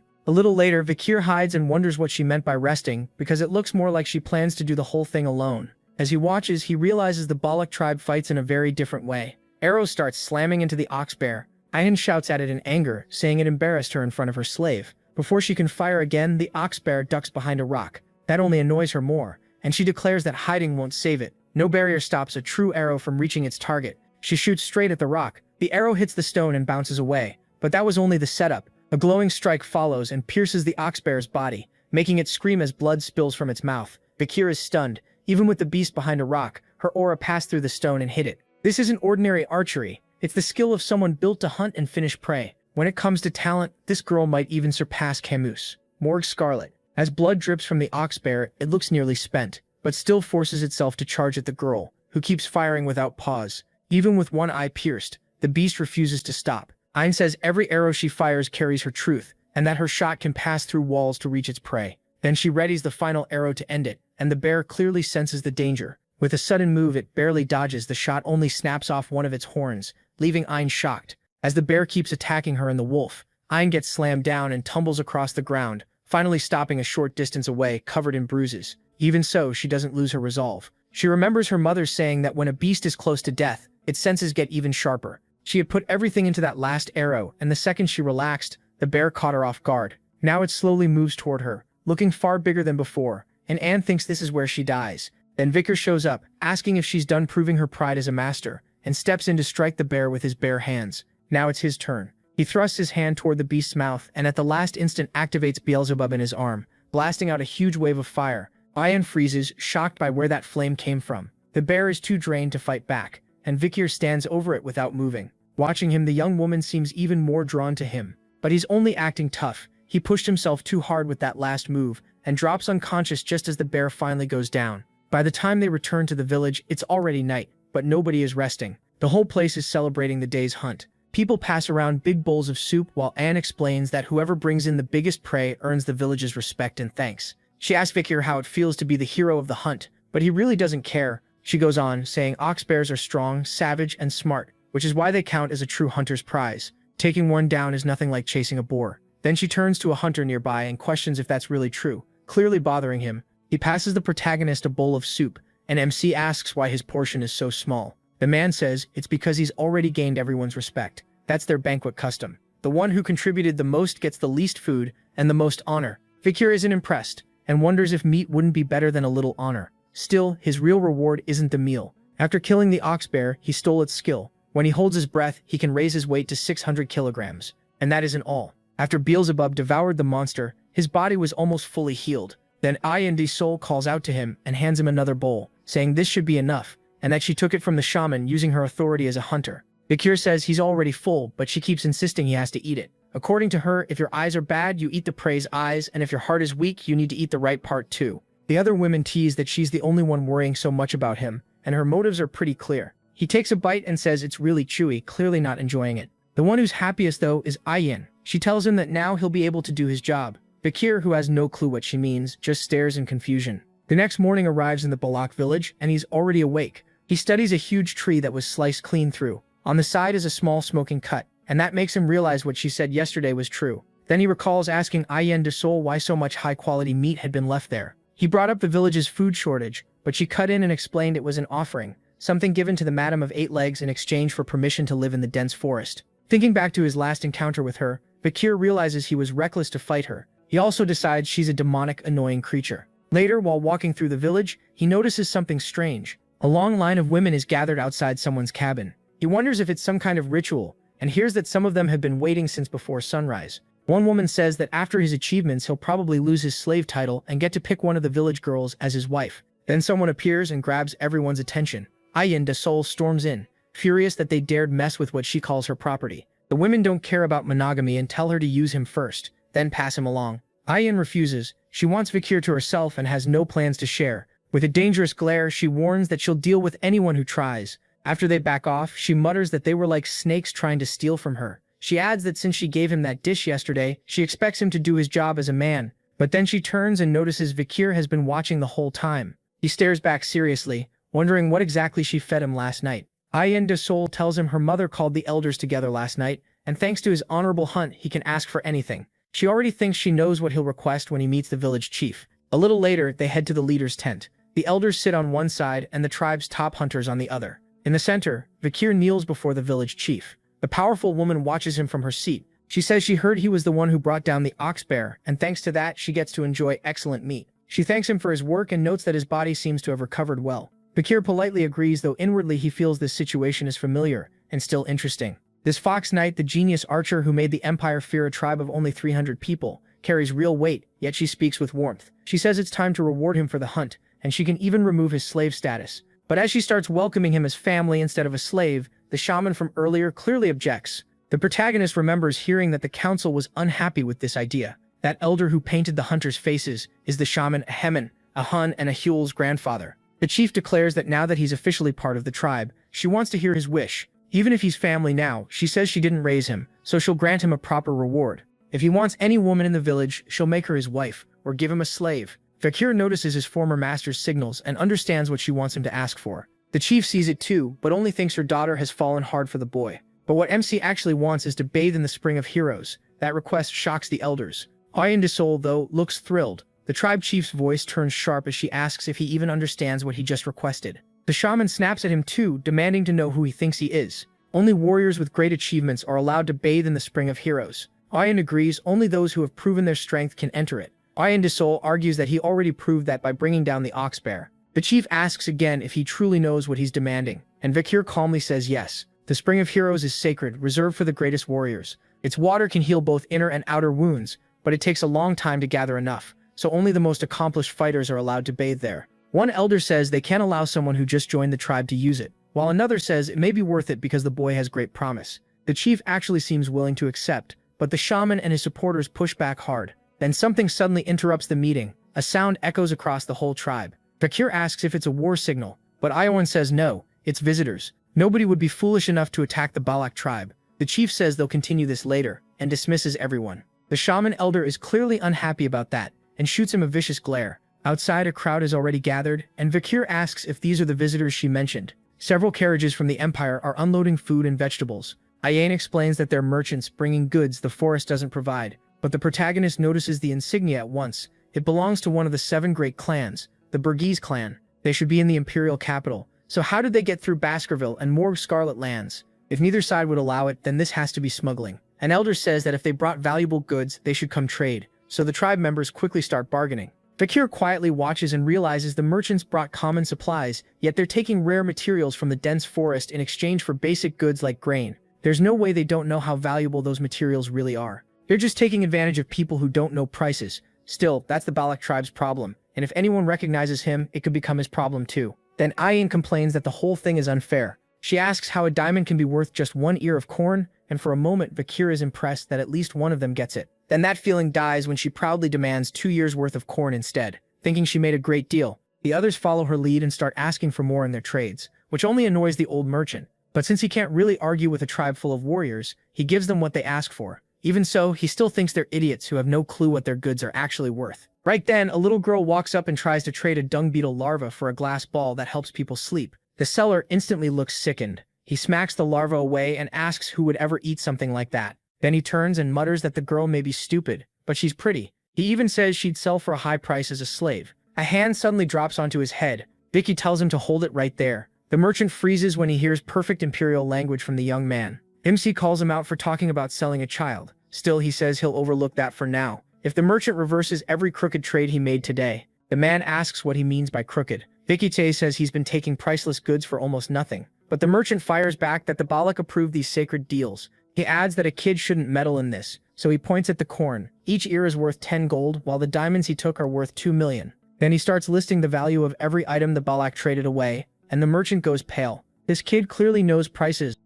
A little later, Vicar hides and wonders what she meant by resting, because it looks more like she plans to do the whole thing alone. As he watches, he realizes the Balak tribe fights in a very different way. Arrows start slamming into the ox bear. Ayn shouts at it in anger, saying it embarrassed her in front of her slave. Before she can fire again, the ox bear ducks behind a rock. That only annoys her more, and she declares that hiding won't save it. No barrier stops a true arrow from reaching its target. She shoots straight at the rock. The arrow hits the stone and bounces away, but that was only the setup. A glowing strike follows and pierces the ox bear's body, making it scream as blood spills from its mouth. Vicar is stunned. Even with the beast behind a rock, her aura passed through the stone and hit it. This isn't ordinary archery. It's the skill of someone built to hunt and finish prey. When it comes to talent, this girl might even surpass Camus. Morgue Scarlet. As blood drips from the ox bear, it looks nearly spent, but still forces itself to charge at the girl, who keeps firing without pause. Even with one eye pierced, the beast refuses to stop. Ayn says every arrow she fires carries her truth, and that her shot can pass through walls to reach its prey. Then she readies the final arrow to end it, and the bear clearly senses the danger. With a sudden move, it barely dodges. The shot only snaps off one of its horns, leaving Ayn shocked. As the bear keeps attacking her and the wolf, Ayn gets slammed down and tumbles across the ground, finally stopping a short distance away, covered in bruises. Even so, she doesn't lose her resolve. She remembers her mother saying that when a beast is close to death, its senses get even sharper. She had put everything into that last arrow, and the second she relaxed, the bear caught her off guard. Now it slowly moves toward her, looking far bigger than before, and Anne thinks this is where she dies. Then Vicar shows up, asking if she's done proving her pride as a master, and steps in to strike the bear with his bare hands. Now it's his turn. He thrusts his hand toward the beast's mouth and at the last instant activates Beelzebub in his arm, blasting out a huge wave of fire. Ayn freezes, shocked by where that flame came from. The bear is too drained to fight back, and Vicar stands over it without moving. Watching him, the young woman seems even more drawn to him. But he's only acting tough. He pushed himself too hard with that last move, and drops unconscious just as the bear finally goes down. By the time they return to the village, it's already night, but nobody is resting. The whole place is celebrating the day's hunt. People pass around big bowls of soup while Anne explains that whoever brings in the biggest prey earns the village's respect and thanks. She asks Vicar how it feels to be the hero of the hunt, but he really doesn't care. She goes on, saying ox bears are strong, savage, and smart. which is why they count as a true hunter's prize. Taking one down is nothing like chasing a boar. Then she turns to a hunter nearby and questions if that's really true, clearly bothering him. He passes the protagonist a bowl of soup, and MC asks why his portion is so small. The man says it's because he's already gained everyone's respect. That's their banquet custom. The one who contributed the most gets the least food and the most honor. Vikir isn't impressed, and wonders if meat wouldn't be better than a little honor. Still, his real reward isn't the meal. After killing the ox bear, he stole its skill. When he holds his breath, he can raise his weight to 600 kilograms. And that isn't all. After Beelzebub devoured the monster, his body was almost fully healed. Then Ayandi's soul calls out to him and hands him another bowl, saying this should be enough, and that she took it from the shaman using her authority as a hunter. Vikir says he's already full, but she keeps insisting he has to eat it. According to her, if your eyes are bad, you eat the prey's eyes, and if your heart is weak, you need to eat the right part too. The other women tease that she's the only one worrying so much about him, and her motives are pretty clear. He takes a bite and says it's really chewy, clearly not enjoying it. The one who's happiest though is Ayin. She tells him that now he'll be able to do his job. Vikir, who has no clue what she means, just stares in confusion. The next morning arrives in the Balak village, and he's already awake. He studies a huge tree that was sliced clean through. On the side is a small smoking cut, and that makes him realize what she said yesterday was true. Then he recalls asking Ayen de Sol why so much high-quality meat had been left there. He brought up the village's food shortage, but she cut in and explained it was an offering, something given to the Madam of Eight Legs in exchange for permission to live in the dense forest. Thinking back to his last encounter with her, Vikir realizes he was reckless to fight her. He also decides she's a demonic, annoying creature. Later, while walking through the village, he notices something strange. A long line of women is gathered outside someone's cabin. He wonders if it's some kind of ritual, and hears that some of them have been waiting since before sunrise. One woman says that after his achievements he'll probably lose his slave title and get to pick one of the village girls as his wife. Then someone appears and grabs everyone's attention. Ayin de Sol storms in, furious that they dared mess with what she calls her property. The women don't care about monogamy and tell her to use him first, then pass him along. Ayin refuses. She wants Vikir to herself and has no plans to share. With a dangerous glare, she warns that she'll deal with anyone who tries. After they back off, she mutters that they were like snakes trying to steal from her. She adds that since she gave him that dish yesterday, she expects him to do his job as a man. But then she turns and notices Vikir has been watching the whole time. He stares back seriously, wondering what exactly she fed him last night. Ayin de Sol tells him her mother called the elders together last night, and thanks to his honorable hunt, he can ask for anything. She already thinks she knows what he'll request when he meets the village chief. A little later, they head to the leader's tent. The elders sit on one side and the tribe's top hunters on the other. In the center, Vikir kneels before the village chief. The powerful woman watches him from her seat. She says she heard he was the one who brought down the ox bear, and thanks to that, she gets to enjoy excellent meat. She thanks him for his work and notes that his body seems to have recovered well. Vikir politely agrees, though inwardly he feels this situation is familiar and still interesting. This Fox Knight, the genius archer who made the Empire fear a tribe of only 300 people, carries real weight, yet she speaks with warmth. She says it's time to reward him for the hunt, and she can even remove his slave status. But as she starts welcoming him as family instead of a slave, the shaman from earlier clearly objects. The protagonist remembers hearing that the council was unhappy with this idea. That elder who painted the hunters' faces is the shaman Ahemen, a Hun and a Huel's grandfather. The chief declares that now that he's officially part of the tribe, she wants to hear his wish. Even if he's family now, she says she didn't raise him, so she'll grant him a proper reward. If he wants any woman in the village, she'll make her his wife, or give him a slave. Vikir notices his former master's signals and understands what she wants him to ask for. The chief sees it too, but only thinks her daughter has fallen hard for the boy. But what MC actually wants is to bathe in the Spring of Heroes. That request shocks the elders. Ayin de Sol, though, looks thrilled. The tribe chief's voice turns sharp as she asks if he even understands what he just requested. The shaman snaps at him too, demanding to know who he thinks he is. Only warriors with great achievements are allowed to bathe in the Spring of Heroes. Ayin agrees only those who have proven their strength can enter it. Ayin de Sol argues that he already proved that by bringing down the ox bear. The chief asks again if he truly knows what he's demanding, and Vikir calmly says yes. The Spring of Heroes is sacred, reserved for the greatest warriors. Its water can heal both inner and outer wounds, but it takes a long time to gather enough, so only the most accomplished fighters are allowed to bathe there. One elder says they can't allow someone who just joined the tribe to use it, while another says it may be worth it because the boy has great promise. The chief actually seems willing to accept, but the shaman and his supporters push back hard. Then something suddenly interrupts the meeting. A sound echoes across the whole tribe. Vikir asks if it's a war signal, but Iowan says no, it's visitors. Nobody would be foolish enough to attack the Balak tribe. The chief says they'll continue this later, and dismisses everyone. The shaman elder is clearly unhappy about that, and shoots him a vicious glare. Outside, a crowd is already gathered, and Vikir asks if these are the visitors she mentioned. Several carriages from the Empire are unloading food and vegetables. Ayan explains that they're merchants bringing goods the forest doesn't provide, but the protagonist notices the insignia at once. It belongs to one of the 7 great clans, the Burgese clan. They should be in the imperial capital. So how did they get through Baskerville and more Scarlet lands? If neither side would allow it, then this has to be smuggling. An elder says that if they brought valuable goods, they should come trade. So the tribe members quickly start bargaining. Fakir quietly watches and realizes the merchants brought common supplies, yet they're taking rare materials from the dense forest in exchange for basic goods like grain. There's no way they don't know how valuable those materials really are. They're just taking advantage of people who don't know prices. Still, that's the Balak tribe's problem, and if anyone recognizes him, it could become his problem too. Then Ayin complains that the whole thing is unfair. She asks how a diamond can be worth just 1 ear of corn, and for a moment Fakir is impressed that at least one of them gets it. Then that feeling dies when she proudly demands 2 years worth of corn instead, thinking she made a great deal. The others follow her lead and start asking for more in their trades, which only annoys the old merchant. But since he can't really argue with a tribe full of warriors, he gives them what they ask for. Even so, he still thinks they're idiots who have no clue what their goods are actually worth. Right then, a little girl walks up and tries to trade a dung beetle larva for a glass ball that helps people sleep. The seller instantly looks sickened. He smacks the larva away and asks who would ever eat something like that. Then he turns and mutters that the girl may be stupid, but she's pretty. He even says she'd sell for a high price as a slave. A hand suddenly drops onto his head. Vicky tells him to hold it right there. The merchant freezes when he hears perfect imperial language from the young man. MC calls him out for talking about selling a child. Still, he says he'll overlook that for now. If the merchant reverses every crooked trade he made today, the man asks what he means by crooked. Vicky Tay says he's been taking priceless goods for almost nothing. But the merchant fires back that the Balak approved these sacred deals. He adds that a kid shouldn't meddle in this, so he points at the corn. Each ear is worth 10 gold, while the diamonds he took are worth 2 million. Then he starts listing the value of every item the Balak traded away, and the merchant goes pale. This kid clearly knows prices.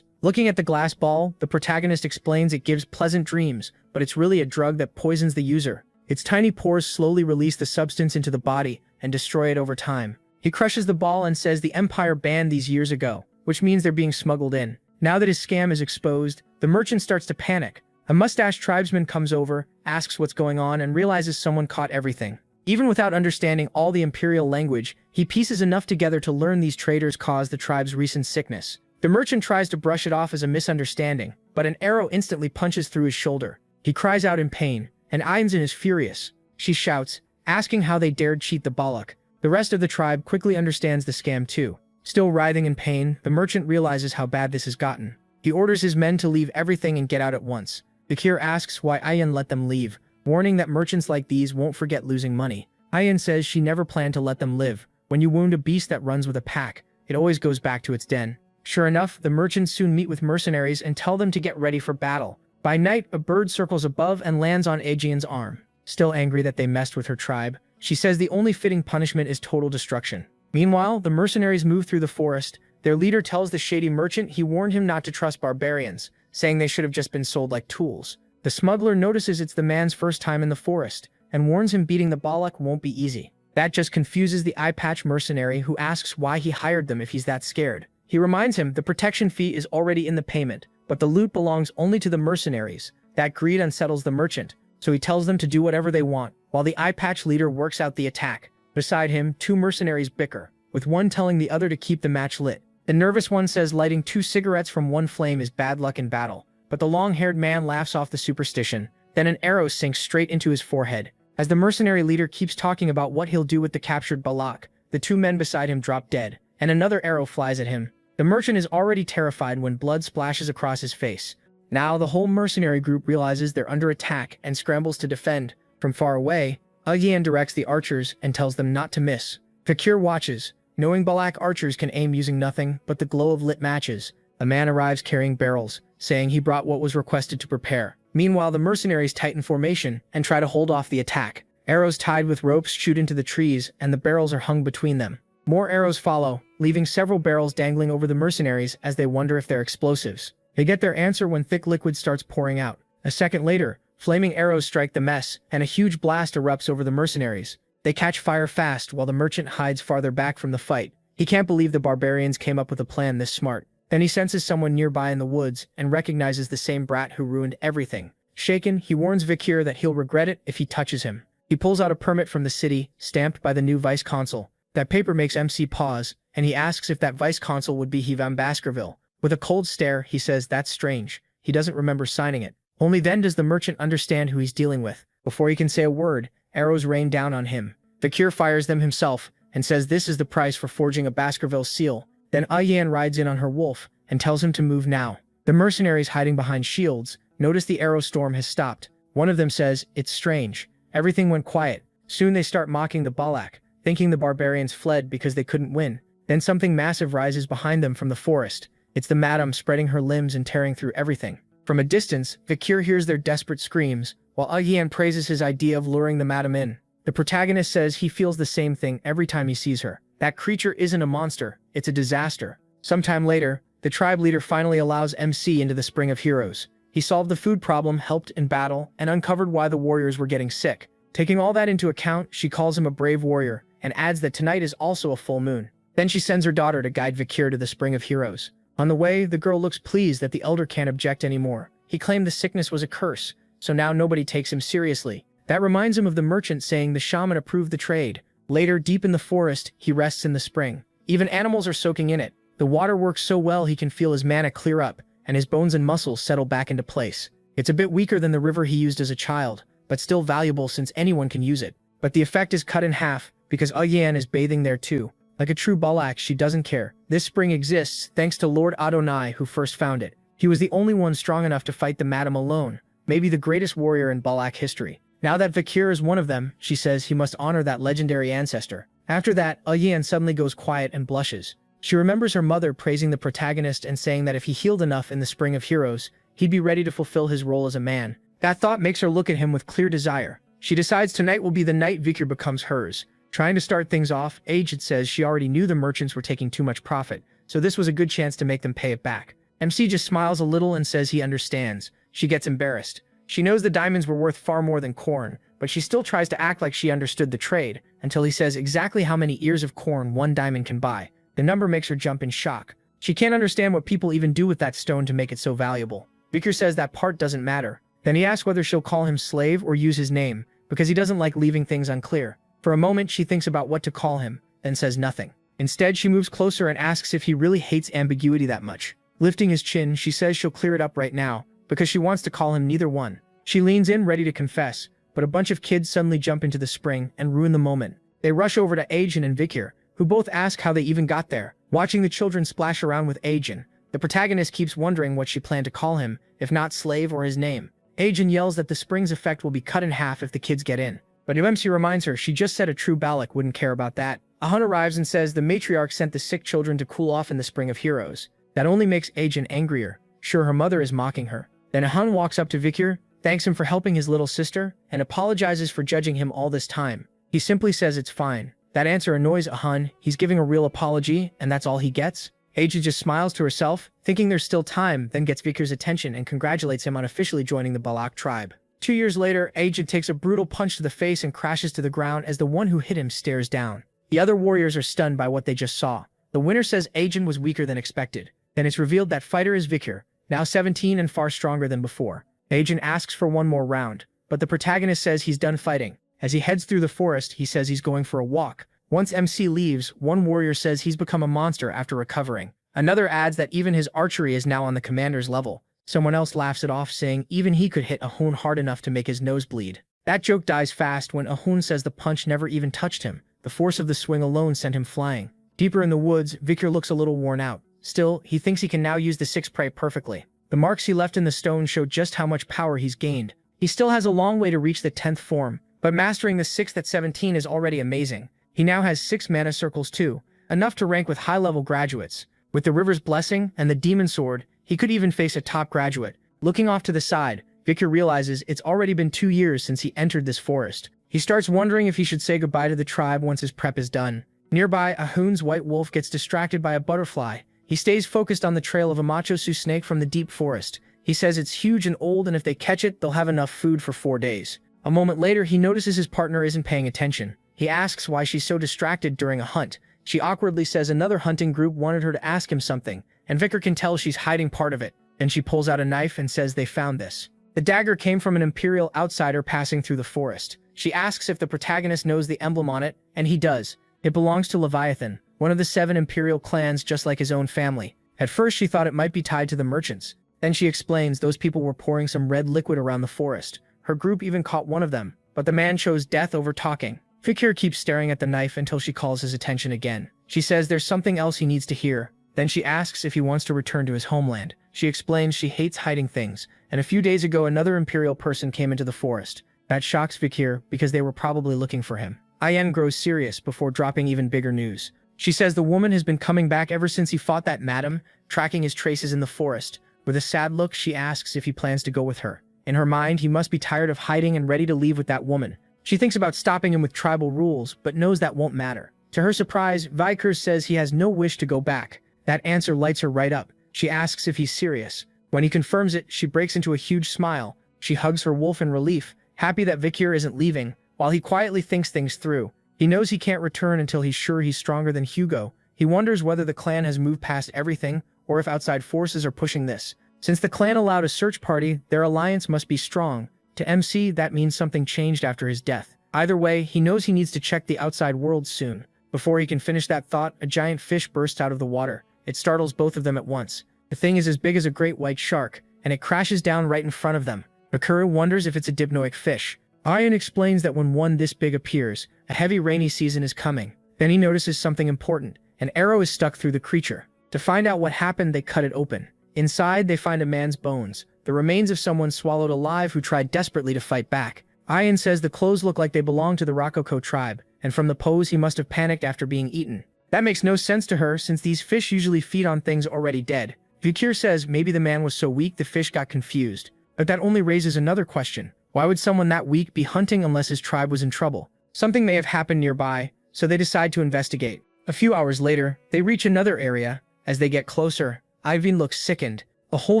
Looking at the glass ball, the protagonist explains it gives pleasant dreams, but it's really a drug that poisons the user. Its tiny pores slowly release the substance into the body and destroy it over time. He crushes the ball and says the Empire banned these years ago, which means they're being smuggled in. Now that his scam is exposed, the merchant starts to panic. A mustached tribesman comes over, asks what's going on, and realizes someone caught everything. Even without understanding all the imperial language, he pieces enough together to learn these traders caused the tribe's recent sickness. The merchant tries to brush it off as a misunderstanding, but an arrow instantly punches through his shoulder. He cries out in pain, and Ainzin is furious. She shouts, asking how they dared cheat the Balak. The rest of the tribe quickly understands the scam too. Still writhing in pain, the merchant realizes how bad this has gotten. He orders his men to leave everything and get out at once. Bakir asks why Ayan let them leave, warning that merchants like these won't forget losing money. Ayan says she never planned to let them live. When you wound a beast that runs with a pack, it always goes back to its den. Sure enough, the merchants soon meet with mercenaries and tell them to get ready for battle. By night, a bird circles above and lands on Aegean's arm. Still angry that they messed with her tribe, she says the only fitting punishment is total destruction. Meanwhile, the mercenaries move through the forest. Their leader tells the shady merchant he warned him not to trust barbarians, saying they should have just been sold like tools. The smuggler notices it's the man's first time in the forest, and warns him beating the Balak won't be easy. That just confuses the eye-patch mercenary, who asks why he hired them if he's that scared. He reminds him the protection fee is already in the payment, but the loot belongs only to the mercenaries. That greed unsettles the merchant, so he tells them to do whatever they want, while the eye-patch leader works out the attack. Beside him, 2 mercenaries bicker, with one telling the other to keep the match lit. The nervous one says lighting 2 cigarettes from one flame is bad luck in battle, but the long-haired man laughs off the superstition. Then an arrow sinks straight into his forehead. As the mercenary leader keeps talking about what he'll do with the captured Balak, the 2 men beside him drop dead, and another arrow flies at him. The merchant is already terrified when blood splashes across his face. Now the whole mercenary group realizes they're under attack and scrambles to defend. From far away, Agyan directs the archers and tells them not to miss. Fakir watches, knowing Balak archers can aim using nothing but the glow of lit matches. A man arrives carrying barrels, saying he brought what was requested to prepare. Meanwhile, the mercenaries tighten formation and try to hold off the attack. Arrows tied with ropes shoot into the trees, and the barrels are hung between them. More arrows follow, leaving several barrels dangling over the mercenaries as they wonder if they're explosives. They get their answer when thick liquid starts pouring out. A second later, flaming arrows strike the mess, and a huge blast erupts over the mercenaries. They catch fire fast while the merchant hides farther back from the fight. He can't believe the barbarians came up with a plan this smart. Then he senses someone nearby in the woods and recognizes the same brat who ruined everything. Shaken, he warns Vikir that he'll regret it if he touches him. He pulls out a permit from the city, stamped by the new vice consul. That paper makes MC pause, and he asks if that vice-consul would be Van Baskerville. With a cold stare, he says that's strange. He doesn't remember signing it. Only then does the merchant understand who he's dealing with. Before he can say a word, arrows rain down on him. Vicure fires them himself and says this is the price for forging a Baskerville seal. Then Yan rides in on her wolf and tells him to move now. The mercenaries hiding behind shields notice the arrow storm has stopped. One of them says, "It's strange. Everything went quiet." Soon they start mocking the Balak, thinking the barbarians fled because they couldn't win. Then something massive rises behind them from the forest. It's the madam spreading her limbs and tearing through everything. From a distance, Vicure hears their desperate screams, while Yan praises his idea of luring the madam in. The protagonist says he feels the same thing every time he sees her. That creature isn't a monster, it's a disaster. Sometime later, the tribe leader finally allows MC into the Spring of Heroes. He solved the food problem, helped in battle, and uncovered why the warriors were getting sick. Taking all that into account, she calls him a brave warrior, and adds that tonight is also a full moon. Then she sends her daughter to guide Vicure to the Spring of Heroes. On the way, the girl looks pleased that the elder can't object anymore. He claimed the sickness was a curse, so now nobody takes him seriously. That reminds him of the merchant saying the shaman approved the trade. Later, deep in the forest, he rests in the spring. Even animals are soaking in it. The water works so well he can feel his mana clear up, and his bones and muscles settle back into place. It's a bit weaker than the river he used as a child, but still valuable since anyone can use it. But the effect is cut in half, because Yan is bathing there too. Like a true Balak, she doesn't care. This spring exists thanks to Lord Adonai who first found it. He was the only one strong enough to fight the madam alone, maybe the greatest warrior in Balak history. Now that Vicure is one of them, she says he must honor that legendary ancestor. After that, Yan suddenly goes quiet and blushes. She remembers her mother praising the protagonist and saying that if he healed enough in the Spring of Heroes, he'd be ready to fulfill his role as a man. That thought makes her look at him with clear desire. She decides tonight will be the night Vicure becomes hers. Trying to start things off, Aged says she already knew the merchants were taking too much profit, so this was a good chance to make them pay it back. MC just smiles a little and says he understands. She gets embarrassed. She knows the diamonds were worth far more than corn, but she still tries to act like she understood the trade, until he says exactly how many ears of corn one diamond can buy. The number makes her jump in shock. She can't understand what people even do with that stone to make it so valuable. Vicure says that part doesn't matter. Then he asks whether she'll call him slave or use his name, because he doesn't like leaving things unclear. For a moment, she thinks about what to call him, then says nothing. Instead, she moves closer and asks if he really hates ambiguity that much. Lifting his chin, she says she'll clear it up right now, because she wants to call him neither one. She leans in ready to confess, but a bunch of kids suddenly jump into the spring and ruin the moment. They rush over to Ajin and Vicure, who both ask how they even got there. Watching the children splash around with Ajin, the protagonist keeps wondering what she planned to call him, if not slave or his name. Ajin yells that the spring's effect will be cut in half if the kids get in. But UMC reminds her she just said a true Balak wouldn't care about that. Ahun arrives and says the matriarch sent the sick children to cool off in the Spring of Heroes. That only makes Ajin angrier. Sure, her mother is mocking her. Then Ahun walks up to Vicure, thanks him for helping his little sister, and apologizes for judging him all this time. He simply says it's fine. That answer annoys Ahun. He's giving a real apology, and that's all he gets? Ajin just smiles to herself, thinking there's still time, then gets Vicure's attention and congratulates him on officially joining the Balak tribe. 2 years later, Ajin takes a brutal punch to the face and crashes to the ground as the one who hit him stares down. The other warriors are stunned by what they just saw. The winner says Ajin was weaker than expected. Then it's revealed that fighter is Vicure, now 17 and far stronger than before. Ajin asks for one more round, but the protagonist says he's done fighting. As he heads through the forest, he says he's going for a walk. Once MC leaves, one warrior says he's become a monster after recovering. Another adds that even his archery is now on the commander's level. Someone else laughs it off, saying even he could hit Ahun hard enough to make his nose bleed. That joke dies fast when Ahun says the punch never even touched him. The force of the swing alone sent him flying. Deeper in the woods, Vicure looks a little worn out. Still, he thinks he can now use the six prey perfectly. The marks he left in the stone show just how much power he's gained. He still has a long way to reach the 10th form, but mastering the 6th at 17 is already amazing. He now has 6 mana circles too, enough to rank with high-level graduates. With the River's Blessing and the Demon Sword, he could even face a top graduate. Looking off to the side, Vicure realizes it's already been 2 years since he entered this forest. He starts wondering if he should say goodbye to the tribe once his prep is done. Nearby, Ahun's white wolf gets distracted by a butterfly. He stays focused on the trail of a Machosu snake from the deep forest. He says it's huge and old, and if they catch it, they'll have enough food for 4 days. A moment later, he notices his partner isn't paying attention. He asks why she's so distracted during a hunt. She awkwardly says another hunting group wanted her to ask him something, and Vicure can tell she's hiding part of it. Then she pulls out a knife and says they found this. The dagger came from an imperial outsider passing through the forest. She asks if the protagonist knows the emblem on it, and he does. It belongs to Leviathan. one of the 7 imperial clans just like his own family. At first she thought it might be tied to the merchants. Then she explains those people were pouring some red liquid around the forest. Her group even caught one of them, but the man chose death over talking. Vikir keeps staring at the knife until she calls his attention again. She says there's something else he needs to hear. Then she asks if he wants to return to his homeland. She explains she hates hiding things, and a few days ago another imperial person came into the forest. That shocks Vikir because they were probably looking for him. Ayen grows serious before dropping even bigger news. She says the woman has been coming back ever since he fought that madam, tracking his traces in the forest. With a sad look, she asks if he plans to go with her. In her mind, he must be tired of hiding and ready to leave with that woman. She thinks about stopping him with tribal rules, but knows that won't matter. To her surprise, Vikir says he has no wish to go back. That answer lights her right up. She asks if he's serious. When he confirms it, she breaks into a huge smile. She hugs her wolf in relief, happy that Vikir isn't leaving, while he quietly thinks things through. He knows he can't return until he's sure he's stronger than Hugo. He wonders whether the clan has moved past everything, or if outside forces are pushing this. Since the clan allowed a search party, their alliance must be strong. To MC, that means something changed after his death. Either way, he knows he needs to check the outside world soon. Before he can finish that thought, a giant fish bursts out of the water. It startles both of them at once. The thing is as big as a great white shark, and it crashes down right in front of them. Bakura wonders if it's a dipnoic fish. Ayen explains that when one this big appears, a heavy rainy season is coming. Then he notices something important. An arrow is stuck through the creature. To find out what happened, they cut it open. Inside, they find a man's bones, the remains of someone swallowed alive who tried desperately to fight back. Ayen says the clothes look like they belong to the Rococo tribe, and from the pose he must have panicked after being eaten. That makes no sense to her, since these fish usually feed on things already dead. Vikir says maybe the man was so weak the fish got confused. But that only raises another question. Why would someone that weak be hunting unless his tribe was in trouble? Something may have happened nearby, so they decide to investigate. A few hours later, they reach another area. As they get closer, Iveen looks sickened. The whole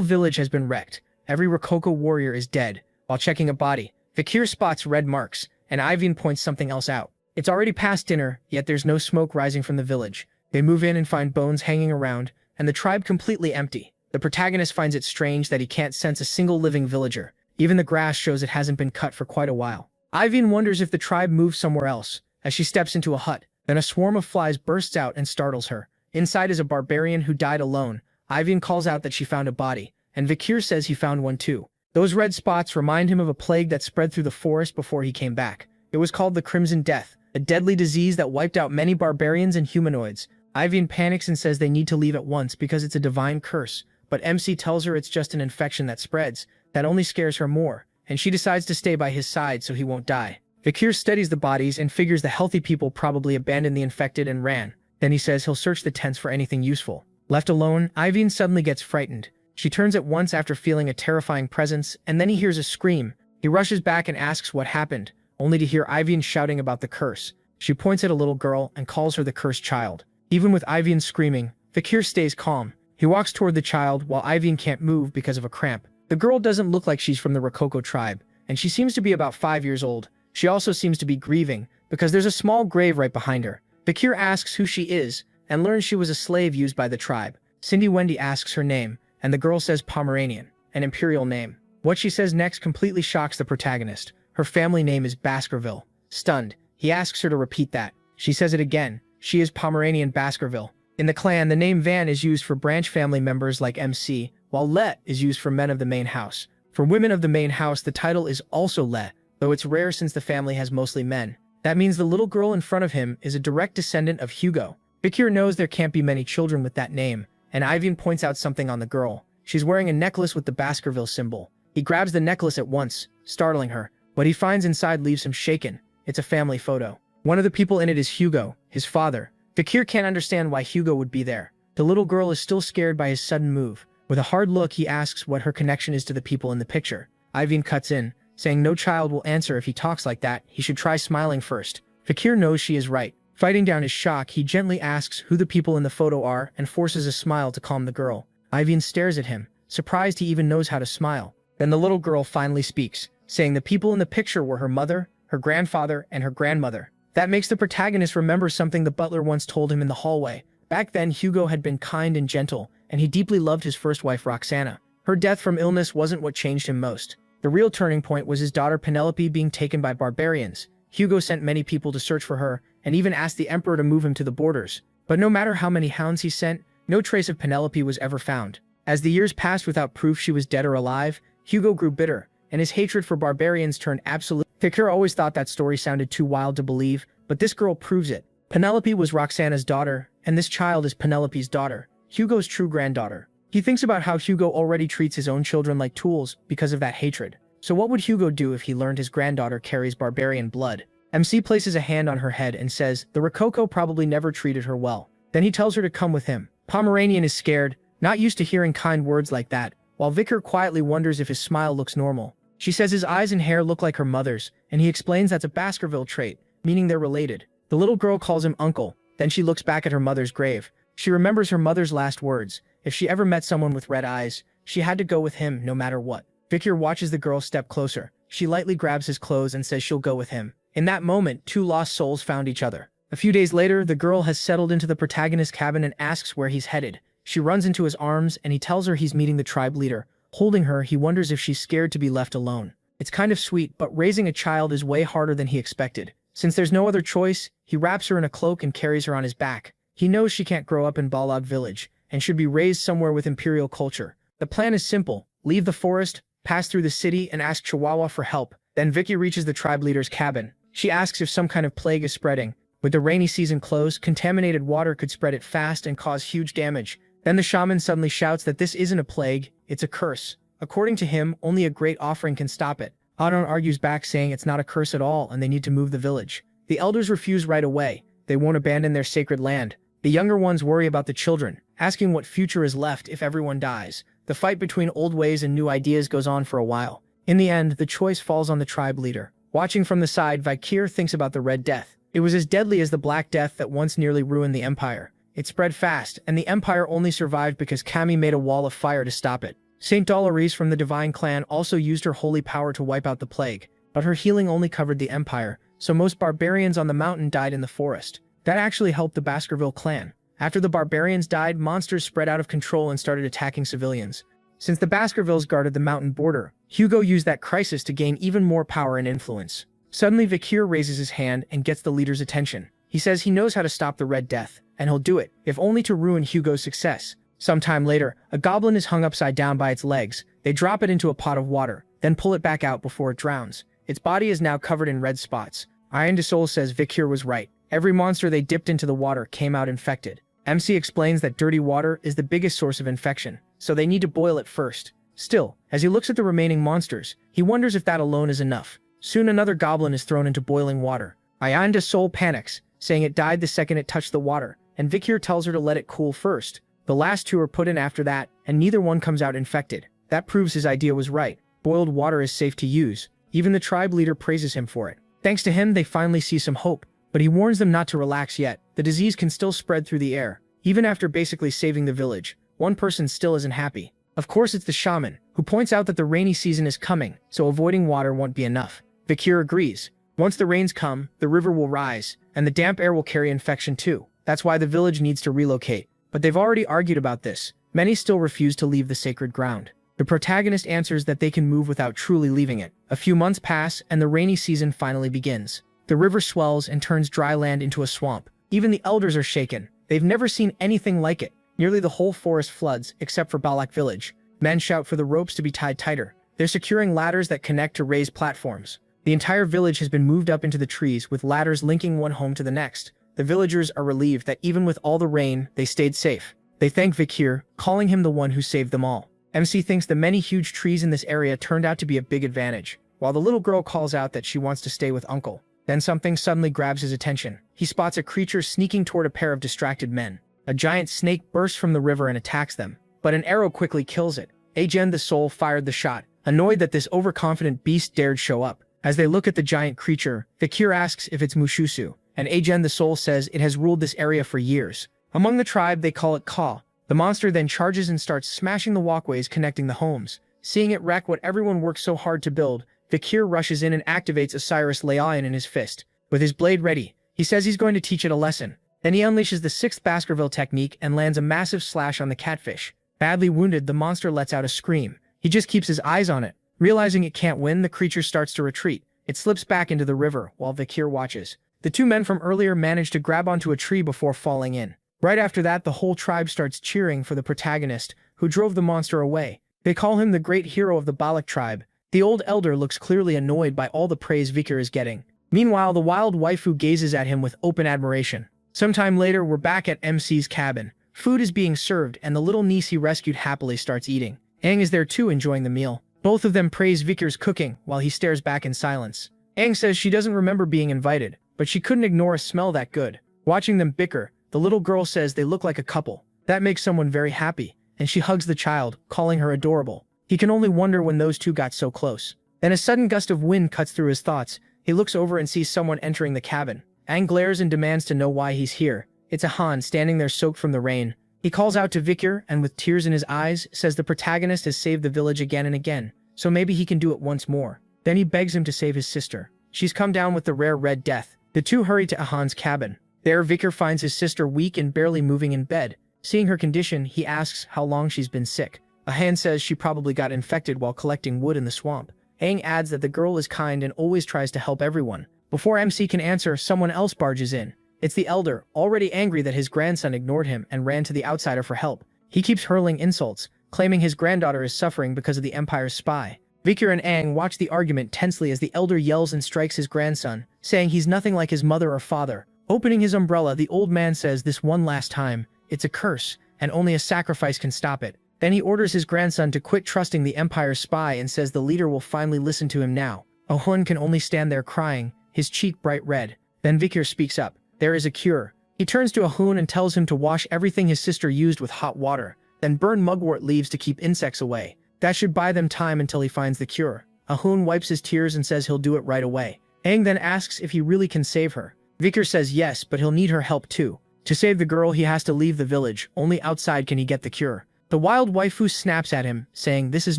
village has been wrecked. Every Rococo warrior is dead. While checking a body, Vikir spots red marks, and Iveen points something else out. It's already past dinner, yet there's no smoke rising from the village. They move in and find bones hanging around, and the tribe completely empty. The protagonist finds it strange that he can't sense a single living villager. Even the grass shows it hasn't been cut for quite a while. Iveen wonders if the tribe moved somewhere else. As she steps into a hut, then a swarm of flies bursts out and startles her. Inside is a barbarian who died alone. Iveen calls out that she found a body, and Vikir says he found one too. Those red spots remind him of a plague that spread through the forest before he came back. It was called the Crimson Death, a deadly disease that wiped out many barbarians and humanoids. Iveen panics and says they need to leave at once because it's a divine curse, but MC tells her it's just an infection that spreads. That only scares her more, and she decides to stay by his side so he won't die. Vikir studies the bodies and figures the healthy people probably abandoned the infected and ran. Then he says he'll search the tents for anything useful. Left alone, Iveen suddenly gets frightened. She turns at once after feeling a terrifying presence, and then he hears a scream. He rushes back and asks what happened, only to hear Iveen shouting about the curse. She points at a little girl and calls her the cursed child. Even with Iveen screaming, Vikir stays calm. He walks toward the child while Iveen can't move because of a cramp. The girl doesn't look like she's from the Rococo tribe, and she seems to be about 5 years old. She also seems to be grieving, because there's a small grave right behind her. Vikir asks who she is, and learns she was a slave used by the tribe. Cindy Wendy asks her name, and the girl says Pomeranian, an imperial name. What she says next completely shocks the protagonist. Her family name is Baskerville. Stunned, he asks her to repeat that. She says it again. She is Pomeranian Baskerville. In the clan, the name Van is used for branch family members like MC, while Let is used for men of the main house. For women of the main house, the title is also Let, though it's rare since the family has mostly men. That means the little girl in front of him is a direct descendant of Hugo. Vikir knows there can't be many children with that name, and Iveen points out something on the girl. She's wearing a necklace with the Baskerville symbol. He grabs the necklace at once, startling her. What he finds inside leaves him shaken. It's a family photo. One of the people in it is Hugo, his father. Vikir can't understand why Hugo would be there. The little girl is still scared by his sudden move. With a hard look, he asks what her connection is to the people in the picture. Iveen cuts in, saying no child will answer if he talks like that. He should try smiling first. Vikir knows she is right. Fighting down his shock, he gently asks who the people in the photo are and forces a smile to calm the girl. Iveen stares at him, surprised he even knows how to smile. Then the little girl finally speaks, saying the people in the picture were her mother, her grandfather, and her grandmother. That makes the protagonist remember something the butler once told him in the hallway. Back then, Hugo had been kind and gentle, and he deeply loved his first wife, Roxana. Her death from illness wasn't what changed him most. The real turning point was his daughter Penelope being taken by barbarians. Hugo sent many people to search for her, and even asked the emperor to move him to the borders. But no matter how many hounds he sent, no trace of Penelope was ever found. As the years passed without proof she was dead or alive, Hugo grew bitter, and his hatred for barbarians turned absolute. Victor always thought that story sounded too wild to believe, but this girl proves it. Penelope was Roxana's daughter, and this child is Penelope's daughter, Hugo's true granddaughter. He thinks about how Hugo already treats his own children like tools because of that hatred. So what would Hugo do if he learned his granddaughter carries barbarian blood? MC places a hand on her head and says the Rococo probably never treated her well. Then he tells her to come with him. Pomeranian is scared, not used to hearing kind words like that, while Vicar quietly wonders if his smile looks normal. She says his eyes and hair look like her mother's, and he explains that's a Baskerville trait, meaning they're related. The little girl calls him uncle, then she looks back at her mother's grave. She remembers her mother's last words. If she ever met someone with red eyes, she had to go with him no matter what. Vicar watches the girl step closer. She lightly grabs his clothes and says she'll go with him. In that moment, two lost souls found each other. A few days later, the girl has settled into the protagonist's cabin and asks where he's headed. She runs into his arms and he tells her he's meeting the tribe leader. Holding her, he wonders if she's scared to be left alone. It's kind of sweet, but raising a child is way harder than he expected. Since there's no other choice, he wraps her in a cloak and carries her on his back. He knows she can't grow up in Balog village and should be raised somewhere with imperial culture. The plan is simple. Leave the forest, pass through the city, and ask Chihuahua for help. Then Vicky reaches the tribe leader's cabin. She asks if some kind of plague is spreading. With the rainy season close, contaminated water could spread it fast and cause huge damage. Then the shaman suddenly shouts that this isn't a plague, it's a curse. According to him, only a great offering can stop it. Adon argues back saying it's not a curse at all and they need to move the village. The elders refuse right away. They won't abandon their sacred land. The younger ones worry about the children, asking what future is left if everyone dies. The fight between old ways and new ideas goes on for a while. In the end, the choice falls on the tribe leader. Watching from the side, Vikir thinks about the Red Death. It was as deadly as the Black Death that once nearly ruined the Empire. It spread fast, and the Empire only survived because Kami made a wall of fire to stop it. Saint Dolores from the Divine Clan also used her holy power to wipe out the plague, but her healing only covered the Empire, so most barbarians on the mountain died in the forest. That actually helped the Baskerville clan. After the barbarians died, monsters spread out of control and started attacking civilians. Since the Baskervilles guarded the mountain border, Hugo used that crisis to gain even more power and influence. Suddenly, Vikir raises his hand and gets the leader's attention. He says he knows how to stop the Red Death, and he'll do it, if only to ruin Hugo's success. Sometime later, a goblin is hung upside down by its legs. They drop it into a pot of water, then pull it back out before it drowns. Its body is now covered in red spots. Iron de Soul says Vikir was right. Every monster they dipped into the water came out infected. MC explains that dirty water is the biggest source of infection, so they need to boil it first. Still, as he looks at the remaining monsters, he wonders if that alone is enough. Soon another goblin is thrown into boiling water. Iron de Soul panics, saying it died the second it touched the water, and Vikir tells her to let it cool first. The last two are put in after that, and neither one comes out infected. That proves his idea was right. Boiled water is safe to use. Even the tribe leader praises him for it. Thanks to him, they finally see some hope. But he warns them not to relax yet. The disease can still spread through the air. Even after basically saving the village, one person still isn't happy. Of course, it's the shaman, who points out that the rainy season is coming, so avoiding water won't be enough. Vikir agrees. Once the rains come, the river will rise, and the damp air will carry infection too. That's why the village needs to relocate. But they've already argued about this. Many still refuse to leave the sacred ground. The protagonist answers that they can move without truly leaving it. A few months pass, and the rainy season finally begins. The river swells and turns dry land into a swamp. Even the elders are shaken. They've never seen anything like it. Nearly the whole forest floods, except for Balak village. Men shout for the ropes to be tied tighter. They're securing ladders that connect to raised platforms. The entire village has been moved up into the trees with ladders linking one home to the next. The villagers are relieved that even with all the rain, they stayed safe. They thank Vikir, calling him the one who saved them all. MC thinks the many huge trees in this area turned out to be a big advantage, while the little girl calls out that she wants to stay with Uncle. Then something suddenly grabs his attention. He spots a creature sneaking toward a pair of distracted men. A giant snake bursts from the river and attacks them, but an arrow quickly kills it. Agen the Soul fired the shot, annoyed that this overconfident beast dared show up. As they look at the giant creature, Vikir asks if it's Mushusu, and Agen the Soul says it has ruled this area for years. Among the tribe, they call it Ka. The monster then charges and starts smashing the walkways connecting the homes. Seeing it wreck what everyone worked so hard to build, Vikir rushes in and activates Osiris Leon in his fist. With his blade ready, he says he's going to teach it a lesson. Then he unleashes the 6th Baskerville technique and lands a massive slash on the catfish. Badly wounded, the monster lets out a scream. He just keeps his eyes on it. Realizing it can't win, the creature starts to retreat. It slips back into the river, while Vikir watches. The two men from earlier manage to grab onto a tree before falling in. Right after that, the whole tribe starts cheering for the protagonist, who drove the monster away. They call him the great hero of the Balak tribe. The old elder looks clearly annoyed by all the praise Vikir is getting. Meanwhile, the wild waifu gazes at him with open admiration. Sometime later, we're back at MC's cabin. Food is being served, and the little niece he rescued happily starts eating. Aang is there too, enjoying the meal. Both of them praise Vikir's cooking, while he stares back in silence. Aang says she doesn't remember being invited, but she couldn't ignore a smell that good. Watching them bicker, the little girl says they look like a couple. That makes someone very happy, and she hugs the child, calling her adorable. He can only wonder when those two got so close. Then a sudden gust of wind cuts through his thoughts. He looks over and sees someone entering the cabin. Aang glares and demands to know why he's here. It's a Han standing there soaked from the rain. He calls out to Vikir and with tears in his eyes says the protagonist has saved the village again and again, so maybe he can do it once more. Then he begs him to save his sister. She's come down with the rare Red Death. The two hurry to Ahan's cabin. There, Vikir finds his sister weak and barely moving in bed. Seeing her condition, he asks how long she's been sick. Ahan says she probably got infected while collecting wood in the swamp. Aang adds that the girl is kind and always tries to help everyone. Before MC can answer, someone else barges in. It's the elder, already angry that his grandson ignored him and ran to the outsider for help. He keeps hurling insults, claiming his granddaughter is suffering because of the Empire's spy. Vikir and Aang watch the argument tensely as the elder yells and strikes his grandson, saying he's nothing like his mother or father. Opening his umbrella, the old man says this one last time, it's a curse, and only a sacrifice can stop it. Then he orders his grandson to quit trusting the Empire's spy and says the leader will finally listen to him now. Ahun can only stand there crying, his cheek bright red. Then Vikir speaks up. There is a cure. He turns to Ahun and tells him to wash everything his sister used with hot water, then burn mugwort leaves to keep insects away. That should buy them time until he finds the cure. Ahun wipes his tears and says he'll do it right away. Aang then asks if he really can save her. Vikir says yes, but he'll need her help too. To save the girl, he has to leave the village. Only outside can he get the cure. The wild waifu snaps at him, saying this is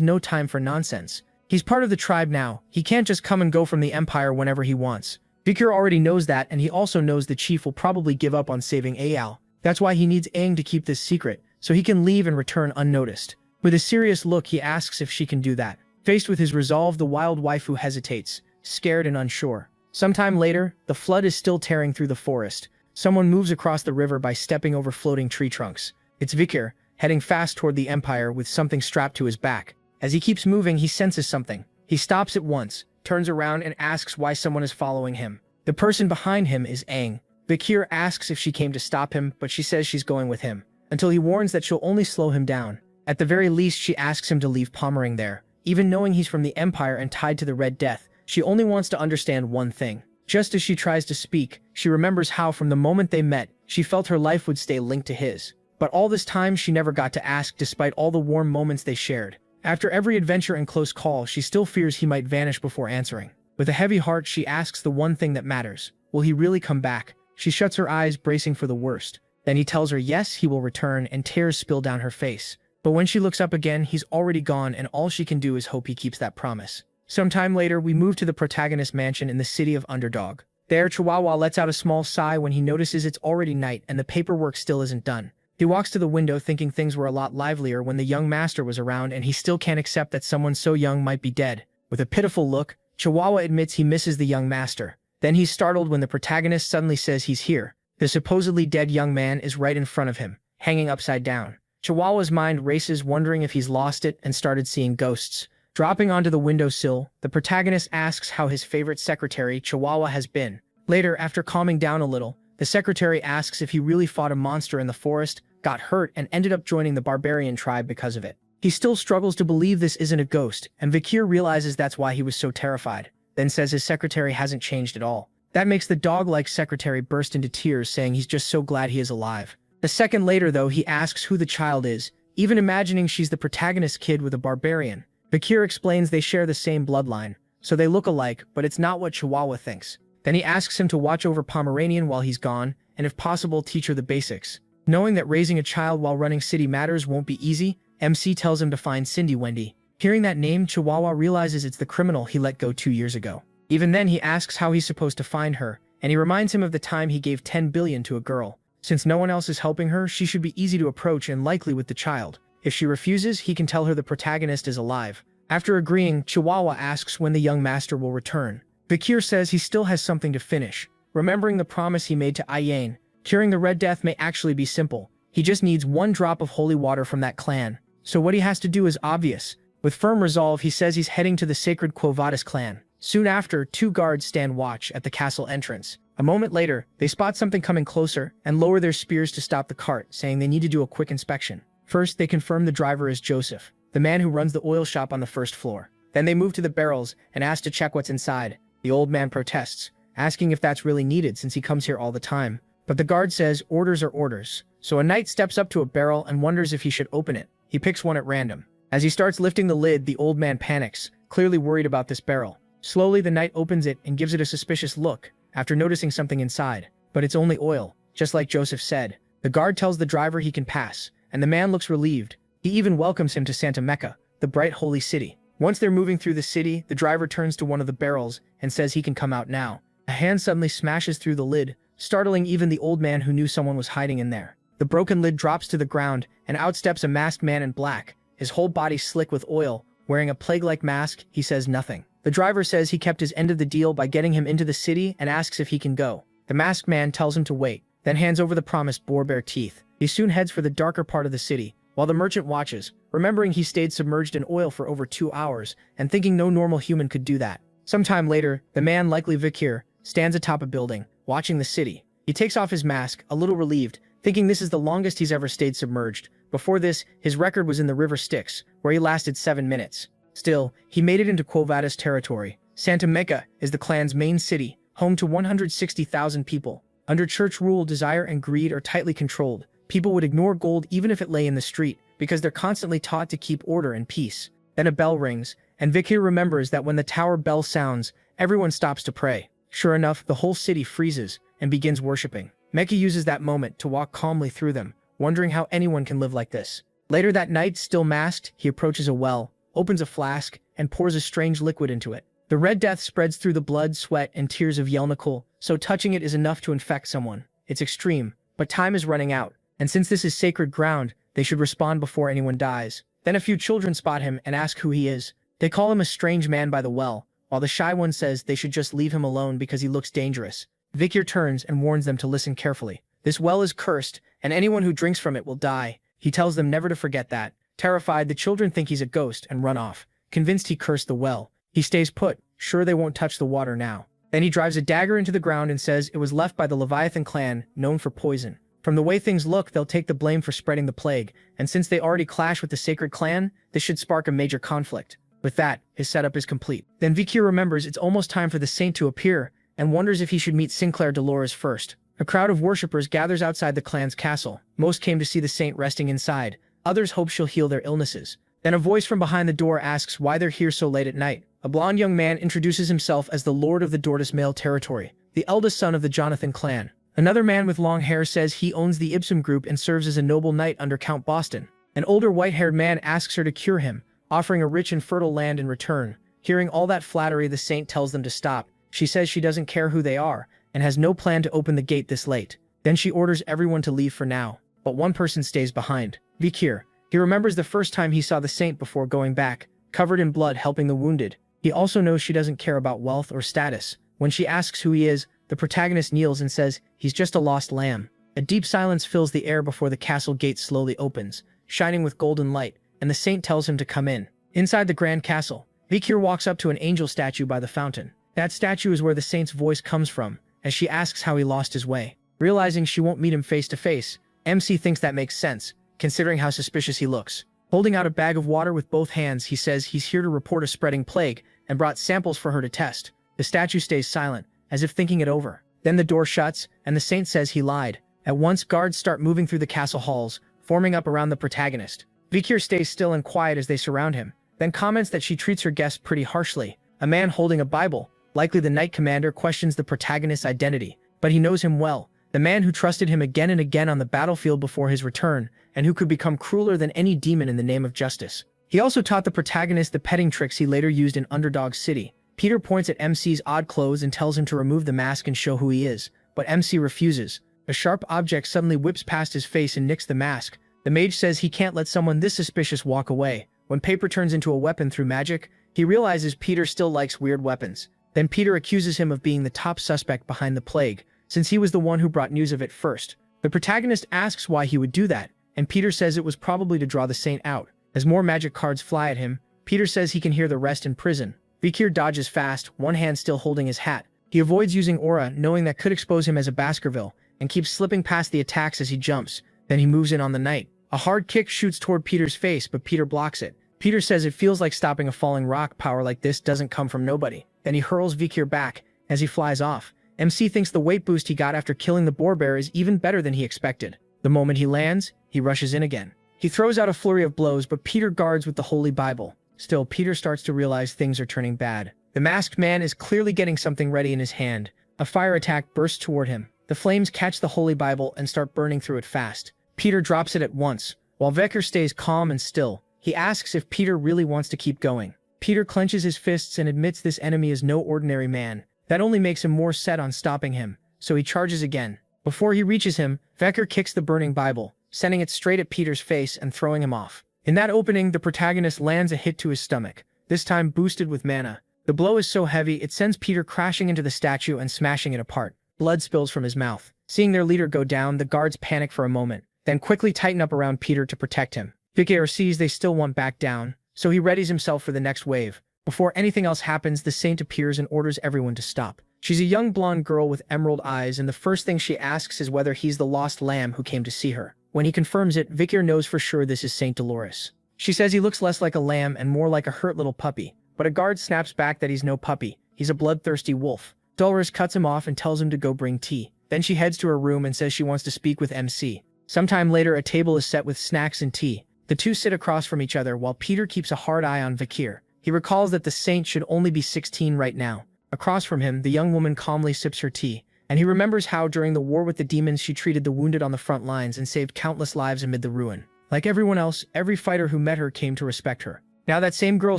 no time for nonsense. He's part of the tribe now. He can't just come and go from the Empire whenever he wants. Vikir already knows that, and he also knows the chief will probably give up on saving Ayal. That's why he needs Aang to keep this secret, so he can leave and return unnoticed. With a serious look, he asks if she can do that. Faced with his resolve, the wild waifu hesitates, scared and unsure. Sometime later, the flood is still tearing through the forest. Someone moves across the river by stepping over floating tree trunks. It's Vikir, heading fast toward the Empire with something strapped to his back. As he keeps moving, he senses something. He stops at once, turns around and asks why someone is following him. The person behind him is Aang. Vikir asks if she came to stop him, but she says she's going with him, until he warns that she'll only slow him down. At the very least, she asks him to leave Pomerang there. Even knowing he's from the Empire and tied to the Red Death, she only wants to understand one thing. Just as she tries to speak, she remembers how from the moment they met, she felt her life would stay linked to his. But all this time, she never got to ask despite all the warm moments they shared. After every adventure and close call, she still fears he might vanish before answering. With a heavy heart, she asks the one thing that matters. Will he really come back? She shuts her eyes, bracing for the worst. Then he tells her yes, he will return, and tears spill down her face. But when she looks up again, he's already gone, and all she can do is hope he keeps that promise. Sometime later, we move to the protagonist's mansion in the city of Underdog. There, Chihuahua lets out a small sigh when he notices it's already night and the paperwork still isn't done. He walks to the window thinking things were a lot livelier when the young master was around, and he still can't accept that someone so young might be dead. With a pitiful look, Chihuahua admits he misses the young master. Then he's startled when the protagonist suddenly says he's here. The supposedly dead young man is right in front of him, hanging upside down. Chihuahua's mind races, wondering if he's lost it and started seeing ghosts. Dropping onto the windowsill, the protagonist asks how his favorite secretary, Chihuahua, has been. Later, after calming down a little, the secretary asks if he really fought a monster in the forest, got hurt, and ended up joining the barbarian tribe because of it. He still struggles to believe this isn't a ghost, and Vikir realizes that's why he was so terrified, then says his secretary hasn't changed at all. That makes the dog-like secretary burst into tears, saying he's just so glad he is alive. A second later, though, he asks who the child is, even imagining she's the protagonist's kid with a barbarian. Vikir explains they share the same bloodline, so they look alike, but it's not what Chihuahua thinks. Then he asks him to watch over Pomeranian while he's gone, and if possible, teach her the basics. Knowing that raising a child while running city matters won't be easy, MC tells him to find Cindy Wendy. Hearing that name, Chihuahua realizes it's the criminal he let go 2 years ago. Even then, he asks how he's supposed to find her, and he reminds him of the time he gave 10 billion to a girl. Since no one else is helping her, she should be easy to approach and likely with the child. If she refuses, he can tell her the protagonist is alive. After agreeing, Chihuahua asks when the young master will return. Vikir says he still has something to finish. Remembering the promise he made to Ayan, Curing the Red Death may actually be simple. He just needs one drop of holy water from that clan. So what he has to do is obvious. With firm resolve, he says he's heading to the sacred Quo Vadis clan. Soon after, 2 guards stand watch at the castle entrance. A moment later, they spot something coming closer and lower their spears to stop the cart, saying they need to do a quick inspection. First, they confirm the driver is Joseph, the man who runs the oil shop on the first floor. Then they move to the barrels and ask to check what's inside. The old man protests, asking if that's really needed since he comes here all the time. But the guard says orders are orders. So a knight steps up to a barrel and wonders if he should open it. He picks one at random. As he starts lifting the lid, the old man panics, clearly worried about this barrel. Slowly, the knight opens it and gives it a suspicious look, after noticing something inside. But it's only oil, just like Joseph said. The guard tells the driver he can pass, and the man looks relieved. He even welcomes him to Santa Mecca, the bright holy city. Once they're moving through the city, the driver turns to one of the barrels and says he can come out now. A hand suddenly smashes through the lid, startling even the old man who knew someone was hiding in there. The broken lid drops to the ground, and out steps a masked man in black, his whole body slick with oil. Wearing a plague-like mask, he says nothing. The driver says he kept his end of the deal by getting him into the city and asks if he can go. The masked man tells him to wait, then hands over the promised boar-bear teeth. He soon heads for the darker part of the city, while the merchant watches, remembering he stayed submerged in oil for over 2 hours, and thinking no normal human could do that. Sometime later, the man, likely Vikir, stands atop a building, watching the city. He takes off his mask, a little relieved, thinking this is the longest he's ever stayed submerged. Before this, his record was in the river Styx, where he lasted 7 minutes. Still, he made it into Quo Vadis territory. Santa Mecca is the clan's main city, home to 160,000 people. Under church rule, desire and greed are tightly controlled. People would ignore gold even if it lay in the street, because they're constantly taught to keep order and peace. Then a bell rings, and Vikir remembers that when the tower bell sounds, everyone stops to pray. Sure enough, the whole city freezes and begins worshipping. Mecca uses that moment to walk calmly through them, wondering how anyone can live like this. Later that night, still masked, he approaches a well, opens a flask, and pours a strange liquid into it. The Red Death spreads through the blood, sweat, and tears of Yahello, so touching it is enough to infect someone. It's extreme, but time is running out, and since this is sacred ground, they should respond before anyone dies. Then a few children spot him and ask who he is. They call him a strange man by the well, while the shy one says they should just leave him alone because he looks dangerous. Vikir turns and warns them to listen carefully. This well is cursed, and anyone who drinks from it will die. He tells them never to forget that. Terrified, the children think he's a ghost and run off. Convinced he cursed the well, he stays put, sure they won't touch the water now. Then he drives a dagger into the ground and says it was left by the Leviathan clan, known for poison. From the way things look, they'll take the blame for spreading the plague, and since they already clash with the sacred clan, this should spark a major conflict. With that, his setup is complete. Then Vikir remembers it's almost time for the saint to appear, and wonders if he should meet Sinclair Dolores first. A crowd of worshippers gathers outside the clan's castle. Most came to see the saint resting inside. Others hope she'll heal their illnesses. Then a voice from behind the door asks why they're here so late at night. A blond young man introduces himself as the Lord of the Dortus male territory, the eldest son of the Jonathan clan. Another man with long hair says he owns the Ipsum group and serves as a noble knight under Count Boston. An older white-haired man asks her to cure him, offering a rich and fertile land in return. Hearing all that flattery, the saint tells them to stop. She says she doesn't care who they are, and has no plan to open the gate this late. Then she orders everyone to leave for now, but one person stays behind. Vikir. He remembers the first time he saw the saint before going back, covered in blood helping the wounded. He also knows she doesn't care about wealth or status. When she asks who he is, the protagonist kneels and says he's just a lost lamb. A deep silence fills the air before the castle gate slowly opens, shining with golden light, and the saint tells him to come in. Inside the grand castle, Vikir walks up to an angel statue by the fountain. That statue is where the saint's voice comes from, as she asks how he lost his way. Realizing she won't meet him face to face, MC thinks that makes sense, considering how suspicious he looks. Holding out a bag of water with both hands, he says he's here to report a spreading plague and brought samples for her to test. The statue stays silent, as if thinking it over. Then the door shuts, and the saint says he lied. At once, guards start moving through the castle halls, forming up around the protagonist. Vikir stays still and quiet as they surround him, then comments that she treats her guests pretty harshly. A man holding a Bible, likely the knight commander, questions the protagonist's identity, but he knows him well. The man who trusted him again and again on the battlefield before his return, and who could become crueler than any demon in the name of justice. He also taught the protagonist the petting tricks he later used in Underdog City. Peter points at MC's odd clothes and tells him to remove the mask and show who he is, but MC refuses. A sharp object suddenly whips past his face and nicks the mask. The mage says he can't let someone this suspicious walk away. When paper turns into a weapon through magic, he realizes Peter still likes weird weapons. Then Peter accuses him of being the top suspect behind the plague, since he was the one who brought news of it first. The protagonist asks why he would do that, and Peter says it was probably to draw the saint out. As more magic cards fly at him, Peter says he can hear the rest in prison. Vikir dodges fast, one hand still holding his hat. He avoids using aura, knowing that could expose him as a Baskerville, and keeps slipping past the attacks as he jumps. Then he moves in on the knight. A hard kick shoots toward Peter's face, but Peter blocks it. Peter says it feels like stopping a falling rock. Power like this doesn't come from nobody. Then he hurls Vikir back as he flies off. MC thinks the weight boost he got after killing the boar bear is even better than he expected. The moment he lands, he rushes in again. He throws out a flurry of blows, but Peter guards with the Holy Bible. Still, Peter starts to realize things are turning bad. The masked man is clearly getting something ready in his hand. A fire attack bursts toward him. The flames catch the Holy Bible and start burning through it fast. Peter drops it at once. While Vikir stays calm and still, he asks if Peter really wants to keep going. Peter clenches his fists and admits this enemy is no ordinary man. That only makes him more set on stopping him, so he charges again. Before he reaches him, Vikir kicks the burning Bible, sending it straight at Peter's face and throwing him off. In that opening, the protagonist lands a hit to his stomach, this time boosted with mana. The blow is so heavy it sends Peter crashing into the statue and smashing it apart. Blood spills from his mouth. Seeing their leader go down, the guards panic for a moment, then quickly tighten up around Peter to protect him. Vikir sees they still won't back down, so he readies himself for the next wave. Before anything else happens, the saint appears and orders everyone to stop. She's a young blonde girl with emerald eyes, and the first thing she asks is whether he's the lost lamb who came to see her. When he confirms it, Vikir knows for sure this is Saint Dolores. She says he looks less like a lamb and more like a hurt little puppy, but a guard snaps back that he's no puppy. He's a bloodthirsty wolf. Dolores cuts him off and tells him to go bring tea. Then she heads to her room and says she wants to speak with MC. Sometime later, a table is set with snacks and tea. The two sit across from each other while Peter keeps a hard eye on Vikir. He recalls that the saint should only be 16 right now. Across from him, the young woman calmly sips her tea, and he remembers how during the war with the demons she treated the wounded on the front lines and saved countless lives amid the ruin. Like everyone else, every fighter who met her came to respect her. Now that same girl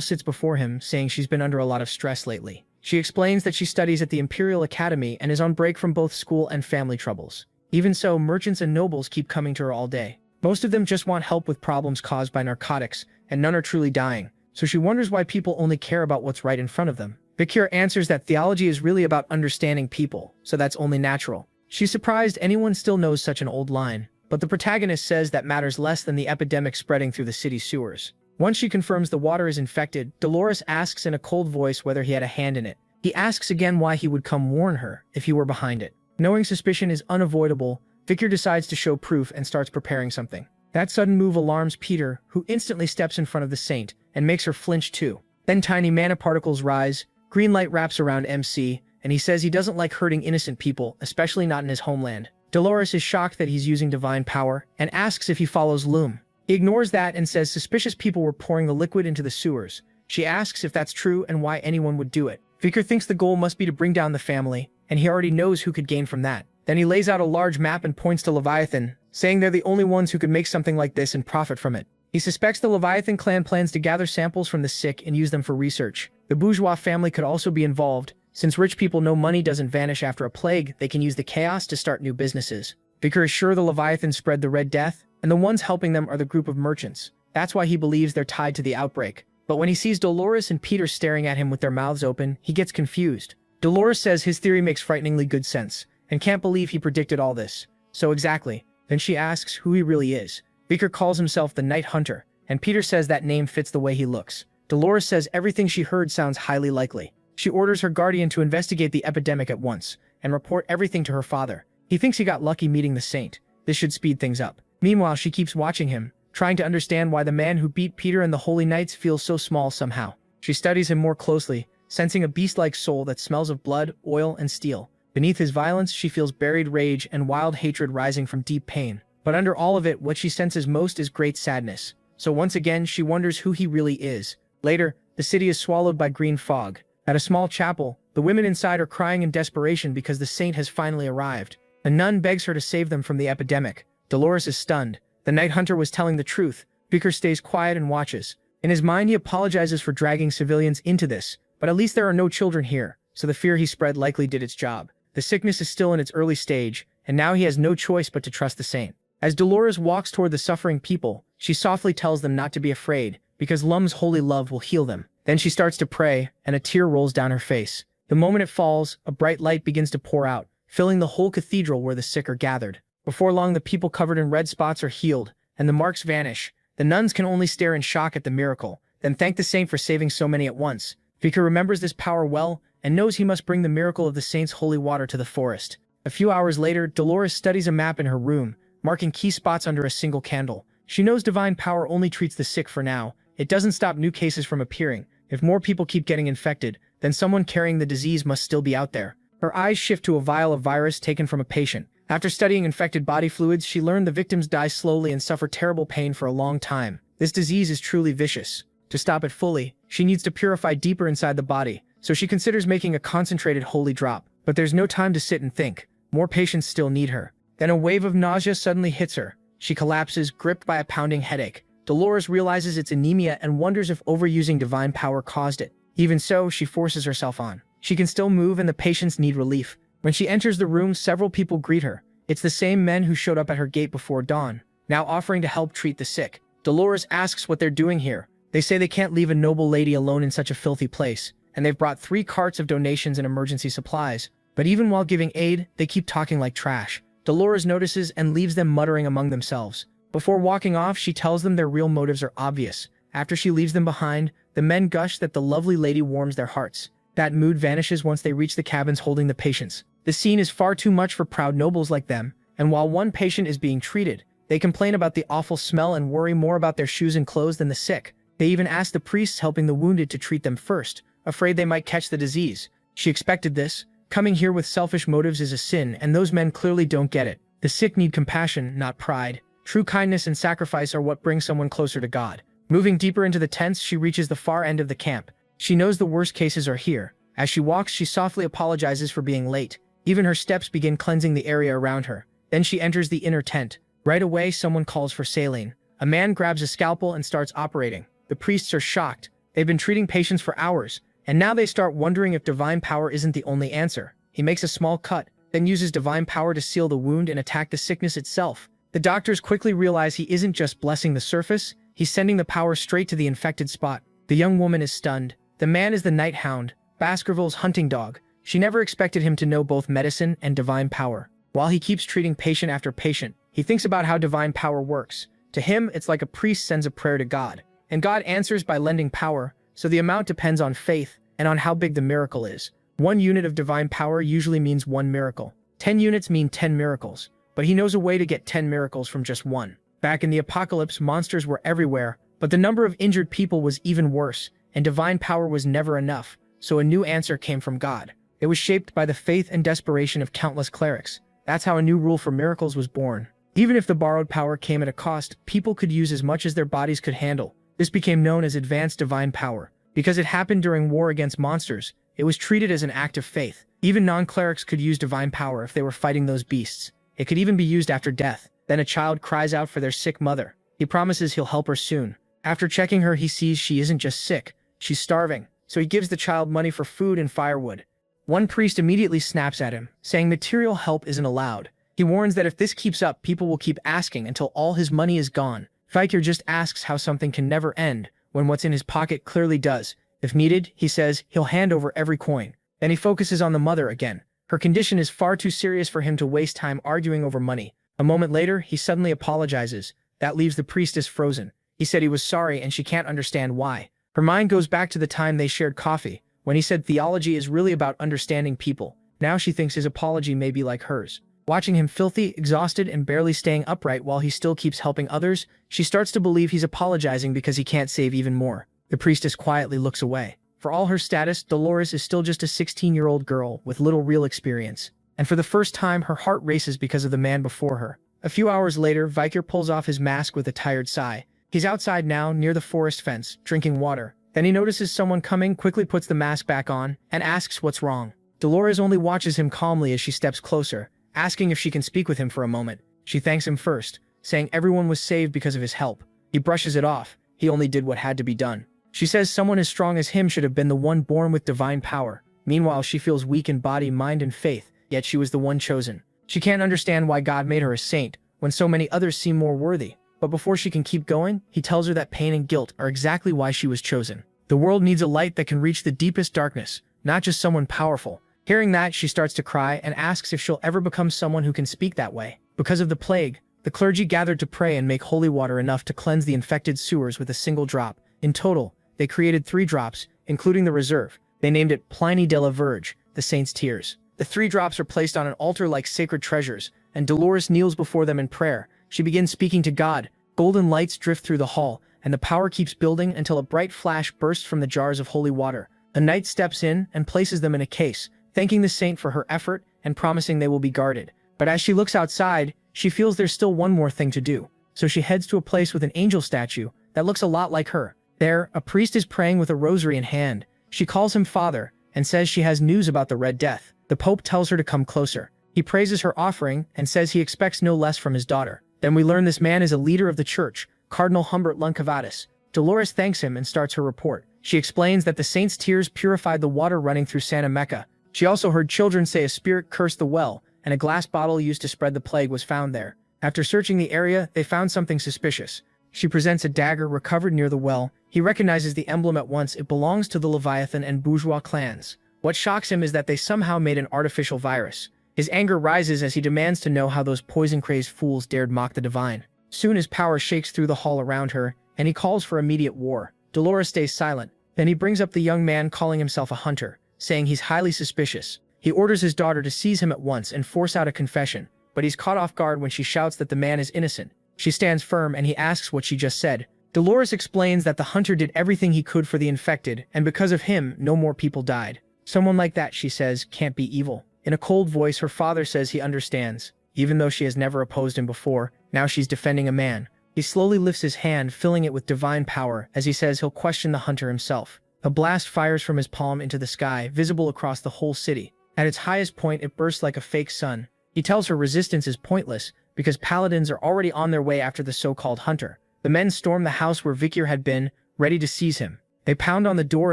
sits before him, saying she's been under a lot of stress lately. She explains that she studies at the Imperial Academy and is on break from both school and family troubles. Even so, merchants and nobles keep coming to her all day. Most of them just want help with problems caused by narcotics, and none are truly dying. So she wonders why people only care about what's right in front of them. Vikir answers that theology is really about understanding people, so that's only natural. She's surprised anyone still knows such an old line, but the protagonist says that matters less than the epidemic spreading through the city's sewers. Once she confirms the water is infected, Dolores asks in a cold voice whether he had a hand in it. He asks again why he would come warn her if he were behind it. Knowing suspicion is unavoidable, Vikir decides to show proof and starts preparing something. That sudden move alarms Peter, who instantly steps in front of the saint and makes her flinch too. Then tiny mana particles rise, green light wraps around MC, and he says he doesn't like hurting innocent people, especially not in his homeland. Dolores is shocked that he's using divine power and asks if he follows Loom. He ignores that and says suspicious people were pouring the liquid into the sewers. She asks if that's true and why anyone would do it. Vikir thinks the goal must be to bring down the family, and he already knows who could gain from that. Then he lays out a large map and points to Leviathan, saying they're the only ones who could make something like this and profit from it. He suspects the Leviathan clan plans to gather samples from the sick and use them for research. The bourgeois family could also be involved. Since rich people know money doesn't vanish after a plague, they can use the chaos to start new businesses. Vikir is sure the Leviathan spread the Red Death, and the ones helping them are the group of merchants. That's why he believes they're tied to the outbreak. But when he sees Dolores and Peter staring at him with their mouths open, he gets confused. Dolores says his theory makes frighteningly good sense, and can't believe he predicted all this. So exactly. Then she asks who he really is. Vikir calls himself the Night Hunter, and Peter says that name fits the way he looks. Dolores says everything she heard sounds highly likely. She orders her guardian to investigate the epidemic at once, and report everything to her father. He thinks he got lucky meeting the saint. This should speed things up. Meanwhile, she keeps watching him, trying to understand why the man who beat Peter and the Holy Knights feels so small somehow. She studies him more closely, sensing a beast-like soul that smells of blood, oil, and steel. Beneath his violence, she feels buried rage and wild hatred rising from deep pain. But under all of it, what she senses most is great sadness. So once again, she wonders who he really is. Later, the city is swallowed by green fog. At a small chapel, the women inside are crying in desperation because the saint has finally arrived. A nun begs her to save them from the epidemic. Dolores is stunned. The Night Hunter was telling the truth. Vikir stays quiet and watches. In his mind, he apologizes for dragging civilians into this, but at least there are no children here, so the fear he spread likely did its job. The sickness is still in its early stage, and now he has no choice but to trust the saint. As Dolores walks toward the suffering people, she softly tells them not to be afraid, because Lum's holy love will heal them. Then she starts to pray, and a tear rolls down her face. The moment it falls, a bright light begins to pour out, filling the whole cathedral where the sick are gathered. Before long, the people covered in red spots are healed, and the marks vanish. The nuns can only stare in shock at the miracle, then thank the saint for saving so many at once. Vika remembers this power well, and knows he must bring the miracle of the saint's holy water to the forest. A few hours later, Dolores studies a map in her room, marking key spots under a single candle. She knows divine power only treats the sick for now. It doesn't stop new cases from appearing. If more people keep getting infected, then someone carrying the disease must still be out there. Her eyes shift to a vial of virus taken from a patient. After studying infected body fluids, she learned the victims die slowly and suffer terrible pain for a long time. This disease is truly vicious. To stop it fully, she needs to purify deeper inside the body, so she considers making a concentrated holy drop. But there's no time to sit and think. More patients still need her. Then a wave of nausea suddenly hits her. She collapses, gripped by a pounding headache. Dolores realizes it's anemia and wonders if overusing divine power caused it. Even so, she forces herself on. She can still move and the patients need relief. When she enters the room, several people greet her. It's the same men who showed up at her gate before dawn, now offering to help treat the sick. Dolores asks what they're doing here. They say they can't leave a noble lady alone in such a filthy place, and they've brought 3 carts of donations and emergency supplies. But even while giving aid, they keep talking like trash. Dolores notices and leaves them muttering among themselves. Before walking off, she tells them their real motives are obvious. After she leaves them behind, the men gush that the lovely lady warms their hearts. That mood vanishes once they reach the cabins holding the patients. The scene is far too much for proud nobles like them, and while one patient is being treated, they complain about the awful smell and worry more about their shoes and clothes than the sick. They even ask the priests helping the wounded to treat them first, afraid they might catch the disease. She expected this. Coming here with selfish motives is a sin, and those men clearly don't get it. The sick need compassion, not pride. True kindness and sacrifice are what bring someone closer to God. Moving deeper into the tents, she reaches the far end of the camp. She knows the worst cases are here. As she walks, she softly apologizes for being late. Even her steps begin cleansing the area around her. Then she enters the inner tent. Right away, someone calls for saline. A man grabs a scalpel and starts operating. The priests are shocked. They've been treating patients for hours, and now they start wondering if divine power isn't the only answer. He makes a small cut, then uses divine power to seal the wound and attack the sickness itself. The doctors quickly realize he isn't just blessing the surface, he's sending the power straight to the infected spot. The young woman is stunned. The man is the Night Hound, Baskerville's hunting dog. She never expected him to know both medicine and divine power. While he keeps treating patient after patient, he thinks about how divine power works. To him, it's like a priest sends a prayer to God, and God answers by lending power, so the amount depends on faith and on how big the miracle is. 1 unit of divine power usually means 1 miracle. 10 units mean 10 miracles, but he knows a way to get 10 miracles from just 1. Back in the apocalypse, monsters were everywhere, but the number of injured people was even worse, and divine power was never enough, so a new answer came from God. It was shaped by the faith and desperation of countless clerics. That's how a new rule for miracles was born. Even if the borrowed power came at a cost, people could use as much as their bodies could handle. This became known as advanced divine power. Because it happened during war against monsters, it was treated as an act of faith. Even non-clerics could use divine power if they were fighting those beasts. It could even be used after death. Then a child cries out for their sick mother. He promises he'll help her soon. After checking her, he sees she isn't just sick, she's starving. So he gives the child money for food and firewood. One priest immediately snaps at him, saying material help isn't allowed. He warns that if this keeps up, people will keep asking until all his money is gone. Fikir just asks how something can never end, when what's in his pocket clearly does. If needed, he says, he'll hand over every coin. Then he focuses on the mother again. Her condition is far too serious for him to waste time arguing over money. A moment later, he suddenly apologizes. That leaves the priestess frozen. He said he was sorry and she can't understand why. Her mind goes back to the time they shared coffee, when he said theology is really about understanding people. Now she thinks his apology may be like hers. Watching him filthy, exhausted, and barely staying upright while he still keeps helping others, she starts to believe he's apologizing because he can't save even more. The priestess quietly looks away. For all her status, Dolores is still just a 16-year-old girl with little real experience. And for the first time, her heart races because of the man before her. A few hours later, Fikir pulls off his mask with a tired sigh. He's outside now, near the forest fence, drinking water. Then he notices someone coming, quickly puts the mask back on, and asks what's wrong. Dolores only watches him calmly as she steps closer, asking if she can speak with him for a moment. She thanks him first, saying everyone was saved because of his help. He brushes it off. He only did what had to be done. She says someone as strong as him should have been the one born with divine power. Meanwhile, she feels weak in body, mind, and faith, yet she was the one chosen. She can't understand why God made her a saint, when so many others seem more worthy. But before she can keep going, he tells her that pain and guilt are exactly why she was chosen. The world needs a light that can reach the deepest darkness, not just someone powerful. Hearing that, she starts to cry and asks if she'll ever become someone who can speak that way. Because of the plague, the clergy gathered to pray and make holy water enough to cleanse the infected sewers with a single drop. In total, they created 3 drops, including the reserve. They named it Pliny de la Verge, the saint's tears. The 3 drops are placed on an altar like sacred treasures, and Dolores kneels before them in prayer. She begins speaking to God. Golden lights drift through the hall, and the power keeps building until a bright flash bursts from the jars of holy water. A knight steps in and places them in a case, thanking the saint for her effort and promising they will be guarded. But as she looks outside, she feels there's still one more thing to do. So she heads to a place with an angel statue that looks a lot like her. There, a priest is praying with a rosary in hand. She calls him father and says she has news about the Red Death. The Pope tells her to come closer. He praises her offering and says he expects no less from his daughter. Then we learn this man is a leader of the church, Cardinal Humbert Luncavadis. Dolores thanks him and starts her report. She explains that the saint's tears purified the water running through Santa Mecca. She also heard children say a spirit cursed the well, and a glass bottle used to spread the plague was found there. After searching the area, they found something suspicious. She presents a dagger recovered near the well. He recognizes the emblem at once. It belongs to the Leviathan and Bourgeois clans. What shocks him is that they somehow made an artificial virus. His anger rises as he demands to know how those poison-crazed fools dared mock the divine. Soon his power shakes through the hall around her, and he calls for immediate war. Dolores stays silent. Then he brings up the young man calling himself a hunter, saying he's highly suspicious. He orders his daughter to seize him at once and force out a confession, but he's caught off guard when she shouts that the man is innocent. She stands firm and he asks what she just said. Dolores explains that the hunter did everything he could for the infected, and because of him, no more people died. Someone like that, she says, can't be evil. In a cold voice, her father says he understands. Even though she has never opposed him before, now she's defending a man. He slowly lifts his hand, filling it with divine power, as he says he'll question the hunter himself. A blast fires from his palm into the sky, visible across the whole city. At its highest point, it bursts like a fake sun. He tells her resistance is pointless, because paladins are already on their way after the so-called hunter. The men storm the house where Vikir had been, ready to seize him. They pound on the door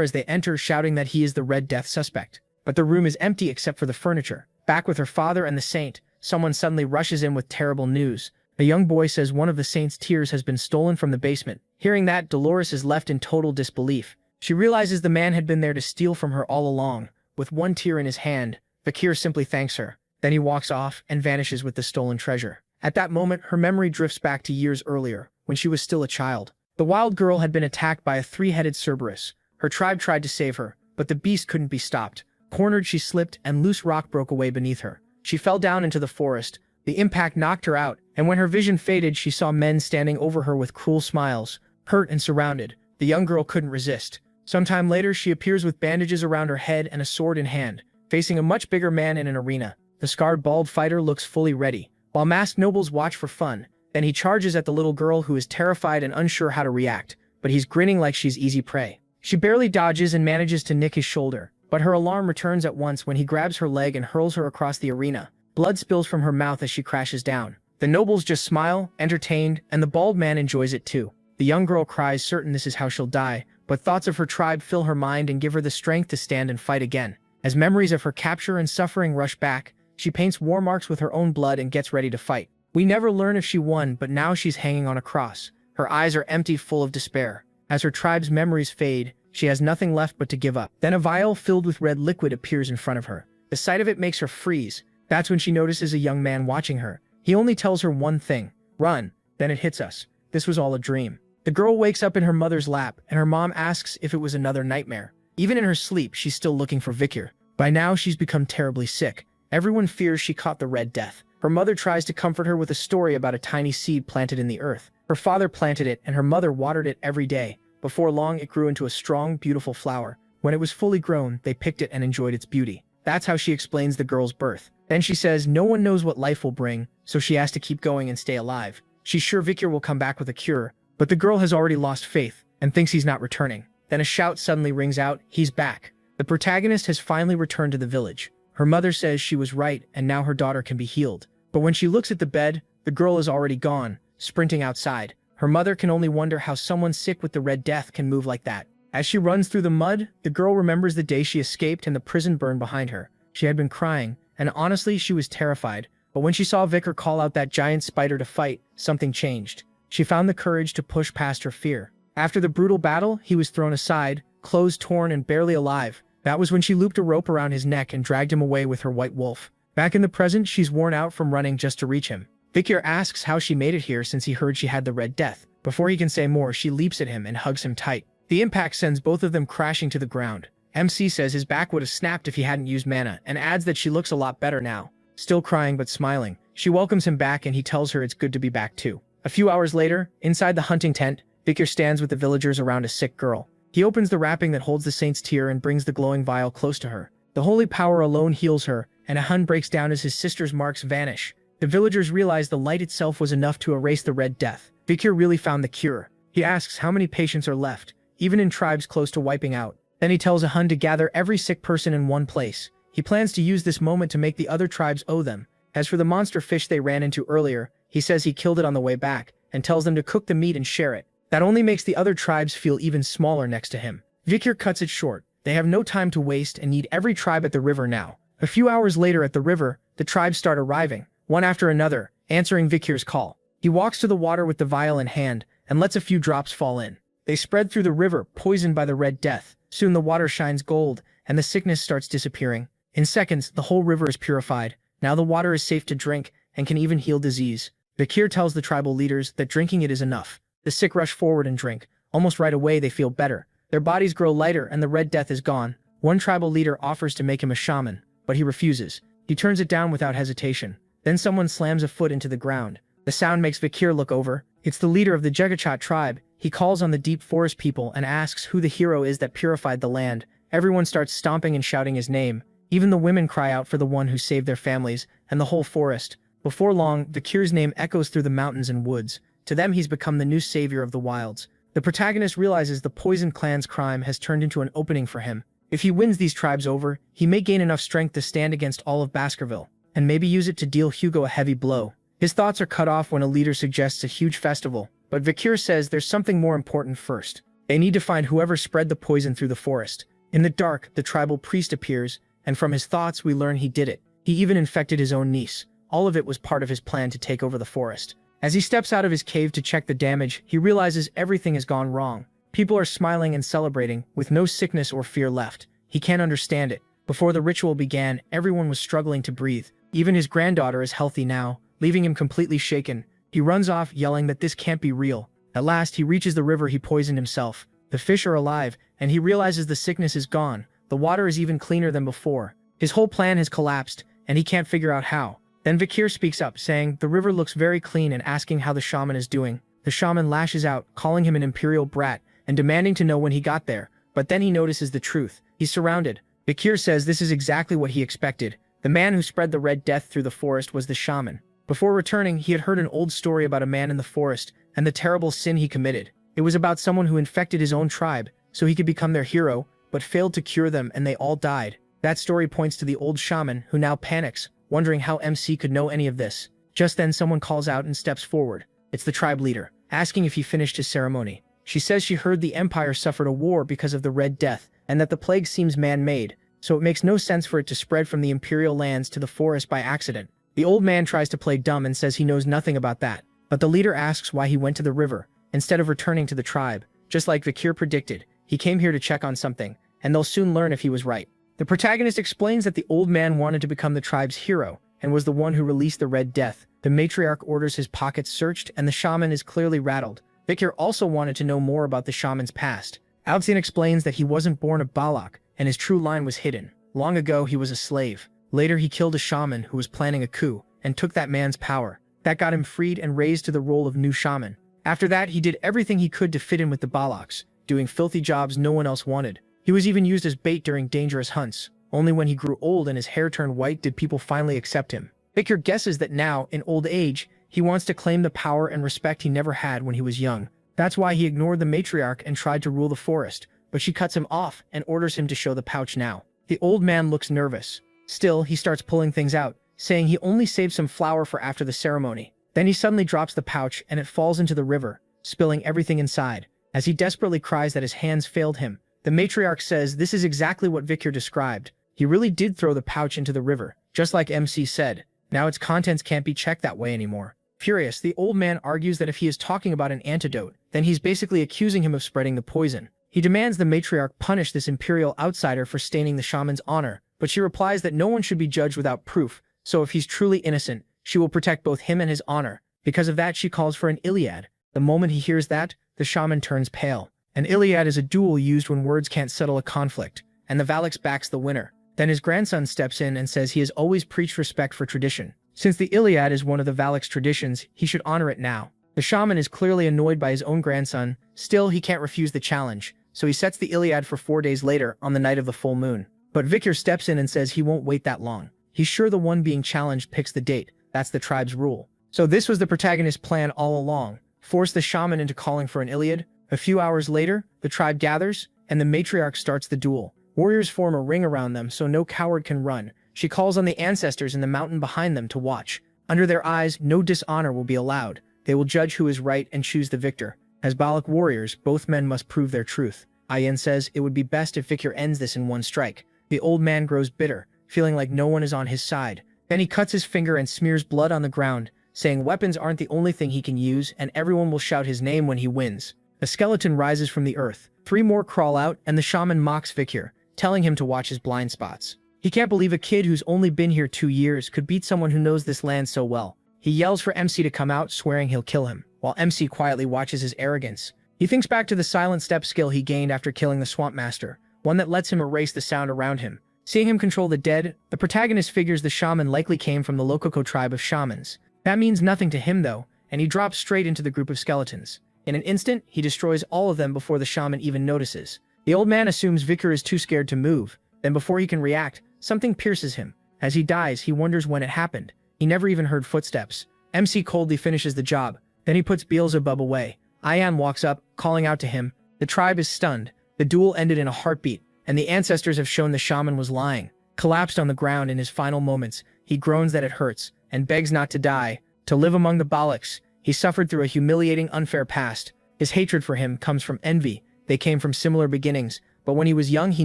as they enter, shouting that he is the Red Death suspect. But the room is empty except for the furniture. Back with her father and the saint, someone suddenly rushes in with terrible news. A young boy says one of the saint's tears has been stolen from the basement. Hearing that, Dolores is left in total disbelief. She realizes the man had been there to steal from her all along. With one tear in his hand, Vikir simply thanks her. Then he walks off and vanishes with the stolen treasure. At that moment, her memory drifts back to years earlier, when she was still a child. The wild girl had been attacked by a 3-headed Cerberus. Her tribe tried to save her, but the beast couldn't be stopped. Cornered, she slipped, and loose rock broke away beneath her. She fell down into the forest. The impact knocked her out, and when her vision faded, she saw men standing over her with cruel smiles. Hurt and surrounded, the young girl couldn't resist. Sometime later, she appears with bandages around her head and a sword in hand, facing a much bigger man in an arena. The scarred, bald fighter looks fully ready, while masked nobles watch for fun. Then he charges at the little girl, who is terrified and unsure how to react, but he's grinning like she's easy prey. She barely dodges and manages to nick his shoulder, but her alarm returns at once when he grabs her leg and hurls her across the arena. Blood spills from her mouth as she crashes down. The nobles just smile, entertained, and the bald man enjoys it too. The young girl cries, certain this is how she'll die, but thoughts of her tribe fill her mind and give her the strength to stand and fight again. As memories of her capture and suffering rush back, she paints war marks with her own blood and gets ready to fight. We never learn if she won, but now she's hanging on a cross. Her eyes are empty, full of despair. As her tribe's memories fade, she has nothing left but to give up. Then a vial filled with red liquid appears in front of her. The sight of it makes her freeze. That's when she notices a young man watching her. He only tells her one thing: run. Then it hits us. This was all a dream. The girl wakes up in her mother's lap, and her mom asks if it was another nightmare. Even in her sleep, she's still looking for Vikir. By now, she's become terribly sick. Everyone fears she caught the Red Death. Her mother tries to comfort her with a story about a tiny seed planted in the earth. Her father planted it, and her mother watered it every day. Before long, it grew into a strong, beautiful flower. When it was fully grown, they picked it and enjoyed its beauty. That's how she explains the girl's birth. Then she says no one knows what life will bring, so she has to keep going and stay alive. She's sure Vikir will come back with a cure, but the girl has already lost faith and thinks he's not returning. Then a shout suddenly rings out, he's back. The protagonist has finally returned to the village. Her mother says she was right and now her daughter can be healed. But when she looks at the bed, the girl is already gone, sprinting outside. Her mother can only wonder how someone sick with the Red Death can move like that. As she runs through the mud, the girl remembers the day she escaped and the prison burned behind her. She had been crying, and honestly, she was terrified. But when she saw Vikir call out that giant spider to fight, something changed. She found the courage to push past her fear. After the brutal battle, he was thrown aside, clothes torn and barely alive. That was when she looped a rope around his neck and dragged him away with her white wolf. Back in the present, she's worn out from running just to reach him. Vikir asks how she made it here since he heard she had the Red Death. Before he can say more, she leaps at him and hugs him tight. The impact sends both of them crashing to the ground. MC says his back would have snapped if he hadn't used mana, and adds that she looks a lot better now. Still crying but smiling, she welcomes him back and he tells her it's good to be back too. A few hours later, inside the hunting tent, Vikir stands with the villagers around a sick girl. He opens the wrapping that holds the saint's tear and brings the glowing vial close to her. The holy power alone heals her, and a hun breaks down as his sister's marks vanish. The villagers realize the light itself was enough to erase the Red Death. Vikir really found the cure. He asks how many patients are left, even in tribes close to wiping out. Then he tells a hun to gather every sick person in one place. He plans to use this moment to make the other tribes owe them. As for the monster fish they ran into earlier, he says he killed it on the way back, and tells them to cook the meat and share it. That only makes the other tribes feel even smaller next to him. Vikir cuts it short. They have no time to waste and need every tribe at the river now. A few hours later at the river, the tribes start arriving, one after another, answering Vikir's call. He walks to the water with the vial in hand, and lets a few drops fall in. They spread through the river, poisoned by the Red Death. Soon the water shines gold, and the sickness starts disappearing. In seconds, the whole river is purified. Now the water is safe to drink, and can even heal disease. Vikir tells the tribal leaders that drinking it is enough. The sick rush forward and drink. Almost right away they feel better. Their bodies grow lighter and the Red Death is gone. One tribal leader offers to make him a shaman, but he refuses. He turns it down without hesitation. Then someone slams a foot into the ground. The sound makes Vikir look over. It's the leader of the Jegachat tribe. He calls on the deep forest people and asks who the hero is that purified the land. Everyone starts stomping and shouting his name. Even the women cry out for the one who saved their families, and the whole forest. Before long, Vikir's name echoes through the mountains and woods. To them he's become the new savior of the wilds. The protagonist realizes the Poison Clan's crime has turned into an opening for him. If he wins these tribes over, he may gain enough strength to stand against all of Baskerville, and maybe use it to deal Hugo a heavy blow. His thoughts are cut off when a leader suggests a huge festival, but Vikir says there's something more important first. They need to find whoever spread the poison through the forest. In the dark, the tribal priest appears, and from his thoughts we learn he did it. He even infected his own niece. All of it was part of his plan to take over the forest. As he steps out of his cave to check the damage, he realizes everything has gone wrong. People are smiling and celebrating, with no sickness or fear left. He can't understand it. Before the ritual began, everyone was struggling to breathe. Even his granddaughter is healthy now, leaving him completely shaken. He runs off, yelling that this can't be real. At last, he reaches the river he poisoned himself. The fish are alive, and he realizes the sickness is gone. The water is even cleaner than before. His whole plan has collapsed, and he can't figure out how. Then Vikir speaks up, saying the river looks very clean and asking how the shaman is doing. The shaman lashes out, calling him an imperial brat, and demanding to know when he got there. But then he notices the truth. He's surrounded. Vikir says this is exactly what he expected. The man who spread the Red Death through the forest was the shaman. Before returning, he had heard an old story about a man in the forest, and the terrible sin he committed. It was about someone who infected his own tribe, so he could become their hero, but failed to cure them and they all died. That story points to the old shaman, who now panics, wondering how MC could know any of this. Just then someone calls out and steps forward. It's the tribe leader, asking if he finished his ceremony. She says she heard the Empire suffered a war because of the Red Death, and that the plague seems man-made, so it makes no sense for it to spread from the Imperial lands to the forest by accident. The old man tries to play dumb and says he knows nothing about that, but the leader asks why he went to the river, instead of returning to the tribe. Just like Vikir predicted, he came here to check on something, and they'll soon learn if he was right. The protagonist explains that the old man wanted to become the tribe's hero, and was the one who released the Red Death. The matriarch orders his pockets searched, and the shaman is clearly rattled. Vikir also wanted to know more about the shaman's past. Alcyon explains that he wasn't born of Balak, and his true line was hidden. Long ago, he was a slave. Later, he killed a shaman who was planning a coup, and took that man's power. That got him freed and raised to the role of new shaman. After that, he did everything he could to fit in with the Balaks, doing filthy jobs no one else wanted. He was even used as bait during dangerous hunts. Only when he grew old and his hair turned white did people finally accept him. Vikir guesses that now, in old age, he wants to claim the power and respect he never had when he was young. That's why he ignored the matriarch and tried to rule the forest, but she cuts him off and orders him to show the pouch now. The old man looks nervous. Still, he starts pulling things out, saying he only saved some flour for after the ceremony. Then he suddenly drops the pouch and it falls into the river, spilling everything inside. As he desperately cries that his hands failed him, the matriarch says this is exactly what Vikir described. He really did throw the pouch into the river, just like MC said. Now its contents can't be checked that way anymore. Furious, the old man argues that if he is talking about an antidote, then he's basically accusing him of spreading the poison. He demands the matriarch punish this imperial outsider for staining the shaman's honor, but she replies that no one should be judged without proof, so if he's truly innocent, she will protect both him and his honor. Because of that, she calls for an Iliad. The moment he hears that, the shaman turns pale. An Iliad is a duel used when words can't settle a conflict, and the Valak backs the winner. Then his grandson steps in and says he has always preached respect for tradition. Since the Iliad is one of the Valak's traditions, he should honor it now. The shaman is clearly annoyed by his own grandson, still he can't refuse the challenge, so he sets the Iliad for 4 days later on the night of the full moon. But Vikir steps in and says he won't wait that long. He's sure the one being challenged picks the date. That's the tribe's rule. So this was the protagonist's plan all along. Force the shaman into calling for an Iliad. A few hours later, the tribe gathers, and the matriarch starts the duel. Warriors form a ring around them so no coward can run. She calls on the ancestors in the mountain behind them to watch. Under their eyes, no dishonor will be allowed. They will judge who is right and choose the victor. As Balak warriors, both men must prove their truth. Ayin says it would be best if Vikir ends this in one strike. The old man grows bitter, feeling like no one is on his side. Then he cuts his finger and smears blood on the ground, saying weapons aren't the only thing he can use and everyone will shout his name when he wins. A skeleton rises from the earth. 3 more crawl out and the shaman mocks Vikir, telling him to watch his blind spots. He can't believe a kid who's only been here 2 years could beat someone who knows this land so well. He yells for MC to come out, swearing he'll kill him, while MC quietly watches his arrogance. He thinks back to the silent step skill he gained after killing the swamp master, one that lets him erase the sound around him. Seeing him control the dead, the protagonist figures the shaman likely came from the Lokoko tribe of shamans. That means nothing to him though, and he drops straight into the group of skeletons. In an instant, he destroys all of them before the shaman even notices. The old man assumes Vikir is too scared to move, then before he can react, something pierces him. As he dies, he wonders when it happened. He never even heard footsteps. MC coldly finishes the job, then he puts Beelzebub away. Ayan walks up, calling out to him. The tribe is stunned. The duel ended in a heartbeat, and the ancestors have shown the shaman was lying. Collapsed on the ground in his final moments, he groans that it hurts, and begs not to die, to live among the Balaks. He suffered through a humiliating, unfair past. His hatred for him comes from envy. They came from similar beginnings, but when he was young he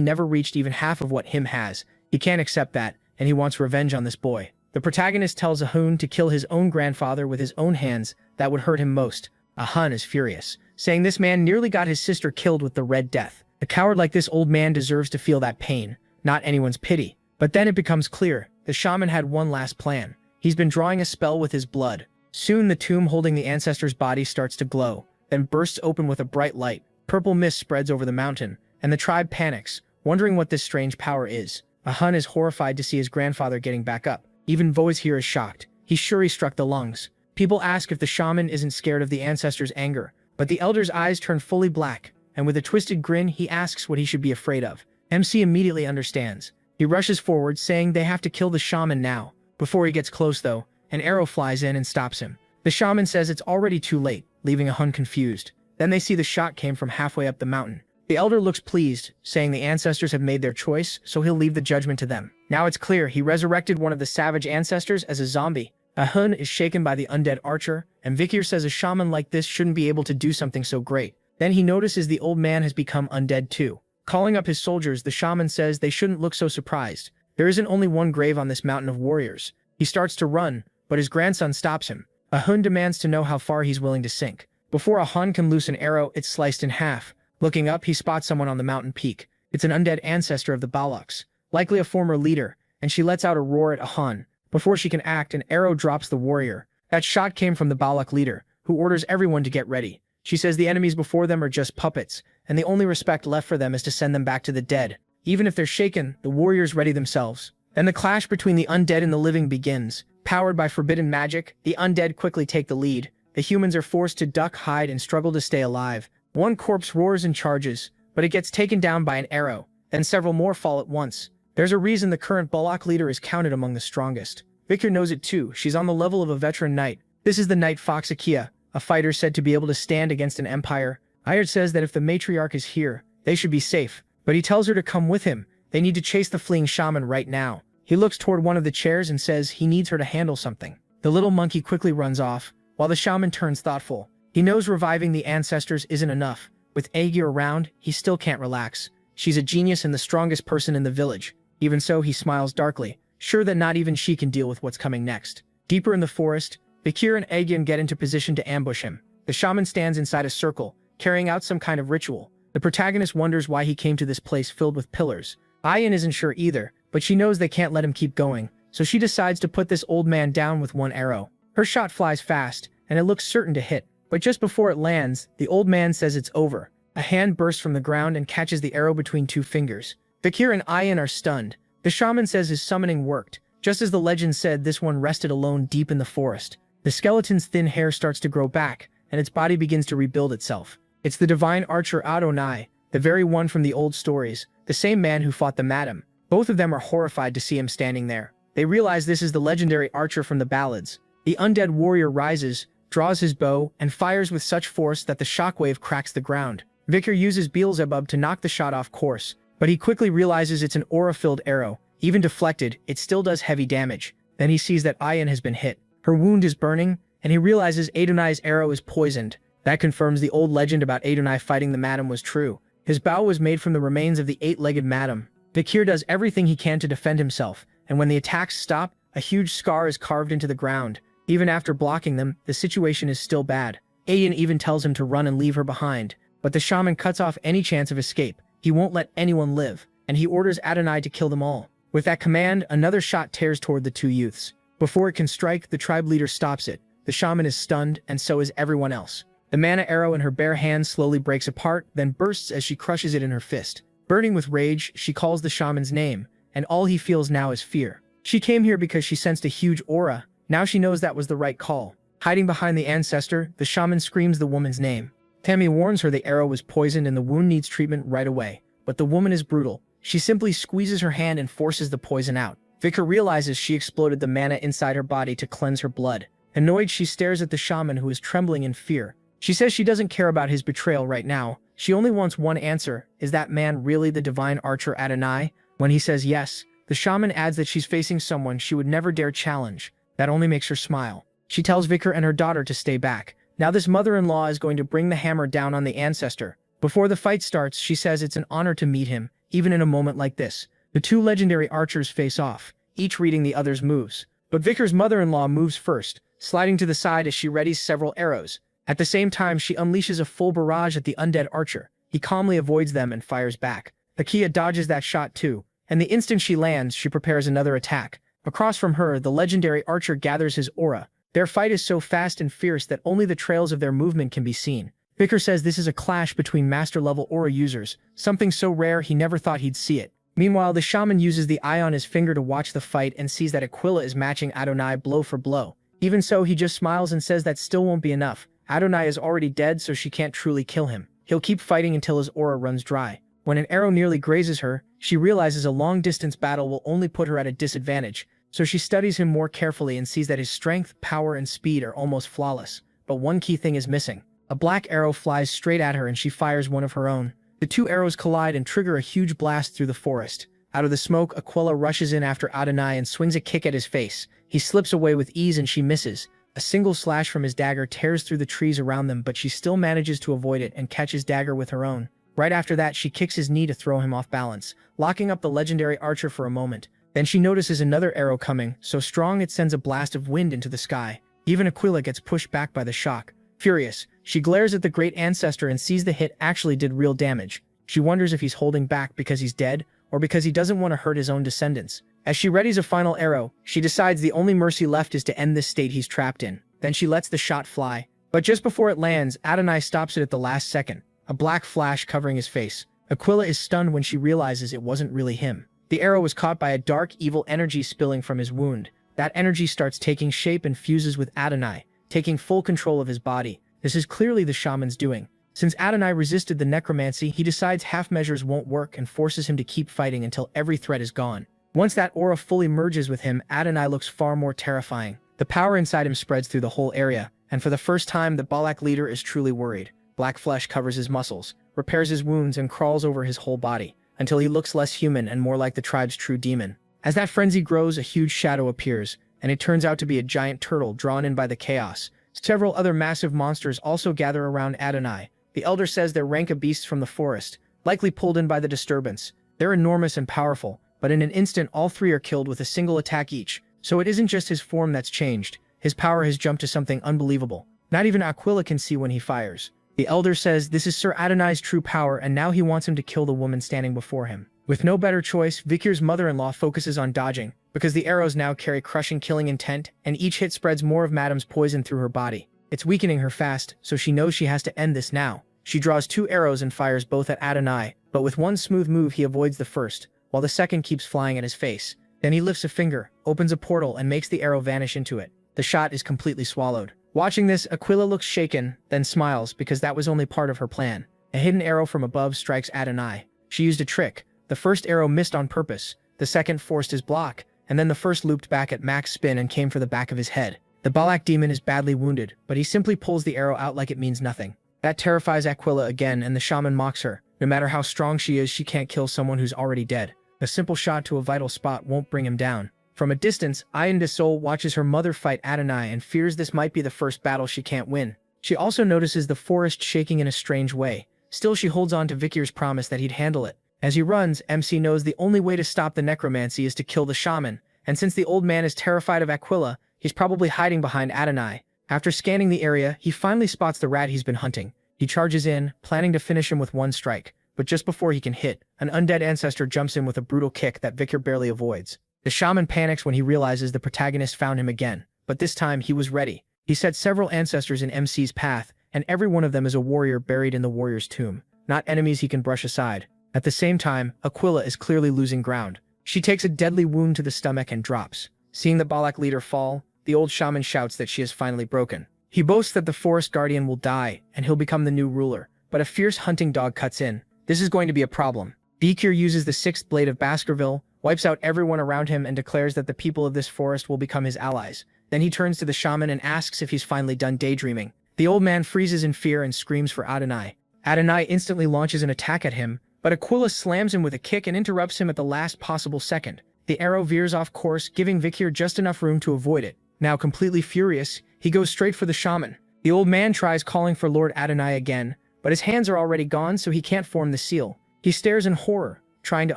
never reached even half of what him has. He can't accept that, and he wants revenge on this boy. The protagonist tells Ahun to kill his own grandfather with his own hands. That would hurt him most. Ahun is furious, saying this man nearly got his sister killed with the Red Death. A coward like this old man deserves to feel that pain, not anyone's pity. But then it becomes clear, the shaman had one last plan. He's been drawing a spell with his blood. Soon the tomb holding the ancestor's body starts to glow, then bursts open with a bright light. Purple mist spreads over the mountain, and the tribe panics, wondering what this strange power is. Ahun is horrified to see his grandfather getting back up. Even Voice here is shocked. He's sure he struck the lungs. People ask if the shaman isn't scared of the ancestor's anger, but the elder's eyes turn fully black, and with a twisted grin he asks what he should be afraid of. MC immediately understands. He rushes forward, saying they have to kill the shaman now. Before he gets close though, an arrow flies in and stops him. The shaman says it's already too late, leaving Ahun confused. Then they see the shot came from halfway up the mountain. The elder looks pleased, saying the ancestors have made their choice, so he'll leave the judgment to them. Now it's clear he resurrected one of the savage ancestors as a zombie. Ahun is shaken by the undead archer, and Vikir says a shaman like this shouldn't be able to do something so great. Then he notices the old man has become undead too. Calling up his soldiers, the shaman says they shouldn't look so surprised. There isn't only one grave on this mountain of warriors. He starts to run, but his grandson stops him. Ahun demands to know how far he's willing to sink. Before Ahun can loose an arrow, it's sliced in half. Looking up, he spots someone on the mountain peak. It's an undead ancestor of the Balaks, likely a former leader, and she lets out a roar at Ahun. Before she can act, an arrow drops the warrior. That shot came from the Balak leader, who orders everyone to get ready. She says the enemies before them are just puppets, and the only respect left for them is to send them back to the dead. Even if they're shaken, the warriors ready themselves. Then the clash between the undead and the living begins. Powered by forbidden magic, the undead quickly take the lead. The humans are forced to duck, hide, and struggle to stay alive. One corpse roars and charges, but it gets taken down by an arrow. Then several more fall at once. There's a reason the current Balak leader is counted among the strongest. Vikir knows it too. She's on the level of a veteran knight. This is the knight Foxakia, a fighter said to be able to stand against an empire. Ayard says that if the matriarch is here, they should be safe, but he tells her to come with him. They need to chase the fleeing shaman right now. He looks toward one of the chairs and says he needs her to handle something. The little monkey quickly runs off, while the shaman turns thoughtful. He knows reviving the ancestors isn't enough. With Aegir around, he still can't relax. She's a genius and the strongest person in the village. Even so, he smiles darkly, sure that not even she can deal with what's coming next. Deeper in the forest, Bakir and Aegian get into position to ambush him. The shaman stands inside a circle, carrying out some kind of ritual. The protagonist wonders why he came to this place filled with pillars. Ayan isn't sure either, but she knows they can't let him keep going, so she decides to put this old man down with one arrow. Her shot flies fast, and it looks certain to hit, but just before it lands, the old man says it's over. A hand bursts from the ground and catches the arrow between two fingers. Vikir and Ayan are stunned. The shaman says his summoning worked. Just as the legend said, this one rested alone deep in the forest. The skeleton's thin hair starts to grow back, and its body begins to rebuild itself. It's the divine archer Adonai, the very one from the old stories, the same man who fought the madam. Both of them are horrified to see him standing there. They realize this is the legendary archer from the ballads. The undead warrior rises, draws his bow, and fires with such force that the shockwave cracks the ground. Vikir uses Beelzebub to knock the shot off course, but he quickly realizes it's an aura-filled arrow. Even deflected, it still does heavy damage. Then he sees that Ayan has been hit. Her wound is burning, and he realizes Adonai's arrow is poisoned. That confirms the old legend about Adonai fighting the madam was true. His bow was made from the remains of the eight-legged madam. Vikir does everything he can to defend himself, and when the attacks stop, a huge scar is carved into the ground. Even after blocking them, the situation is still bad. Ayan even tells him to run and leave her behind, but the shaman cuts off any chance of escape. He won't let anyone live, and he orders Adonai to kill them all. With that command, another shot tears toward the two youths. Before it can strike, the tribe leader stops it. The shaman is stunned, and so is everyone else. The mana arrow in her bare hand slowly breaks apart, then bursts as she crushes it in her fist. Burning with rage, she calls the shaman's name, and all he feels now is fear. She came here because she sensed a huge aura. Now she knows that was the right call. Hiding behind the ancestor, the shaman screams the woman's name. Tammy warns her the arrow was poisoned and the wound needs treatment right away. But the woman is brutal. She simply squeezes her hand and forces the poison out. Vikir realizes she exploded the mana inside her body to cleanse her blood. Annoyed, she stares at the shaman who is trembling in fear. She says she doesn't care about his betrayal right now. She only wants one answer. Is that man really the divine archer Adonai? When he says yes, the shaman adds that she's facing someone she would never dare challenge. That only makes her smile. She tells Vikir and her daughter to stay back. Now this mother-in-law is going to bring the hammer down on the ancestor. Before the fight starts, she says it's an honor to meet him, even in a moment like this. The two legendary archers face off, each reading the other's moves. But Vikir's mother-in-law moves first, sliding to the side as she readies several arrows. At the same time, she unleashes a full barrage at the undead archer. He calmly avoids them and fires back. Akia dodges that shot too, and the instant she lands, she prepares another attack. Across from her, the legendary archer gathers his aura. Their fight is so fast and fierce that only the trails of their movement can be seen. Vikir says this is a clash between master-level aura users, something so rare he never thought he'd see it. Meanwhile, the shaman uses the eye on his finger to watch the fight and sees that Aquila is matching Adonai blow for blow. Even so, he just smiles and says that still won't be enough. Adonai is already dead, so she can't truly kill him. He'll keep fighting until his aura runs dry. When an arrow nearly grazes her, she realizes a long-distance battle will only put her at a disadvantage, so she studies him more carefully and sees that his strength, power, and speed are almost flawless. But one key thing is missing. A black arrow flies straight at her and she fires one of her own. The two arrows collide and trigger a huge blast through the forest. Out of the smoke, Aquila rushes in after Adonai and swings a kick at his face. He slips away with ease and she misses. A single slash from his dagger tears through the trees around them, but she still manages to avoid it and catch his dagger with her own. Right after that, she kicks his knee to throw him off balance, locking up the legendary archer for a moment. Then she notices another arrow coming, so strong it sends a blast of wind into the sky. Even Aquila gets pushed back by the shock. Furious, she glares at the great ancestor and sees the hit actually did real damage. She wonders if he's holding back because he's dead, or because he doesn't want to hurt his own descendants. As she readies a final arrow, she decides the only mercy left is to end this state he's trapped in. Then she lets the shot fly. But just before it lands, Adonai stops it at the last second, a black flash covering his face. Aquila is stunned when she realizes it wasn't really him. The arrow was caught by a dark, evil energy spilling from his wound. That energy starts taking shape and fuses with Adonai, taking full control of his body. This is clearly the shaman's doing. Since Adonai resisted the necromancy, he decides half measures won't work and forces him to keep fighting until every threat is gone. Once that aura fully merges with him, Adonai looks far more terrifying. The power inside him spreads through the whole area, and for the first time, the Balak leader is truly worried. Black flesh covers his muscles, repairs his wounds, and crawls over his whole body, until he looks less human and more like the tribe's true demon. As that frenzy grows, a huge shadow appears, and it turns out to be a giant turtle drawn in by the chaos. Several other massive monsters also gather around Adonai. The elder says they're Ranka beasts from the forest, likely pulled in by the disturbance. They're enormous and powerful, but in an instant all three are killed with a single attack each. So it isn't just his form that's changed. His power has jumped to something unbelievable. Not even Aquila can see when he fires. The elder says this is Sir Adonai's true power and now he wants him to kill the woman standing before him. With no better choice, Vikir's mother-in-law focuses on dodging, because the arrows now carry crushing killing intent, and each hit spreads more of Madam's poison through her body. It's weakening her fast, so she knows she has to end this now. She draws 2 arrows and fires both at Adonai, but with one smooth move he avoids the first, while the second keeps flying at his face. Then he lifts a finger, opens a portal, and makes the arrow vanish into it. The shot is completely swallowed. Watching this, Aquila looks shaken, then smiles because that was only part of her plan. A hidden arrow from above strikes Adonai. She used a trick. The first arrow missed on purpose, the second forced his block, and then the first looped back at max spin and came for the back of his head. The Balak demon is badly wounded, but he simply pulls the arrow out like it means nothing. That terrifies Aquila again, and the shaman mocks her. No matter how strong she is, she can't kill someone who's already dead. A simple shot to a vital spot won't bring him down. From a distance, Ayan de Sol watches her mother fight Adonai and fears this might be the first battle she can't win. She also notices the forest shaking in a strange way. Still, she holds on to Vikir's promise that he'd handle it. As he runs, MC knows the only way to stop the necromancy is to kill the shaman, and since the old man is terrified of Aquila, he's probably hiding behind Adonai. After scanning the area, he finally spots the rat he's been hunting. He charges in, planning to finish him with one strike, but just before he can hit, an undead ancestor jumps in with a brutal kick that Vikir barely avoids. The shaman panics when he realizes the protagonist found him again, but this time he was ready. He set several ancestors in MC's path, and every one of them is a warrior buried in the warrior's tomb, not enemies he can brush aside. At the same time, Aquila is clearly losing ground. She takes a deadly wound to the stomach and drops. Seeing the Balak leader fall, the old shaman shouts that she is finally broken. He boasts that the forest guardian will die, and he'll become the new ruler, but a fierce hunting dog cuts in. This is going to be a problem. Vikir uses the 6th blade of Baskerville, wipes out everyone around him and declares that the people of this forest will become his allies. Then he turns to the shaman and asks if he's finally done daydreaming. The old man freezes in fear and screams for Adonai. Adonai instantly launches an attack at him, but Aquila slams him with a kick and interrupts him at the last possible second. The arrow veers off course, giving Vikir just enough room to avoid it. Now completely furious, he goes straight for the shaman. The old man tries calling for Lord Adonai again, but his hands are already gone so he can't form the seal. He stares in horror, trying to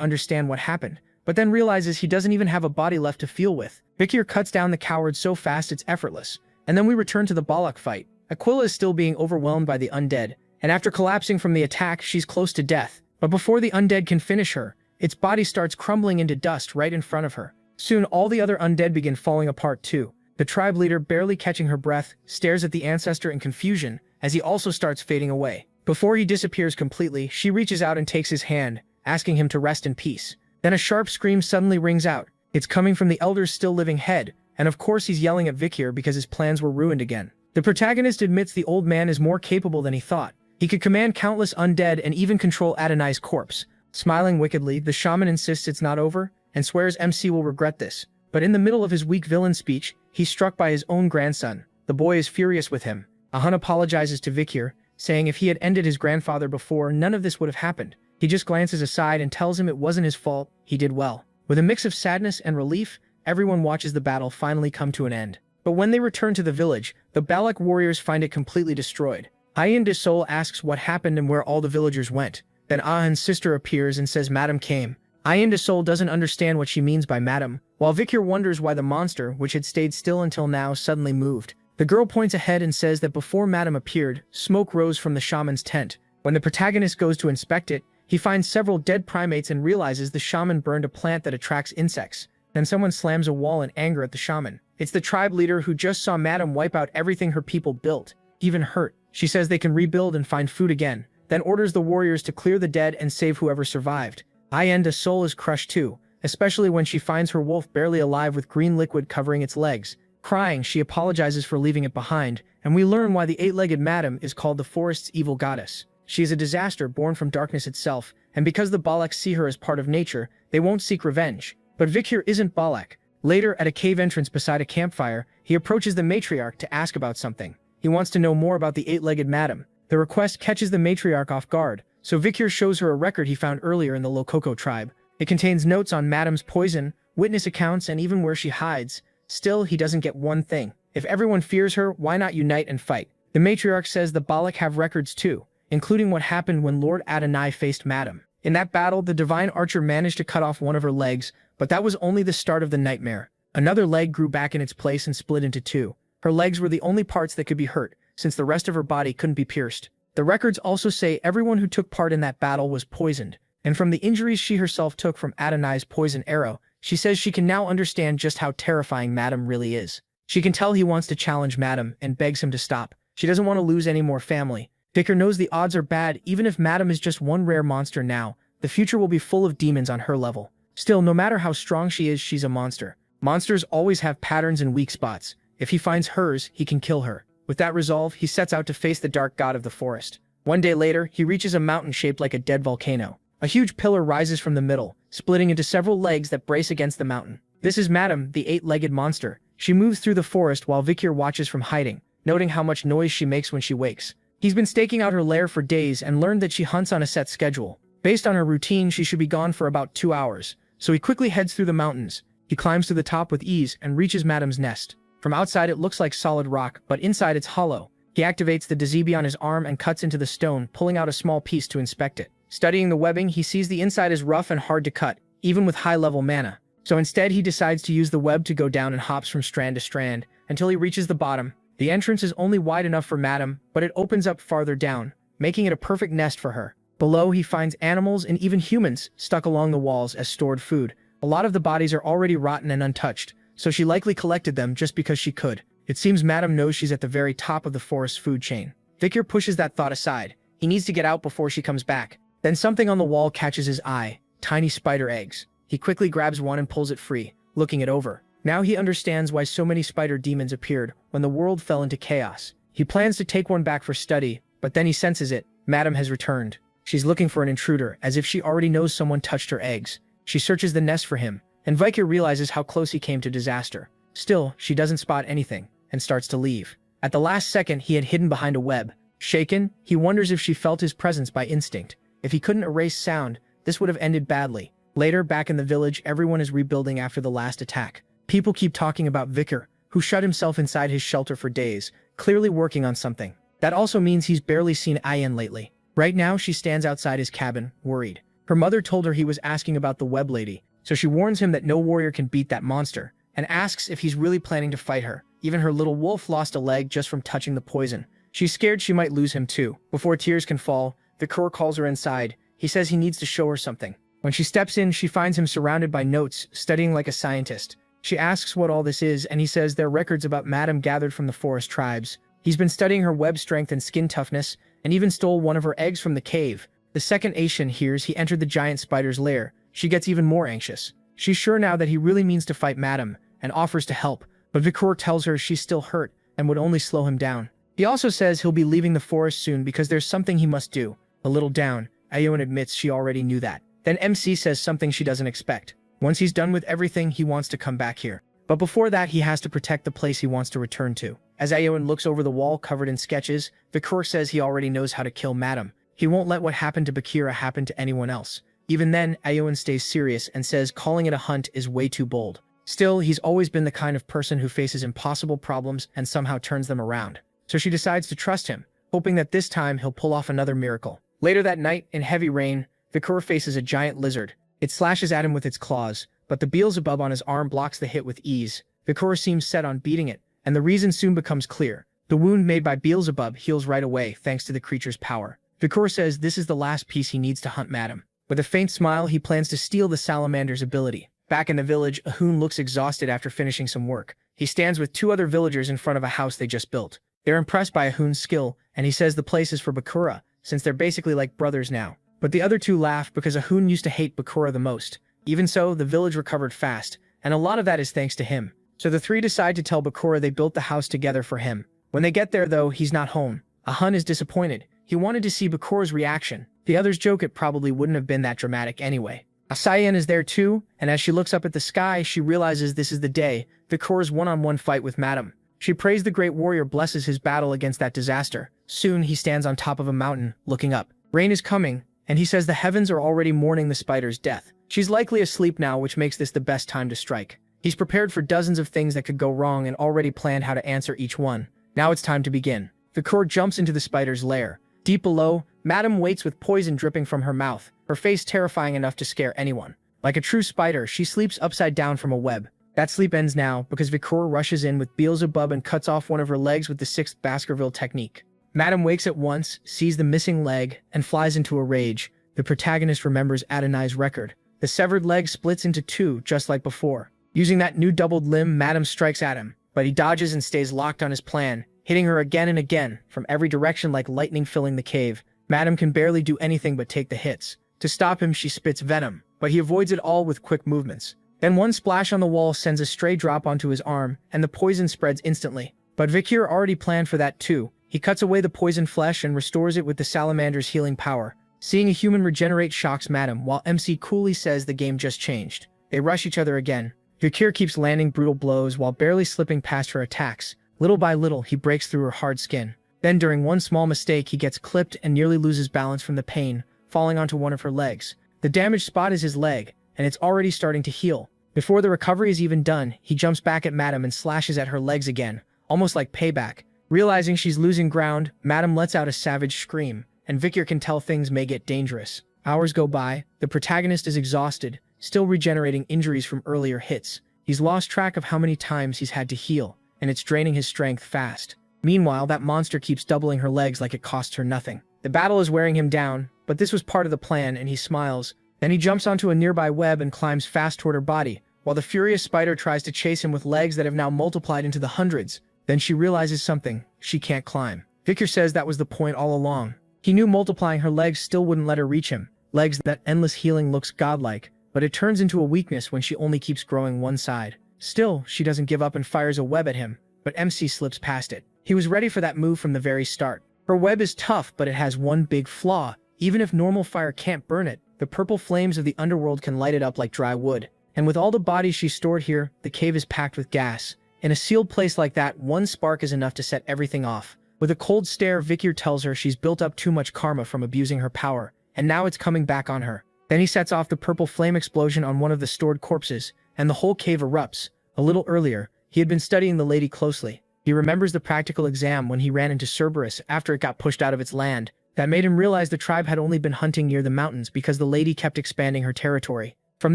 understand what happened, but then realizes he doesn't even have a body left to feel with. Vikir cuts down the coward so fast it's effortless. And then we return to the Balak fight. Aquila is still being overwhelmed by the undead, and after collapsing from the attack, she's close to death. But before the undead can finish her, its body starts crumbling into dust right in front of her. Soon, all the other undead begin falling apart too. The tribe leader, barely catching her breath, stares at the ancestor in confusion as he also starts fading away. Before he disappears completely, she reaches out and takes his hand, asking him to rest in peace. Then a sharp scream suddenly rings out. It's coming from the elder's still living head, and of course he's yelling at Vikir because his plans were ruined again. The protagonist admits the old man is more capable than he thought. He could command countless undead and even control Adonai's corpse. Smiling wickedly, the shaman insists it's not over, and swears MC will regret this. But in the middle of his weak villain speech, he's struck by his own grandson. The boy is furious with him. Ahun apologizes to Vikir, saying if he had ended his grandfather before, none of this would have happened. He just glances aside and tells him it wasn't his fault, he did well. With a mix of sadness and relief, everyone watches the battle finally come to an end. But when they return to the village, the Balak warriors find it completely destroyed. Ayan de Sol asks what happened and where all the villagers went. Then Ahun's sister appears and says Madam came. Ayan de Sol doesn't understand what she means by Madam, while Vikir wonders why the monster, which had stayed still until now, suddenly moved. The girl points ahead and says that before Madam appeared, smoke rose from the shaman's tent. When the protagonist goes to inspect it, he finds several dead primates and realizes the shaman burned a plant that attracts insects. Then someone slams a wall in anger at the shaman. It's the tribe leader who just saw Madam wipe out everything her people built, even hurt. She says they can rebuild and find food again, then orders the warriors to clear the dead and save whoever survived. Ayan de Sol is crushed too, especially when she finds her wolf barely alive with green liquid covering its legs. Crying, she apologizes for leaving it behind, and we learn why the 8-legged madam is called the forest's evil goddess. She is a disaster born from darkness itself, and because the Balaks see her as part of nature, they won't seek revenge. But Vikir isn't Balak. Later, at a cave entrance beside a campfire, he approaches the matriarch to ask about something. He wants to know more about the 8-legged madam. The request catches the matriarch off guard, so Vikir shows her a record he found earlier in the Lokoko tribe. It contains notes on Madam's poison, witness accounts, and even where she hides. Still, he doesn't get one thing. If everyone fears her, why not unite and fight? The matriarch says the Balak have records too, including what happened when Lord Adonai faced Madam. In that battle, the divine archer managed to cut off one of her legs, but that was only the start of the nightmare. Another leg grew back in its place and split into two. Her legs were the only parts that could be hurt, since the rest of her body couldn't be pierced. The records also say everyone who took part in that battle was poisoned, and from the injuries she herself took from Adonai's poison arrow, she says she can now understand just how terrifying Madam really is. She can tell he wants to challenge Madam and begs him to stop. She doesn't want to lose any more family. Vicar knows the odds are bad. Even if Madam is just one rare monster now, the future will be full of demons on her level. Still, no matter how strong she is, she's a monster. Monsters always have patterns and weak spots. If he finds hers, he can kill her. With that resolve, he sets out to face the dark god of the forest. One day later, he reaches a mountain shaped like a dead volcano. A huge pillar rises from the middle, splitting into several legs that brace against the mountain. This is Madam, the 8-legged monster. She moves through the forest while Vikir watches from hiding, noting how much noise she makes when she wakes. He's been staking out her lair for days and learned that she hunts on a set schedule. Based on her routine, she should be gone for about 2 hours, so he quickly heads through the mountains. He climbs to the top with ease and reaches Madam's nest. From outside it looks like solid rock, but inside it's hollow. He activates the Dazibi on his arm and cuts into the stone, pulling out a small piece to inspect it. Studying the webbing, he sees the inside is rough and hard to cut, even with high-level mana. So instead he decides to use the web to go down and hops from strand to strand, until he reaches the bottom. The entrance is only wide enough for Madam, but it opens up farther down, making it a perfect nest for her. Below he finds animals and even humans stuck along the walls as stored food. A lot of the bodies are already rotten and untouched, so she likely collected them just because she could. It seems Madam knows she's at the very top of the forest's food chain. Vikir pushes that thought aside. He needs to get out before she comes back. Then something on the wall catches his eye, tiny spider eggs. He quickly grabs one and pulls it free, looking it over. Now he understands why so many spider demons appeared when the world fell into chaos. He plans to take one back for study, but then he senses it. Madam has returned. She's looking for an intruder, as if she already knows someone touched her eggs. She searches the nest for him, and Vikir realizes how close he came to disaster. Still, she doesn't spot anything, and starts to leave. At the last second, he had hidden behind a web. Shaken, he wonders if she felt his presence by instinct. If he couldn't erase sound, this would have ended badly. Later, back in the village, everyone is rebuilding after the last attack. People keep talking about Vikir, who shut himself inside his shelter for days, clearly working on something. That also means he's barely seen Ayen lately. Right now, she stands outside his cabin, worried. Her mother told her he was asking about the web lady, so she warns him that no warrior can beat that monster, and asks if he's really planning to fight her. Even her little wolf lost a leg just from touching the poison. She's scared she might lose him too. Before tears can fall, Vikir calls her inside. He says he needs to show her something. When she steps in, she finds him surrounded by notes, studying like a scientist. She asks what all this is, and he says they're records about Madam gathered from the forest tribes. He's been studying her web strength and skin toughness, and even stole one of her eggs from the cave. The second Asian hears he entered the giant spider's lair. She gets even more anxious. She's sure now that he really means to fight Madam, and offers to help, but Vikir tells her she's still hurt, and would only slow him down. He also says he'll be leaving the forest soon because there's something he must do. A little down, Ayon admits she already knew that. Then MC says something she doesn't expect. Once he's done with everything, he wants to come back here. But before that, he has to protect the place he wants to return to. As Ayon looks over the wall covered in sketches, Vikir says he already knows how to kill Madam. He won't let what happened to Bakira happen to anyone else. Even then, Ayon stays serious and says calling it a hunt is way too bold. Still, he's always been the kind of person who faces impossible problems and somehow turns them around. So she decides to trust him, hoping that this time he'll pull off another miracle. Later that night, in heavy rain, Vikir faces a giant lizard. It slashes at him with its claws, but the Beelzebub on his arm blocks the hit with ease. Vikir seems set on beating it, and the reason soon becomes clear. The wound made by Beelzebub heals right away thanks to the creature's power. Vikir says this is the last piece he needs to hunt Madam. With a faint smile, he plans to steal the salamander's ability. Back in the village, Ahun looks exhausted after finishing some work. He stands with 2 other villagers in front of a house they just built. They're impressed by Ahun's skill, and he says the place is for Bakura, since they're basically like brothers now. But the other 2 laugh because Ahun used to hate Bakura the most. Even so, the village recovered fast, and a lot of that is thanks to him. So the 3 decide to tell Bakura they built the house together for him. When they get there though, he's not home. Ahun is disappointed. He wanted to see Bakura's reaction. The others joke it probably wouldn't have been that dramatic anyway. Asayan is there too, and as she looks up at the sky, she realizes this is the day, Bakura's one-on-one fight with Madam. She prays the great warrior blesses his battle against that disaster. Soon he stands on top of a mountain, looking up. Rain is coming, and he says the heavens are already mourning the spider's death. She's likely asleep now, which makes this the best time to strike. He's prepared for dozens of things that could go wrong and already planned how to answer each one. Now it's time to begin. Vikir jumps into the spider's lair. Deep below, Madam waits with poison dripping from her mouth, her face terrifying enough to scare anyone. Like a true spider, she sleeps upside down from a web. That sleep ends now because Vikir rushes in with Beelzebub and cuts off one of her legs with the 6th Baskerville technique. Madam wakes at once, sees the missing leg, and flies into a rage. The protagonist remembers Adonai's record. The severed leg splits into two, just like before. Using that new doubled limb, Madam strikes at him, but he dodges and stays locked on his plan, hitting her again and again, from every direction like lightning filling the cave. Madam can barely do anything but take the hits. To stop him, she spits venom, but he avoids it all with quick movements. Then one splash on the wall sends a stray drop onto his arm, and the poison spreads instantly. But Vikir already planned for that too. He cuts away the poisoned flesh and restores it with the salamander's healing power. Seeing a human regenerate shocks Madam, while MC coolly says the game just changed. They rush each other again. Vikir keeps landing brutal blows while barely slipping past her attacks. Little by little, he breaks through her hard skin. Then during one small mistake, he gets clipped and nearly loses balance from the pain, falling onto one of her legs. The damaged spot is his leg, and it's already starting to heal. Before the recovery is even done, he jumps back at Madam and slashes at her legs again, almost like payback. Realizing she's losing ground, Madam lets out a savage scream, and Vikir can tell things may get dangerous. Hours go by, the protagonist is exhausted, still regenerating injuries from earlier hits. He's lost track of how many times he's had to heal, and it's draining his strength fast. Meanwhile, that monster keeps doubling her legs like it costs her nothing. The battle is wearing him down, but this was part of the plan, and he smiles. Then he jumps onto a nearby web and climbs fast toward her body, while the furious spider tries to chase him with legs that have now multiplied into the hundreds. Then she realizes something: she can't climb. Vikir says that was the point all along. He knew multiplying her legs still wouldn't let her reach him. Legs that endless healing looks godlike, but it turns into a weakness when she only keeps growing one side. Still, she doesn't give up and fires a web at him, but MC slips past it. He was ready for that move from the very start. Her web is tough, but it has one big flaw. Even if normal fire can't burn it, the purple flames of the underworld can light it up like dry wood. And with all the bodies she stored here, the cave is packed with gas. In a sealed place like that, one spark is enough to set everything off. With a cold stare, Vikir tells her she's built up too much karma from abusing her power, and now it's coming back on her. Then he sets off the purple flame explosion on one of the stored corpses, and the whole cave erupts. A little earlier, he had been studying the lady closely. He remembers the practical exam when he ran into Cerberus after it got pushed out of its land. That made him realize the tribe had only been hunting near the mountains because the lady kept expanding her territory. From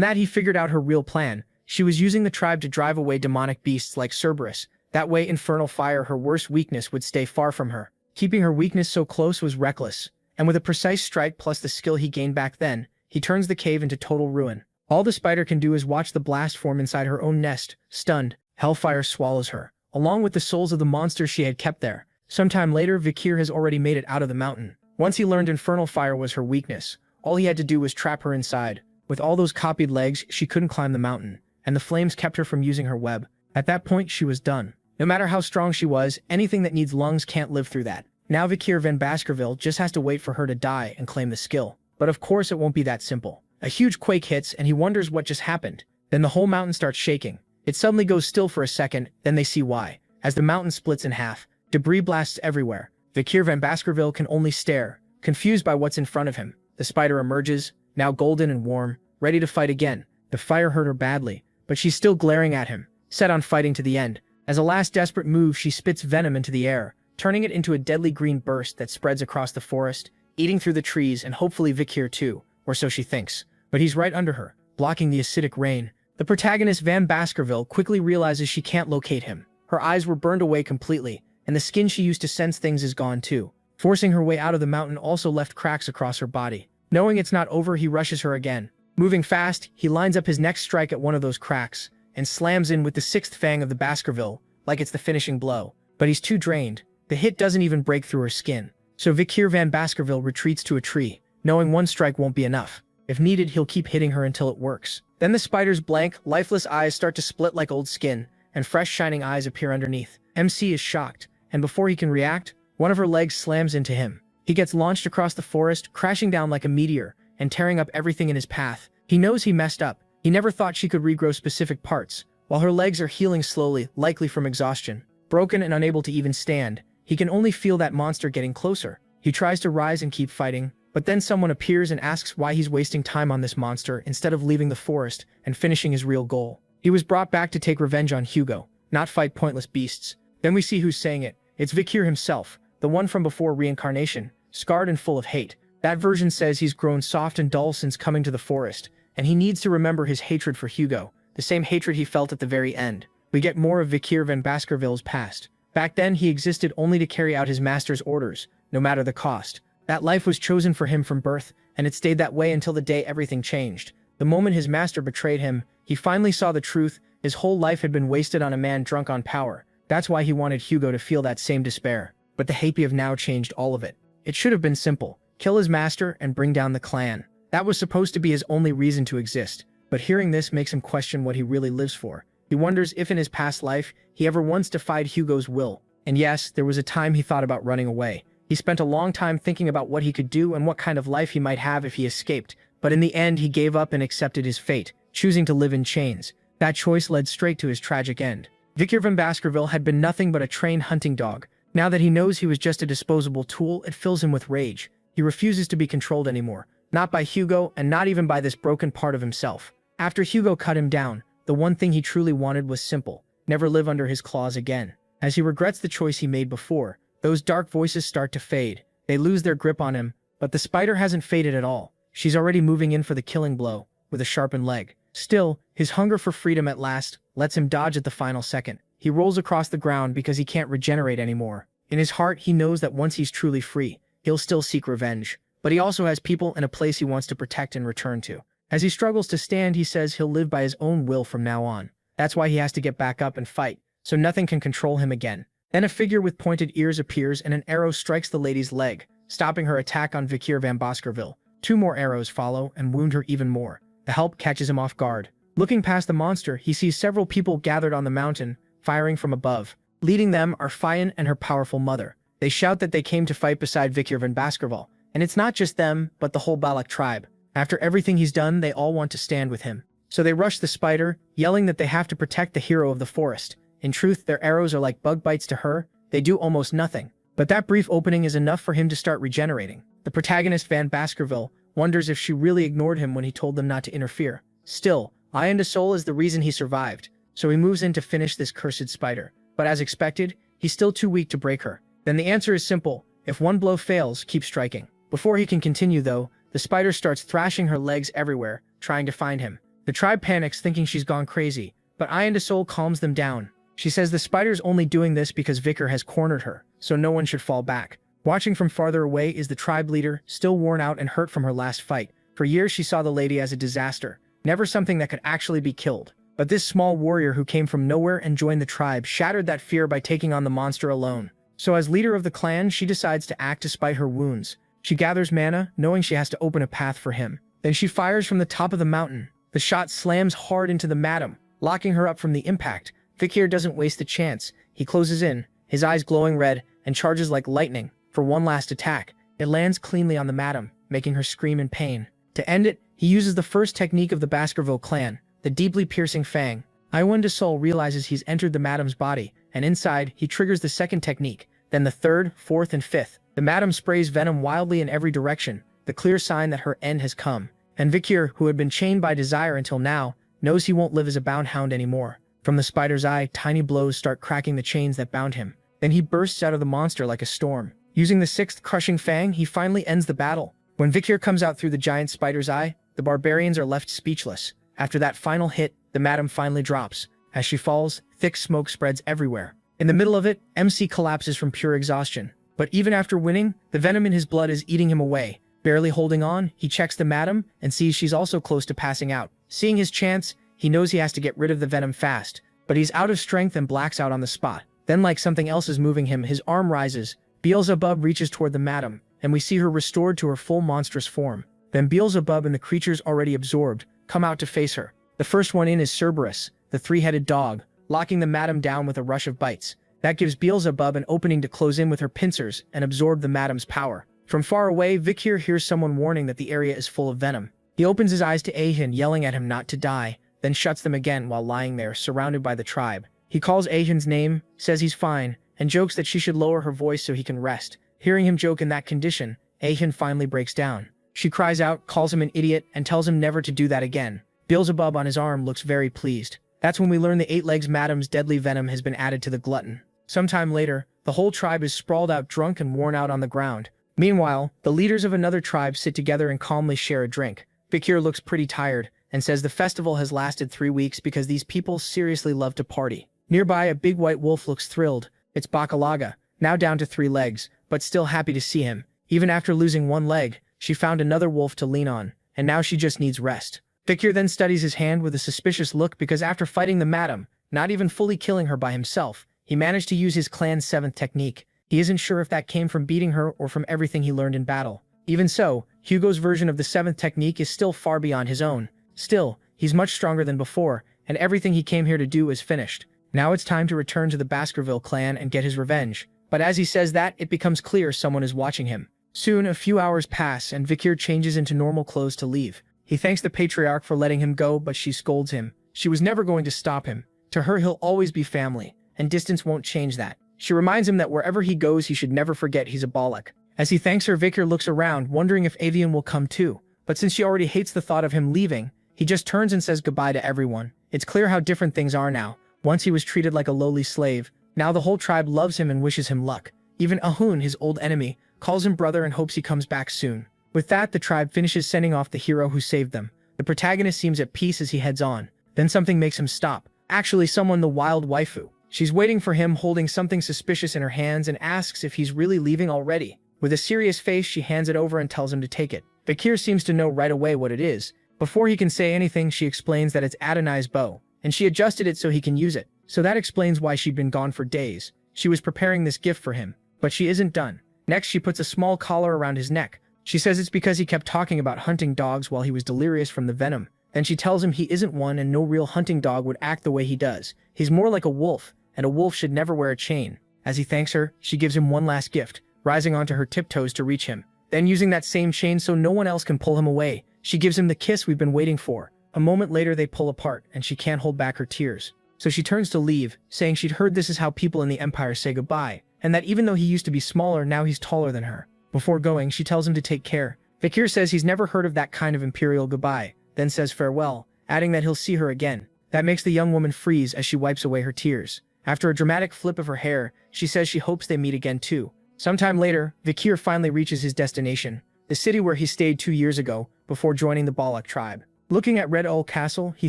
that, he figured out her real plan. She was using the tribe to drive away demonic beasts like Cerberus. That way, infernal fire, her worst weakness, would stay far from her. Keeping her weakness so close was reckless, and with a precise strike plus the skill he gained back then, he turns the cave into total ruin. All the spider can do is watch the blast form inside her own nest. Stunned, hellfire swallows her, along with the souls of the monsters she had kept there. Sometime later, Vikir has already made it out of the mountain. Once he learned infernal fire was her weakness, all he had to do was trap her inside. With all those copied legs, she couldn't climb the mountain, and the flames kept her from using her web. At that point, she was done. No matter how strong she was, anything that needs lungs can't live through that. Now Vikir van Baskerville just has to wait for her to die and claim the skill. But of course it won't be that simple. A huge quake hits and he wonders what just happened. Then the whole mountain starts shaking. It suddenly goes still for a second, then they see why. As the mountain splits in half, debris blasts everywhere. Vikir van Baskerville can only stare, confused by what's in front of him. The spider emerges, now golden and warm, ready to fight again. The fire hurt her badly, but she's still glaring at him, set on fighting to the end. As a last desperate move, she spits venom into the air, turning it into a deadly green burst that spreads across the forest, eating through the trees and hopefully Vikir too, or so she thinks. But he's right under her, blocking the acidic rain. The protagonist Van Baskerville quickly realizes she can't locate him. Her eyes were burned away completely, and the skin she used to sense things is gone too. Forcing her way out of the mountain also left cracks across her body. Knowing it's not over, he rushes her again. Moving fast, he lines up his next strike at one of those cracks, and slams in with the sixth fang of the Baskerville, like it's the finishing blow. But he's too drained. The hit doesn't even break through her skin. So Vikir van Baskerville retreats to a tree, knowing one strike won't be enough. If needed, he'll keep hitting her until it works. Then the spider's blank, lifeless eyes start to split like old skin, and fresh shining eyes appear underneath. MC is shocked, and before he can react, one of her legs slams into him. He gets launched across the forest, crashing down like a meteor, and tearing up everything in his path. He knows he messed up. He never thought she could regrow specific parts. While her legs are healing slowly, likely from exhaustion, broken and unable to even stand, he can only feel that monster getting closer. He tries to rise and keep fighting, but then someone appears and asks why he's wasting time on this monster instead of leaving the forest and finishing his real goal. He was brought back to take revenge on Hugo, not fight pointless beasts. Then we see who's saying it. It's Vikir himself, the one from before reincarnation, scarred and full of hate. That version says he's grown soft and dull since coming to the forest, and he needs to remember his hatred for Hugo, the same hatred he felt at the very end. We get more of Vikir van Baskerville's past. Back then, he existed only to carry out his master's orders, no matter the cost. That life was chosen for him from birth, and it stayed that way until the day everything changed. The moment his master betrayed him, he finally saw the truth. His whole life had been wasted on a man drunk on power. That's why he wanted Hugo to feel that same despair. But the happy of now changed all of it. It should have been simple. Kill his master and bring down the clan. That was supposed to be his only reason to exist. But hearing this makes him question what he really lives for. He wonders if in his past life, he ever once defied Hugo's will. And yes, there was a time he thought about running away. He spent a long time thinking about what he could do and what kind of life he might have if he escaped. But in the end, he gave up and accepted his fate, choosing to live in chains. That choice led straight to his tragic end. Victor van Baskerville had been nothing but a trained hunting dog. Now that he knows he was just a disposable tool, it fills him with rage. He refuses to be controlled anymore. Not by Hugo, and not even by this broken part of himself. After Hugo cut him down, the one thing he truly wanted was simple: never live under his claws again. As he regrets the choice he made before, those dark voices start to fade. They lose their grip on him, but the spider hasn't faded at all. She's already moving in for the killing blow, with a sharpened leg. Still, his hunger for freedom at last lets him dodge at the final second. He rolls across the ground because he can't regenerate anymore. In his heart, he knows that once he's truly free, he'll still seek revenge. But he also has people and a place he wants to protect and return to. As he struggles to stand, he says he'll live by his own will from now on. That's why he has to get back up and fight, so nothing can control him again. Then a figure with pointed ears appears and an arrow strikes the lady's leg, stopping her attack on Victor van Baskerville. 2 more arrows follow and wound her even more. The help catches him off guard. Looking past the monster, he sees several people gathered on the mountain, firing from above. Leading them are Fian and her powerful mother. They shout that they came to fight beside Victor van Baskerville. And it's not just them, but the whole Balak tribe. After everything he's done, they all want to stand with him. So they rush the spider, yelling that they have to protect the hero of the forest. In truth, their arrows are like bug bites to her. They do almost nothing. But that brief opening is enough for him to start regenerating. The protagonist, Van Baskerville, wonders if she really ignored him when he told them not to interfere. Still, Iron to Soul is the reason he survived, so he moves in to finish this cursed spider. But as expected, he's still too weak to break her. Then the answer is simple: if one blow fails, keep striking. Before he can continue though, the spider starts thrashing her legs everywhere, trying to find him. The tribe panics, thinking she's gone crazy, but Iron to Soul calms them down. She says the spider's only doing this because Vicar has cornered her, so no one should fall back. Watching from farther away is the tribe leader, still worn out and hurt from her last fight. For years she saw the lady as a disaster, never something that could actually be killed. But this small warrior who came from nowhere and joined the tribe shattered that fear by taking on the monster alone. So as leader of the clan, she decides to act despite her wounds. She gathers mana, knowing she has to open a path for him. Then she fires from the top of the mountain. The shot slams hard into the madam, locking her up from the impact. Victor doesn't waste a chance. He closes in, his eyes glowing red, and charges like lightning for one last attack. It lands cleanly on the madam, making her scream in pain. To end it, he uses the first technique of the Baskerville clan, the deeply piercing fang. Iron to Soul realizes he's entered the madam's body, and inside, he triggers the second technique, then the third, fourth, and fifth. The madam sprays venom wildly in every direction, the clear sign that her end has come. And Victor, who had been chained by desire until now, knows he won't live as a bound hound anymore. From the spider's eye, tiny blows start cracking the chains that bound him. Then he bursts out of the monster like a storm. Using the sixth crushing fang, he finally ends the battle. When Victor comes out through the giant spider's eye, the barbarians are left speechless. After that final hit, the madam finally drops. As she falls, thick smoke spreads everywhere. In the middle of it, MC collapses from pure exhaustion. But even after winning, the venom in his blood is eating him away. Barely holding on, he checks the madam and sees she's also close to passing out. Seeing his chance, he knows he has to get rid of the venom fast. But he's out of strength and blacks out on the spot. Then, like something else is moving him, his arm rises. Beelzebub reaches toward the madam, and we see her restored to her full monstrous form. Then Beelzebub and the creatures already absorbed come out to face her. The first one in is Cerberus, the three-headed dog, locking the madam down with a rush of bites. That gives Beelzebub an opening to close in with her pincers and absorb the madam's power. From far away, Victor hears someone warning that the area is full of venom. He opens his eyes to Ahin yelling at him not to die, then shuts them again while lying there, surrounded by the tribe. He calls Ahin's name, says he's fine, and jokes that she should lower her voice so he can rest. Hearing him joke in that condition, Ahin finally breaks down. She cries out, calls him an idiot, and tells him never to do that again. Beelzebub on his arm looks very pleased. That's when we learn the 8 legs madam's deadly venom has been added to the glutton. Sometime later, the whole tribe is sprawled out drunk and worn out on the ground. Meanwhile, the leaders of another tribe sit together and calmly share a drink. Victor looks pretty tired, and says the festival has lasted 3 weeks because these people seriously love to party. Nearby, a big white wolf looks thrilled, It's Bakalaga, now down to 3 legs, but still happy to see him. Even after losing 1 leg, she found another wolf to lean on, and now she just needs rest. Vikir then studies his hand with a suspicious look because after fighting the madam, not even fully killing her by himself, he managed to use his clan's 7th technique. He isn't sure if that came from beating her or from everything he learned in battle. Even so, Hugo's version of the 7th technique is still far beyond his own. Still, he's much stronger than before, and everything he came here to do is finished. Now it's time to return to the Baskerville clan and get his revenge. But as he says that, it becomes clear someone is watching him. Soon, a few hours pass and Vikir changes into normal clothes to leave. He thanks the patriarch for letting him go, but she scolds him. She was never going to stop him. To her, he'll always be family, and distance won't change that. She reminds him that wherever he goes, he should never forget he's a Balak. As he thanks her, Vikir looks around, wondering if Avian will come too. But since she already hates the thought of him leaving, he just turns and says goodbye to everyone. It's clear how different things are now. Once he was treated like a lowly slave, now the whole tribe loves him and wishes him luck. Even Ahun, his old enemy, calls him brother and hopes he comes back soon. With that, the tribe finishes sending off the hero who saved them. The protagonist seems at peace as he heads on. Then something makes him stop. Actually, someone, the wild waifu. She's waiting for him, holding something suspicious in her hands, and asks if he's really leaving already. With a serious face, she hands it over and tells him to take it. Vikir seems to know right away what it is. Before he can say anything, she explains that it's Adonai's bow, and she adjusted it so he can use it. So that explains why she'd been gone for days. She was preparing this gift for him, but she isn't done. Next, she puts a small collar around his neck. She says it's because he kept talking about hunting dogs while he was delirious from the venom. Then she tells him he isn't one and no real hunting dog would act the way he does. He's more like a wolf, and a wolf should never wear a chain. As he thanks her, she gives him one last gift, rising onto her tiptoes to reach him. Then using that same chain so no one else can pull him away, she gives him the kiss we've been waiting for. A moment later they pull apart, and she can't hold back her tears. So she turns to leave, saying she'd heard this is how people in the Empire say goodbye, and that even though he used to be smaller, now he's taller than her. Before going, she tells him to take care. Vikir says he's never heard of that kind of imperial goodbye, then says farewell, adding that he'll see her again. That makes the young woman freeze as she wipes away her tears. After a dramatic flip of her hair, she says she hopes they meet again too. Sometime later, Vikir finally reaches his destination, the city where he stayed 2 years ago, before joining the Balak tribe. Looking at Red Owl Castle, he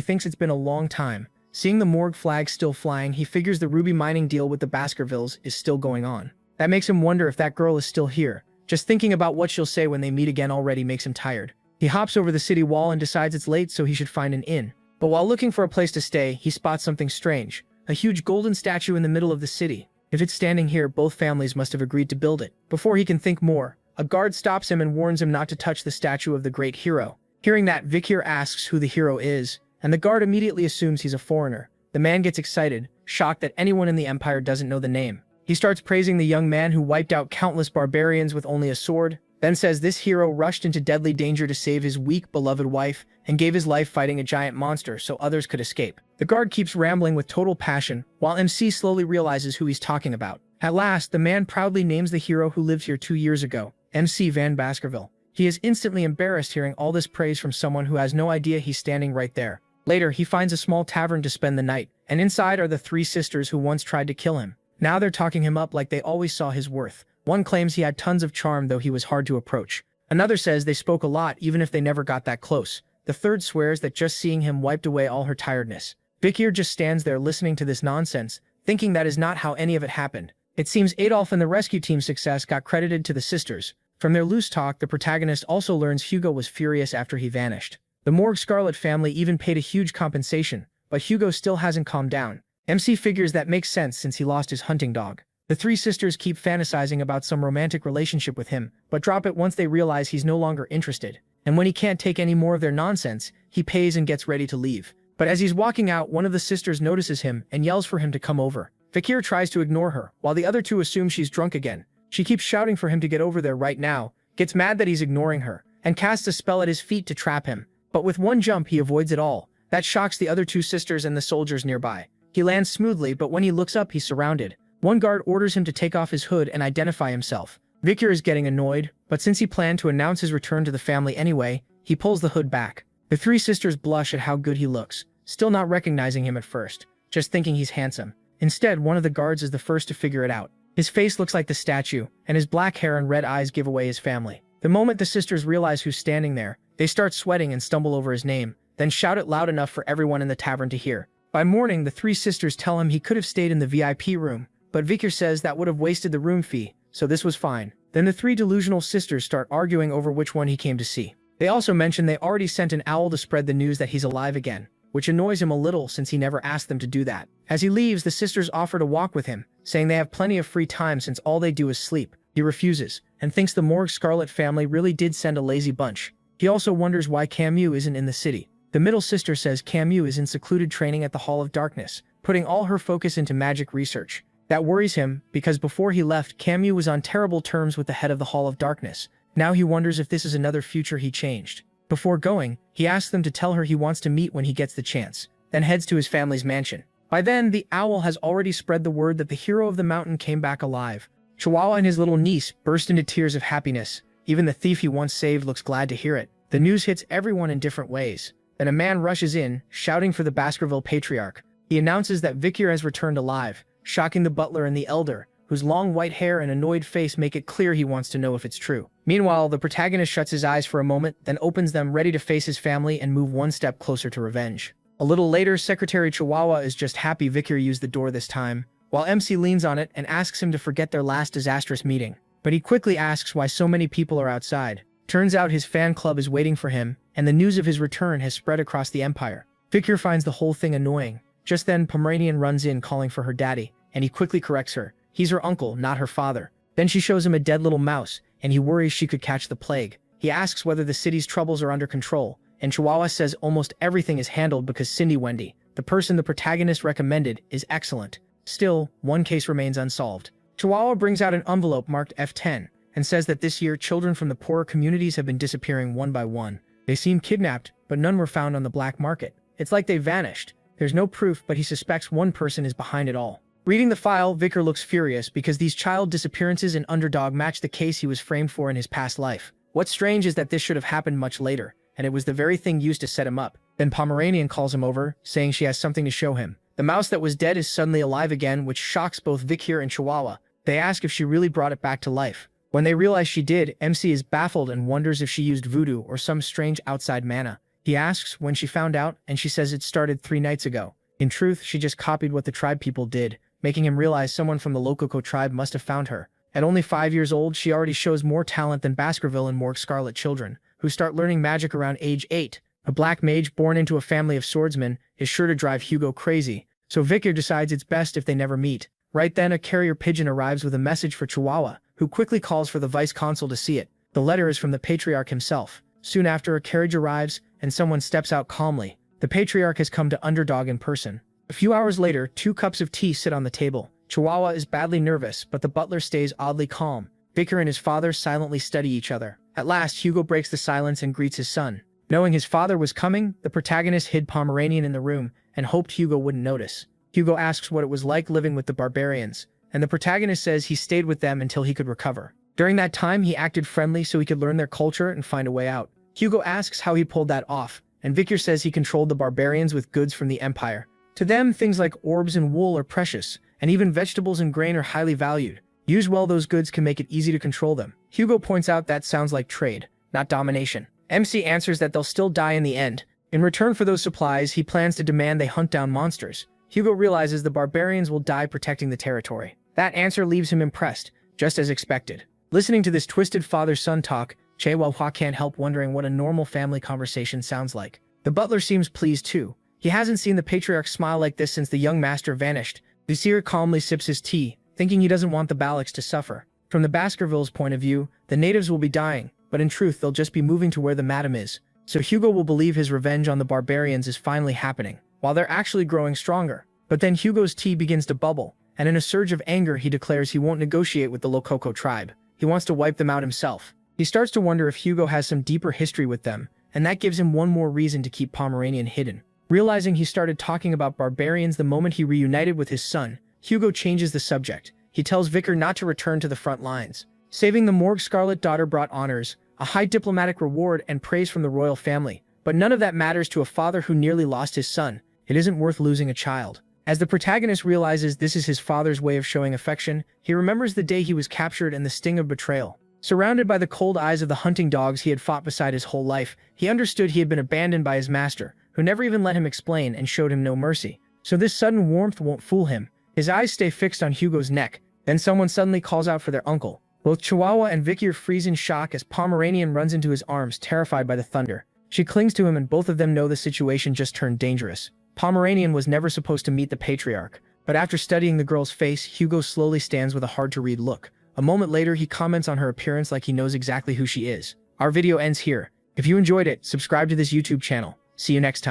thinks it's been a long time. Seeing the morgue flag still flying, he figures the ruby mining deal with the Baskervilles is still going on. That makes him wonder if that girl is still here. Just thinking about what she'll say when they meet again already makes him tired. He hops over the city wall and decides it's late, so he should find an inn. But while looking for a place to stay, he spots something strange. A huge golden statue in the middle of the city. If it's standing here, both families must have agreed to build it. Before he can think more, a guard stops him and warns him not to touch the statue of the great hero. Hearing that, Vikir asks who the hero is, and the guard immediately assumes he's a foreigner. The man gets excited, shocked that anyone in the Empire doesn't know the name. He starts praising the young man who wiped out countless barbarians with only a sword, then says this hero rushed into deadly danger to save his weak, beloved wife, and gave his life fighting a giant monster so others could escape. The guard keeps rambling with total passion, while MC slowly realizes who he's talking about. At last, the man proudly names the hero who lived here 2 years ago, MC Van Baskerville. He is instantly embarrassed hearing all this praise from someone who has no idea he's standing right there. Later, he finds a small tavern to spend the night, and inside are the 3 sisters who once tried to kill him. Now they're talking him up like they always saw his worth. One claims he had tons of charm, though he was hard to approach. Another says they spoke a lot even if they never got that close. The third swears that just seeing him wiped away all her tiredness. Vikir just stands there listening to this nonsense, thinking that is not how any of it happened. It seems Adolf and the rescue team's success got credited to the sisters. From their loose talk, the protagonist also learns Hugo was furious after he vanished. The Morgue Scarlet family even paid a huge compensation, but Hugo still hasn't calmed down. MC figures that makes sense since he lost his hunting dog. The 3 sisters keep fantasizing about some romantic relationship with him, but drop it once they realize he's no longer interested. And when he can't take any more of their nonsense, he pays and gets ready to leave. But as he's walking out, one of the sisters notices him and yells for him to come over. Vikir tries to ignore her, while the other 2 assume she's drunk again. She keeps shouting for him to get over there right now, gets mad that he's ignoring her, and casts a spell at his feet to trap him. But with one jump, he avoids it all. That shocks the other 2 sisters and the soldiers nearby. He lands smoothly, but when he looks up, he's surrounded. One guard orders him to take off his hood and identify himself. Vikir is getting annoyed, but since he planned to announce his return to the family anyway, he pulls the hood back. The 3 sisters blush at how good he looks, still not recognizing him at first, just thinking he's handsome. Instead, one of the guards is the first to figure it out. His face looks like the statue, and his black hair and red eyes give away his family. The moment the sisters realize who's standing there, they start sweating and stumble over his name, then shout it loud enough for everyone in the tavern to hear. By morning, the 3 sisters tell him he could have stayed in the VIP room, but Vikir says that would have wasted the room fee, so this was fine. Then the three delusional sisters start arguing over which one he came to see. They also mention they already sent an owl to spread the news that he's alive again, which annoys him a little since he never asked them to do that. As he leaves, the sisters offer to walk with him, saying they have plenty of free time since all they do is sleep. He refuses, and thinks the Morgue Scarlet family really did send a lazy bunch. He also wonders why Camus isn't in the city. The middle sister says Camus is in secluded training at the Hall of Darkness, putting all her focus into magic research. That worries him, because before he left, Camus was on terrible terms with the head of the Hall of Darkness. Now he wonders if this is another future he changed. Before going, he asks them to tell her he wants to meet when he gets the chance, then heads to his family's mansion. By then, the owl has already spread the word that the hero of the mountain came back alive. Chihuahua and his little niece burst into tears of happiness. Even the thief he once saved looks glad to hear it. The news hits everyone in different ways. Then a man rushes in, shouting for the Baskerville Patriarch. He announces that Vikir has returned alive, shocking the butler and the elder, whose long white hair and annoyed face make it clear he wants to know if it's true. Meanwhile, the protagonist shuts his eyes for a moment, then opens them, ready to face his family and move one step closer to revenge. A little later, Secretary Chihuahua is just happy Vikir used the door this time, while MC leans on it and asks him to forget their last disastrous meeting. But he quickly asks why so many people are outside. Turns out his fan club is waiting for him, and the news of his return has spread across the empire. Vikir finds the whole thing annoying. Just then, Pomeranian runs in calling for her daddy, and he quickly corrects her. He's her uncle, not her father. Then she shows him a dead little mouse, and he worries she could catch the plague. He asks whether the city's troubles are under control, and Chihuahua says almost everything is handled because Cindy Wendy, the person the protagonist recommended, is excellent. Still, one case remains unsolved. Chihuahua brings out an envelope marked F10, and says that this year children from the poorer communities have been disappearing one by one. They seem kidnapped, but none were found on the black market. It's like they vanished. There's no proof, but he suspects one person is behind it all. Reading the file, Vikir looks furious because these child disappearances in Underdog match the case he was framed for in his past life. What's strange is that this should have happened much later, and it was the very thing used to set him up. Then Pomeranian calls him over, saying she has something to show him. The mouse that was dead is suddenly alive again, which shocks both Vikir and Chihuahua. They ask if she really brought it back to life. When they realize she did, MC is baffled and wonders if she used voodoo or some strange outside mana. He asks when she found out, and she says it started 3 nights ago. In truth, she just copied what the tribe people did, making him realize someone from the Lococo tribe must have found her. At only 5 years old, she already shows more talent than Baskerville and Morgue Scarlet children, who start learning magic around age 8. A black mage born into a family of swordsmen is sure to drive Hugo crazy, so Vikir decides it's best if they never meet. Right then, a carrier pigeon arrives with a message for Chihuahua, who quickly calls for the vice-consul to see it. The letter is from the Patriarch himself. Soon after, a carriage arrives, and someone steps out calmly. The Patriarch has come to Underdog in person. A few hours later, 2 cups of tea sit on the table. Chihuahua is badly nervous, but the butler stays oddly calm. Vikir and his father silently study each other. At last, Hugo breaks the silence and greets his son. Knowing his father was coming, the protagonist hid Pomeranian in the room and hoped Hugo wouldn't notice. Hugo asks what it was like living with the barbarians, and the protagonist says he stayed with them until he could recover. During that time, he acted friendly so he could learn their culture and find a way out. Hugo asks how he pulled that off, and Vikir says he controlled the barbarians with goods from the Empire. To them, things like orbs and wool are precious, and even vegetables and grain are highly valued. Use well those goods can make it easy to control them. Hugo points out that sounds like trade, not domination. MC answers that they'll still die in the end. In return for those supplies, he plans to demand they hunt down monsters. Hugo realizes the barbarians will die protecting the territory. That answer leaves him impressed, just as expected. Listening to this twisted father-son talk, Chihuahua can't help wondering what a normal family conversation sounds like. The butler seems pleased too. He hasn't seen the Patriarch smile like this since the young master vanished. Vizier calmly sips his tea, thinking he doesn't want the Balaks to suffer. From the Baskervilles' point of view, the natives will be dying, but in truth they'll just be moving to where the madam is. So Hugo will believe his revenge on the barbarians is finally happening, while they're actually growing stronger. But then Hugo's tea begins to bubble, and in a surge of anger he declares he won't negotiate with the Lococo tribe. He wants to wipe them out himself. He starts to wonder if Hugo has some deeper history with them, and that gives him one more reason to keep Pomeranian hidden. Realizing he started talking about barbarians the moment he reunited with his son, Hugo changes the subject. He tells Vikir not to return to the front lines. Saving the Morgue Scarlet daughter brought honors, a high diplomatic reward, and praise from the royal family. But none of that matters to a father who nearly lost his son. It isn't worth losing a child. As the protagonist realizes this is his father's way of showing affection, he remembers the day he was captured and the sting of betrayal. Surrounded by the cold eyes of the hunting dogs he had fought beside his whole life, he understood he had been abandoned by his master, who never even let him explain and showed him no mercy. So this sudden warmth won't fool him. His eyes stay fixed on Hugo's neck. Then someone suddenly calls out for their uncle. Both Chihuahua and Vicky freeze in shock as Pomeranian runs into his arms, terrified by the thunder. She clings to him and both of them know the situation just turned dangerous. Pomeranian was never supposed to meet the patriarch, but after studying the girl's face, Hugo slowly stands with a hard-to-read look. A moment later, he comments on her appearance like he knows exactly who she is. Our video ends here. If you enjoyed it, subscribe to this YouTube channel. See you next time.